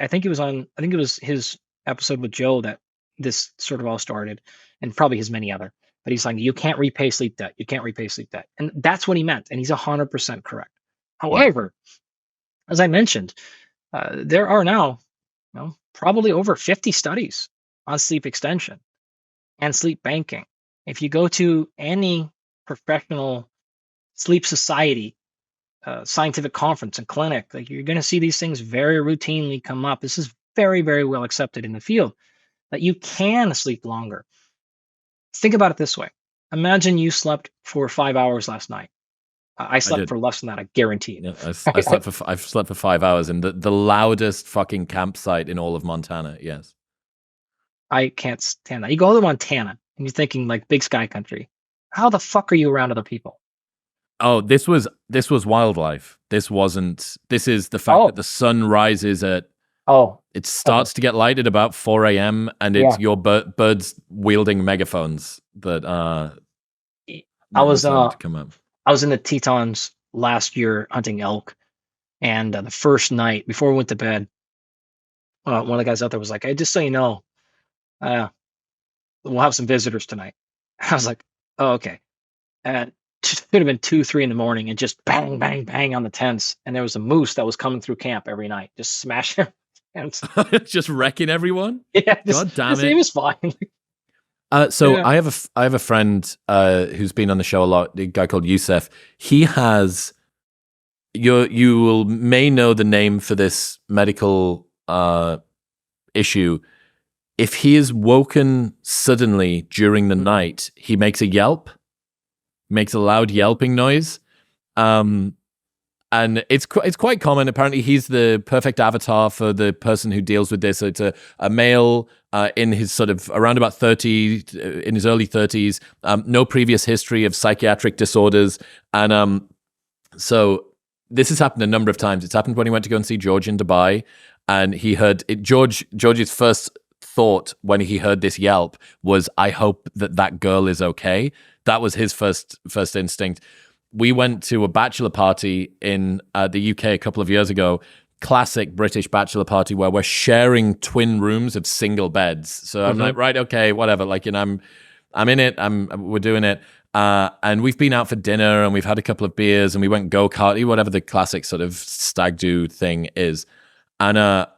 I think it was his episode with Joe that this sort of all started, and probably his many other. But he's like, you can't repay sleep debt. You can't repay sleep debt. And that's what he meant. And he's 100% correct. However, as I mentioned, there are now probably over 50 studies on sleep extension and sleep banking. If you go to any professional sleep society, scientific conference and clinic, like, you're going to see these things very routinely come up. This is very, very well accepted in the field that you can sleep longer. Think about it this way. Imagine you slept for 5 hours last night. I slept for less than that, I guarantee. Yeah, I've slept for 5 hours in the loudest fucking campsite in all of Montana. Yes. I can't stand that. You go to Montana and you're thinking like big sky country. How the fuck are you around other people? Oh, this was wildlife. This is the fact that the sun rises at it starts to get light at about 4 a.m. and it's your birds wielding megaphones that I was to come up. I was in the Tetons last year hunting elk, and the first night before we went to bed, one of the guys out there was like, "Hey, just so you know, we'll have some visitors tonight." I was like, "Oh, okay." And it could have been 2, 3 in the morning, and just bang, bang, bang on the tents, and there was a moose that was coming through camp every night, just smashing tents, just wrecking everyone. Yeah, God damn it, it was fine. I have a friend who's been on the show a lot, a guy called Youssef. He has you may know the name for this medical issue. If he is woken suddenly during the night, he makes a yelp, makes a loud yelping noise. And it's quite common. Apparently, he's the perfect avatar for the person who deals with this. So it's a male in his sort of around about 30, in his early 30s, no previous history of psychiatric disorders. And so this has happened a number of times. It's happened when he went to go and see George in Dubai, and he heard it. George's first thought when he heard this yelp was, I hope that girl is okay. That was his first instinct. We went to a bachelor party in the UK a couple of years ago, classic British bachelor party where we're sharing twin rooms of single beds. So I'm like, right, okay, whatever. Like, I'm in it. We're doing it. And we've been out for dinner and we've had a couple of beers and we went go-karting, whatever the classic sort of stag do thing is. And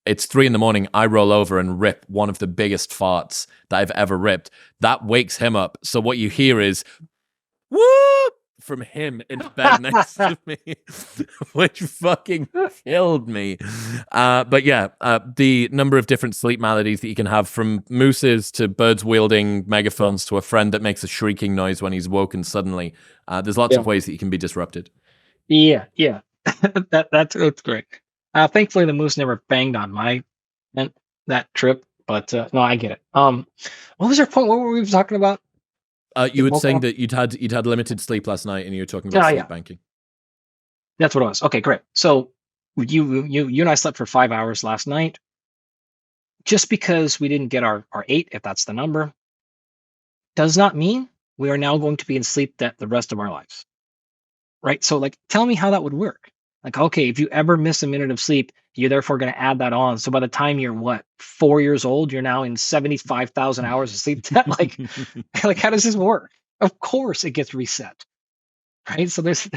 it's 3 a.m. I roll over and rip one of the biggest farts that I've ever ripped. That wakes him up. So what you hear is, whoop, from him in bed next to me, which fucking killed me. But yeah, the number of different sleep maladies that you can have, from mooses to birds wielding megaphones to a friend that makes a shrieking noise when he's woken suddenly. There's lots of ways that you can be disrupted. Yeah. That's great. Thankfully, the moose never banged on that trip, but no, I get it. What was your point? What were we talking about? You were saying that you'd had limited sleep last night, and you were talking about sleep banking. That's what it was. Okay, great. So you and I slept for 5 hours last night. Just because we didn't get our 8, if that's the number, does not mean we are now going to be in sleep debt the rest of our lives. Right? So, like, tell me how that would work. Like, okay, if you ever miss a minute of sleep, you're therefore going to add that on. So by the time you're 4 years old, you're now in 75,000 hours of sleep debt. Like how does this work? Of course it gets reset, right? So there's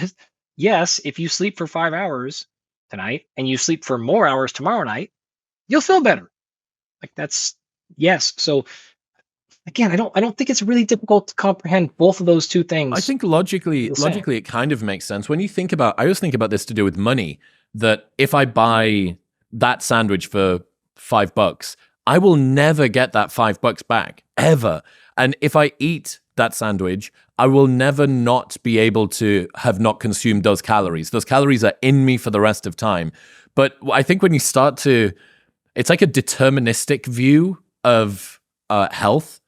yes, if you sleep for 5 hours tonight and you sleep for more hours tomorrow night, you'll feel better. Like, that's yes. So again, I don't think it's really difficult to comprehend both of those two things. I think logically it kind of makes sense. When you think about, I always think about this to do with money, that if I buy that sandwich for $5, I will never get that $5 back, ever. And if I eat that sandwich, I will never not be able to have not consumed those calories. Those calories are in me for the rest of time. But I think when you start to, it's like a deterministic view of health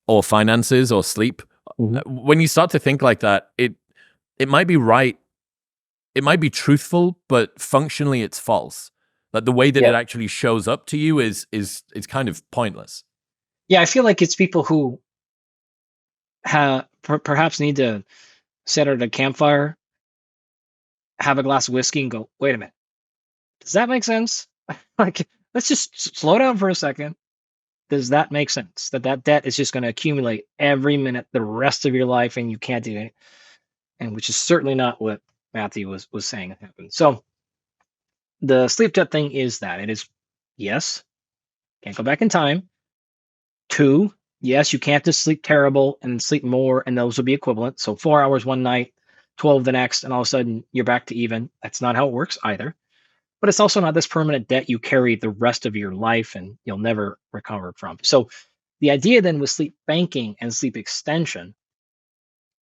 or finances or sleep. When you start to think like that, it might be right, it might be truthful, but functionally it's false. Like the way that it actually shows up to you is kind of pointless. Yeah, I feel like it's people who perhaps need to sit at a campfire, have a glass of whiskey, and go, "Wait a minute, does that make sense?" Like, let's just slow down for a second. Does that make sense? That debt is just going to accumulate every minute the rest of your life, and you can't do it. And which is certainly not what Matthew was saying happened. So the sleep debt thing is that it is, yes, can't go back in time. 2, yes, you can't just sleep terrible and sleep more, and those will be equivalent. So 4 hours one night, 12 the next, and all of a sudden you're back to even. That's not how it works either. But it's also not this permanent debt you carry the rest of your life and you'll never recover from. So the idea then with sleep banking and sleep extension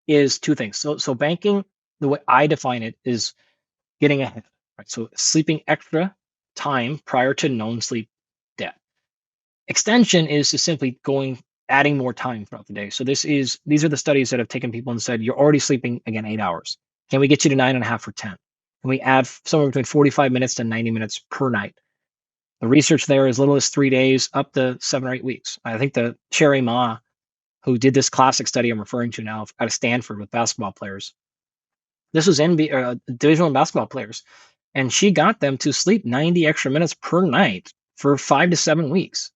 is 2 things. So banking, the way I define it, is getting ahead, right? So sleeping extra time prior to known sleep debt. Extension is just simply adding more time throughout the day. So these are the studies that have taken people and said, you're already sleeping, again, 8 hours. Can we get you to 9.5 or 10? Can we add somewhere between 45 minutes to 90 minutes per night? The research there is as little as 3 days up to 7 or 8 weeks. I think the Sherry Ma, who did this classic study I'm referring to now out of Stanford with basketball players. This was Division I basketball players. And she got them to sleep 90 extra minutes per night for 5 to 7 weeks.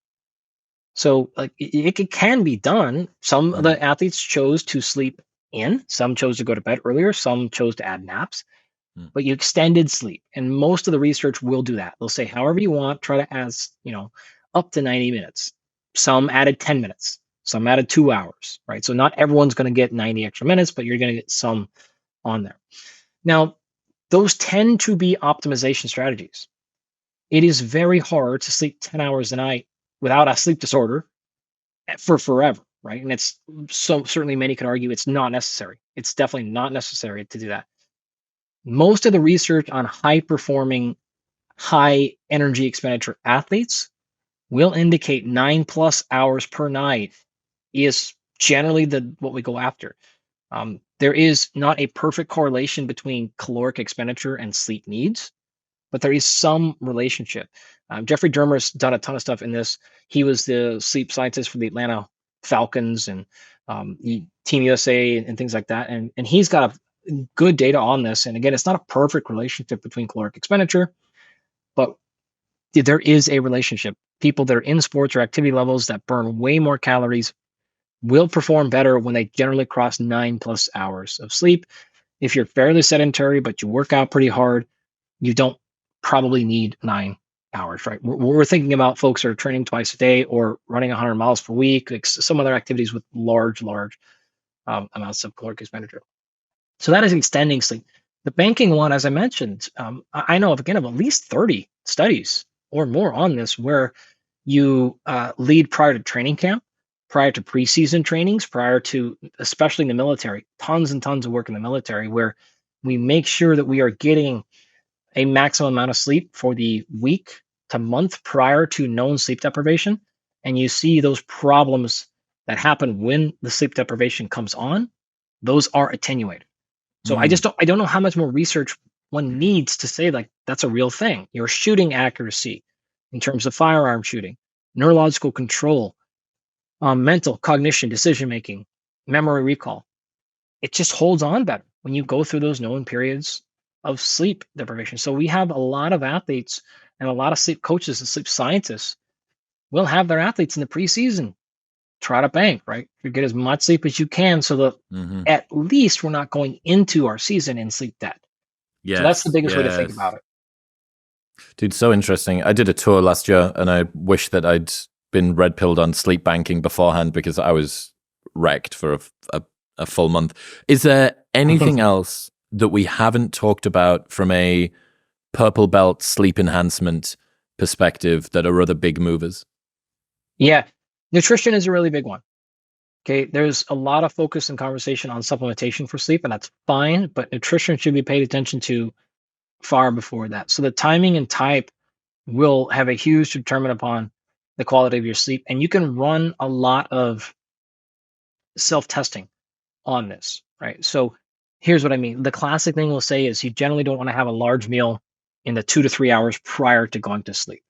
So like it can be done. Some of the athletes chose to sleep in, some chose to go to bed earlier, some chose to add naps, but you extended sleep. And most of the research will do that. They'll say, however you want, try to add, up to 90 minutes. Some added 10 minutes, some added 2 hours, right? So not everyone's going to get 90 extra minutes, but you're going to get some on there. Now, those tend to be optimization strategies. It is very hard to sleep 10 hours a night without a sleep disorder for forever, right? And it's so certainly many could argue it's not necessary. It's definitely not necessary to do that. Most of the research on high performing, high energy expenditure athletes will indicate 9+ hours per night is generally what we go after. There is not a perfect correlation between caloric expenditure and sleep needs, but there is some relationship. Jeffrey Dermer's done a ton of stuff in this. He was the sleep scientist for the Atlanta Falcons and Team USA and things like that. And he's got good data on this. And again, it's not a perfect relationship between caloric expenditure, but there is a relationship. People that are in sports or activity levels that burn way more calories will perform better when they generally cross 9+ hours of sleep. If you're fairly sedentary, but you work out pretty hard, you don't probably need 9 hours, right? We're thinking about folks that are training twice a day or running 100 miles per week, like some other activities with large amounts of caloric expenditure. So that is extending sleep. The banking one, as I mentioned, I know of, again, of at least 30 studies or more on this where you lead prior to training camp, prior to preseason trainings, prior to, especially in the military, tons and tons of work in the military where we make sure that we are getting a maximum amount of sleep for the week to month prior to known sleep deprivation. And you see those problems that happen when the sleep deprivation comes on, those are attenuated. So I don't know how much more research one needs to say like that's a real thing. Your shooting accuracy in terms of firearm shooting, neurological control, mental cognition, decision-making, memory recall, it just holds on better when you go through those known periods of sleep deprivation. So we have a lot of athletes and a lot of sleep coaches and sleep scientists will have their athletes in the preseason try to bank, right? You get as much sleep as you can so that at least we're not going into our season in sleep debt. So that's the biggest way to think about it. Dude, so interesting. I did a tour last year and I wish that I'd been red pilled on sleep banking beforehand because I was wrecked for a full month. Is there anything else that we haven't talked about from a purple belt sleep enhancement perspective that are other big movers? Yeah, nutrition is a really big one. Okay, there's a lot of focus and conversation on supplementation for sleep, and that's fine, but nutrition should be paid attention to far before that. So the timing and type will have a huge determinant upon the quality of your sleep, and you can run a lot of self-testing on this, right? So here's what I mean. The classic thing we'll say is you generally don't want to have a large meal in the 2 to 3 hours prior to going to sleep.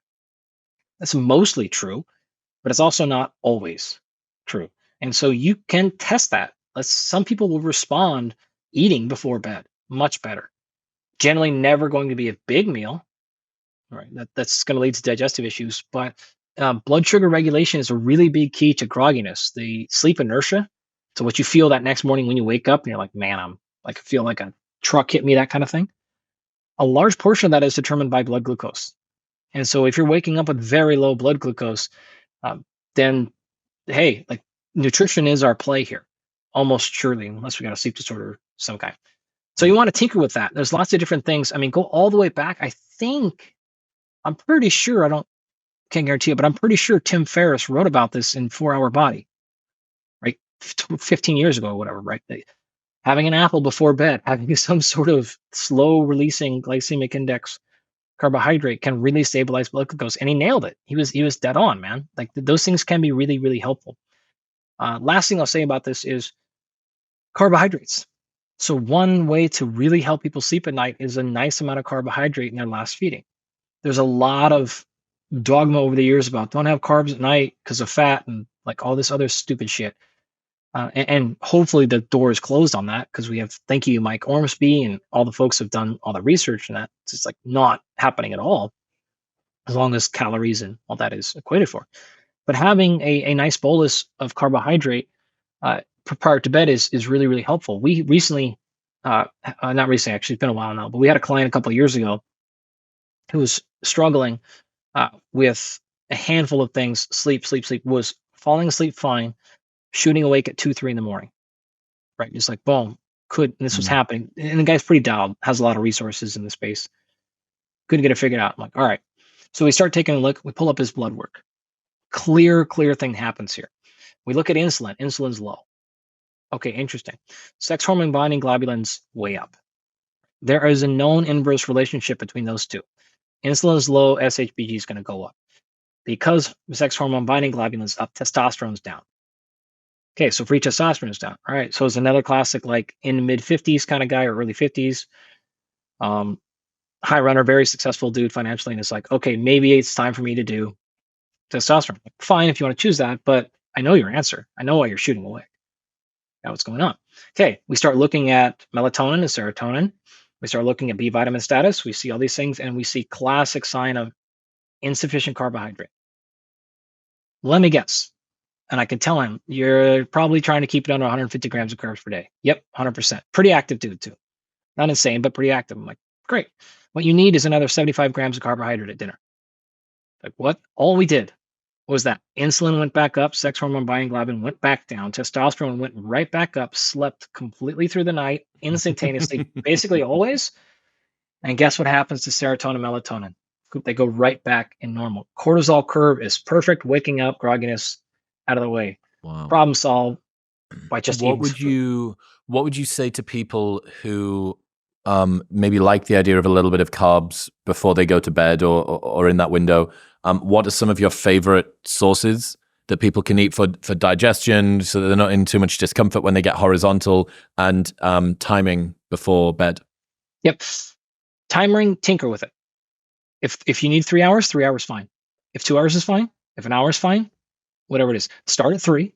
That's mostly true, but it's also not always true. And so you can test that. Some people will respond eating before bed much better. Generally, never going to be a big meal, right? That's going to lead to digestive issues. But blood sugar regulation is a really big key to grogginess. The sleep inertia, so what you feel that next morning when you wake up and you're like, man, I feel like a truck hit me, that kind of thing. A large portion of that is determined by blood glucose. And so if you're waking up with very low blood glucose, then hey, like nutrition is our play here, almost surely, unless we got a sleep disorder of some kind. So you want to tinker with that. There's lots of different things. I mean, go all the way back. I'm pretty sure, can't guarantee it, but I'm pretty sure Tim Ferriss wrote about this in 4 Hour Body, right? 15 years ago or whatever, right? Having an apple before bed, having some sort of slow releasing glycemic index carbohydrate can really stabilize blood glucose, and he nailed it. He was dead on, man. Like those things can be really, really helpful. Last thing I'll say about this is carbohydrates. So one way to really help people sleep at night is a nice amount of carbohydrate in their last feeding. There's a lot of dogma over the years about don't have carbs at night because of fat and like all this other stupid shit. And hopefully the door is closed on that because we have, thank you, Mike Ormsby, and all the folks have done all the research, and that it's just like not happening at all, as long as calories and all that is equated for. But having a nice bolus of carbohydrate prior to bed is really, really helpful. We recently, not recently, actually, it's been a while now, but we had a client a couple of years ago who was struggling with a handful of things, sleep, was falling asleep fine, shooting awake at 2, 3 in the morning, right? Just like, boom, and this was happening. And the guy's pretty dialed, has a lot of resources in the space. Couldn't get it figured out. I'm like, all right. So we start taking a look, we pull up his blood work. Clear thing happens here. We look at insulin. Insulin's low. Okay, interesting. Sex hormone binding globulins way up. There is a known inverse relationship between those two. Insulin is low, SHBG is going to go up. Because sex hormone binding globulins up, testosterone's down. Okay, so free testosterone is down. All right, so it's another classic, like in mid 50s kind of guy or early 50s. High runner, very successful dude financially, and it's like, okay, maybe it's time for me to do testosterone. Fine if you want to choose that, but I know your answer. I know why you're shooting away. Now what's going on? Okay, we start looking at melatonin and serotonin. We start looking at B vitamin status. We see all these things, and we see classic sign of insufficient carbohydrate. Let me guess. And I can tell him, you're probably trying to keep it under 150 grams of carbs per day. Yep, 100%. Pretty active dude, too. Not insane, but pretty active. I'm like, great. What you need is another 75 grams of carbohydrate at dinner. Like, what? All we did was that insulin went back up, sex hormone binding globulin went back down, testosterone went right back up, slept completely through the night, instantaneously, basically always. And guess what happens to serotonin and melatonin? They go right back in normal. Cortisol curve is perfect, waking up, grogginess, out of the way. Wow. Problem solved by just what would you say to people who maybe like the idea of a little bit of carbs before they go to bed or in that window? What are some of your favorite sources that people can eat for digestion so that they're not in too much discomfort when they get horizontal, and timing before bed? Yep. Timing, tinker with it. If you need 3 hours, 3 hours fine. If 2 hours is fine, if an hour is fine, whatever it is, start at 3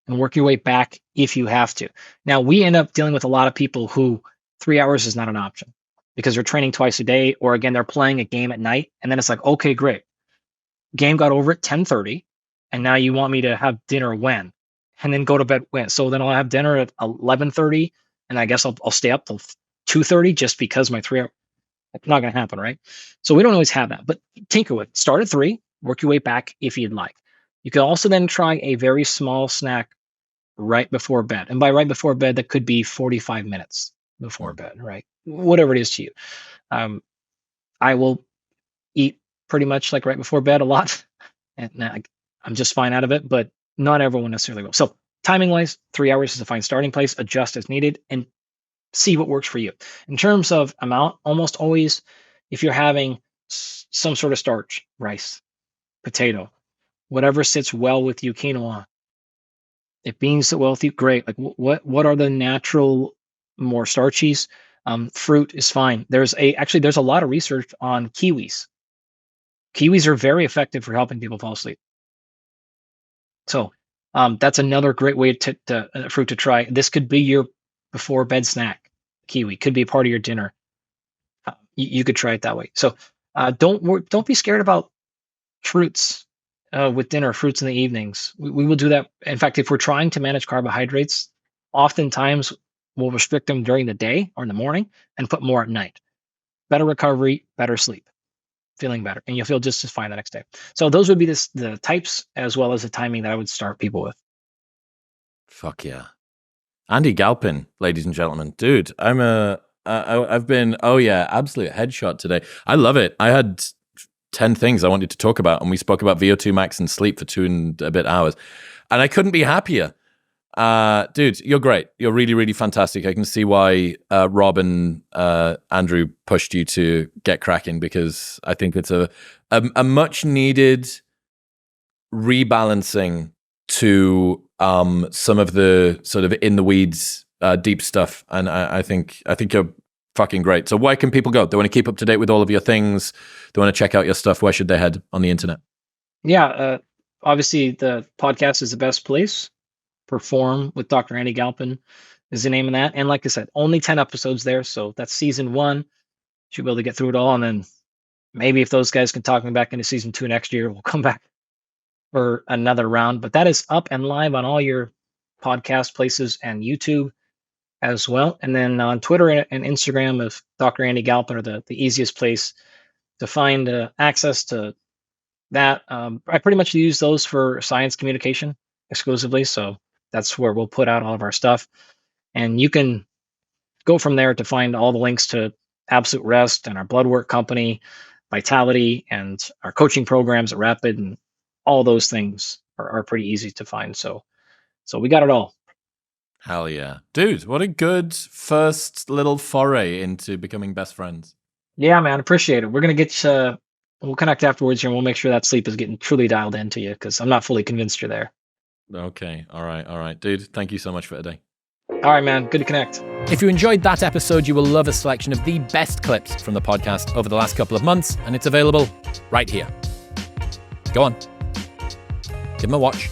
and work your way back if you have to. Now, we end up dealing with a lot of people who 3 hours is not an option because they're training twice a day, or again, they're playing a game at night. And then it's like, okay, great. Game got over at 10:30. And now you want me to have dinner when? And then go to bed when? So then I'll have dinner at 11:30. And I guess I'll stay up till 2:30 just because my 3 hour. It's not going to happen, right? So we don't always have that. But tinker with it. Start at 3, work your way back if you'd like. You can also then try a very small snack right before bed. And by right before bed, that could be 45 minutes before bed, right? Whatever it is to you. I will eat pretty much like right before bed a lot, and I'm just fine out of it, but not everyone necessarily will. So timing wise, 3 hours is a fine starting place. Adjust as needed and see what works for you. In terms of amount, almost always, if you're having some sort of starch, rice, potato, whatever sits well with you, quinoa, if beans sit well with you, great. Like what are the natural more starchies? Fruit is fine. There's a lot of research on kiwis. Kiwis are very effective for helping people fall asleep. So that's another great way to fruit to try. This could be your before bed snack. Kiwi could be part of your dinner. You could try it that way. So don't be scared about fruits with dinner, fruits in the evenings. We will do that. In fact, if we're trying to manage carbohydrates, oftentimes we'll restrict them during the day or in the morning and put more at night. Better recovery, better sleep, feeling better, and you'll feel just as fine the next day. So those would be the types as well as the timing that I would start people with. Fuck yeah. Andy Galpin, ladies and gentlemen. Dude, I've been, absolute headshot today. I love it. I had 10 things I wanted to talk about, and we spoke about VO2 Max and sleep for 2 and a bit hours. And I couldn't be happier. Dude, you're great. You're really, really fantastic. I can see why Rob and Andrew pushed you to get cracking, because I think it's a much needed rebalancing to some of the sort of in the weeds deep stuff. And I think you're fucking great. So where can people go? They want to keep up to date with all of your things. They want to check out your stuff. Where should they head on the internet? Yeah, obviously the podcast is the best place. Perform with Dr. Andy Galpin is the name of that. And like I said, only 10 episodes there. So that's season 1. Should be able to get through it all. And then maybe if those guys can talk me back into season 2 next year, we'll come back for another round. But that is up and live on all your podcast places and YouTube as well. And then on Twitter and Instagram of Dr. Andy Galpin are the easiest place to find access to that. I pretty much use those for science communication exclusively. So that's where we'll put out all of our stuff. And you can go from there to find all the links to Absolute Rest and our blood work company, Vitality, and our coaching programs at Rapid, and all those things are pretty easy to find. So we got it all. Hell yeah. Dude, what a good first little foray into becoming best friends. Yeah, man, appreciate it. We're going to get we'll connect afterwards here, and we'll make sure that sleep is getting truly dialed into you, because I'm not fully convinced you're there. Okay. All right. Dude, thank you so much for today. All right, man. Good to connect. If you enjoyed that episode, you will love a selection of the best clips from the podcast over the last couple of months, and it's available right here. Go on. Give them a watch.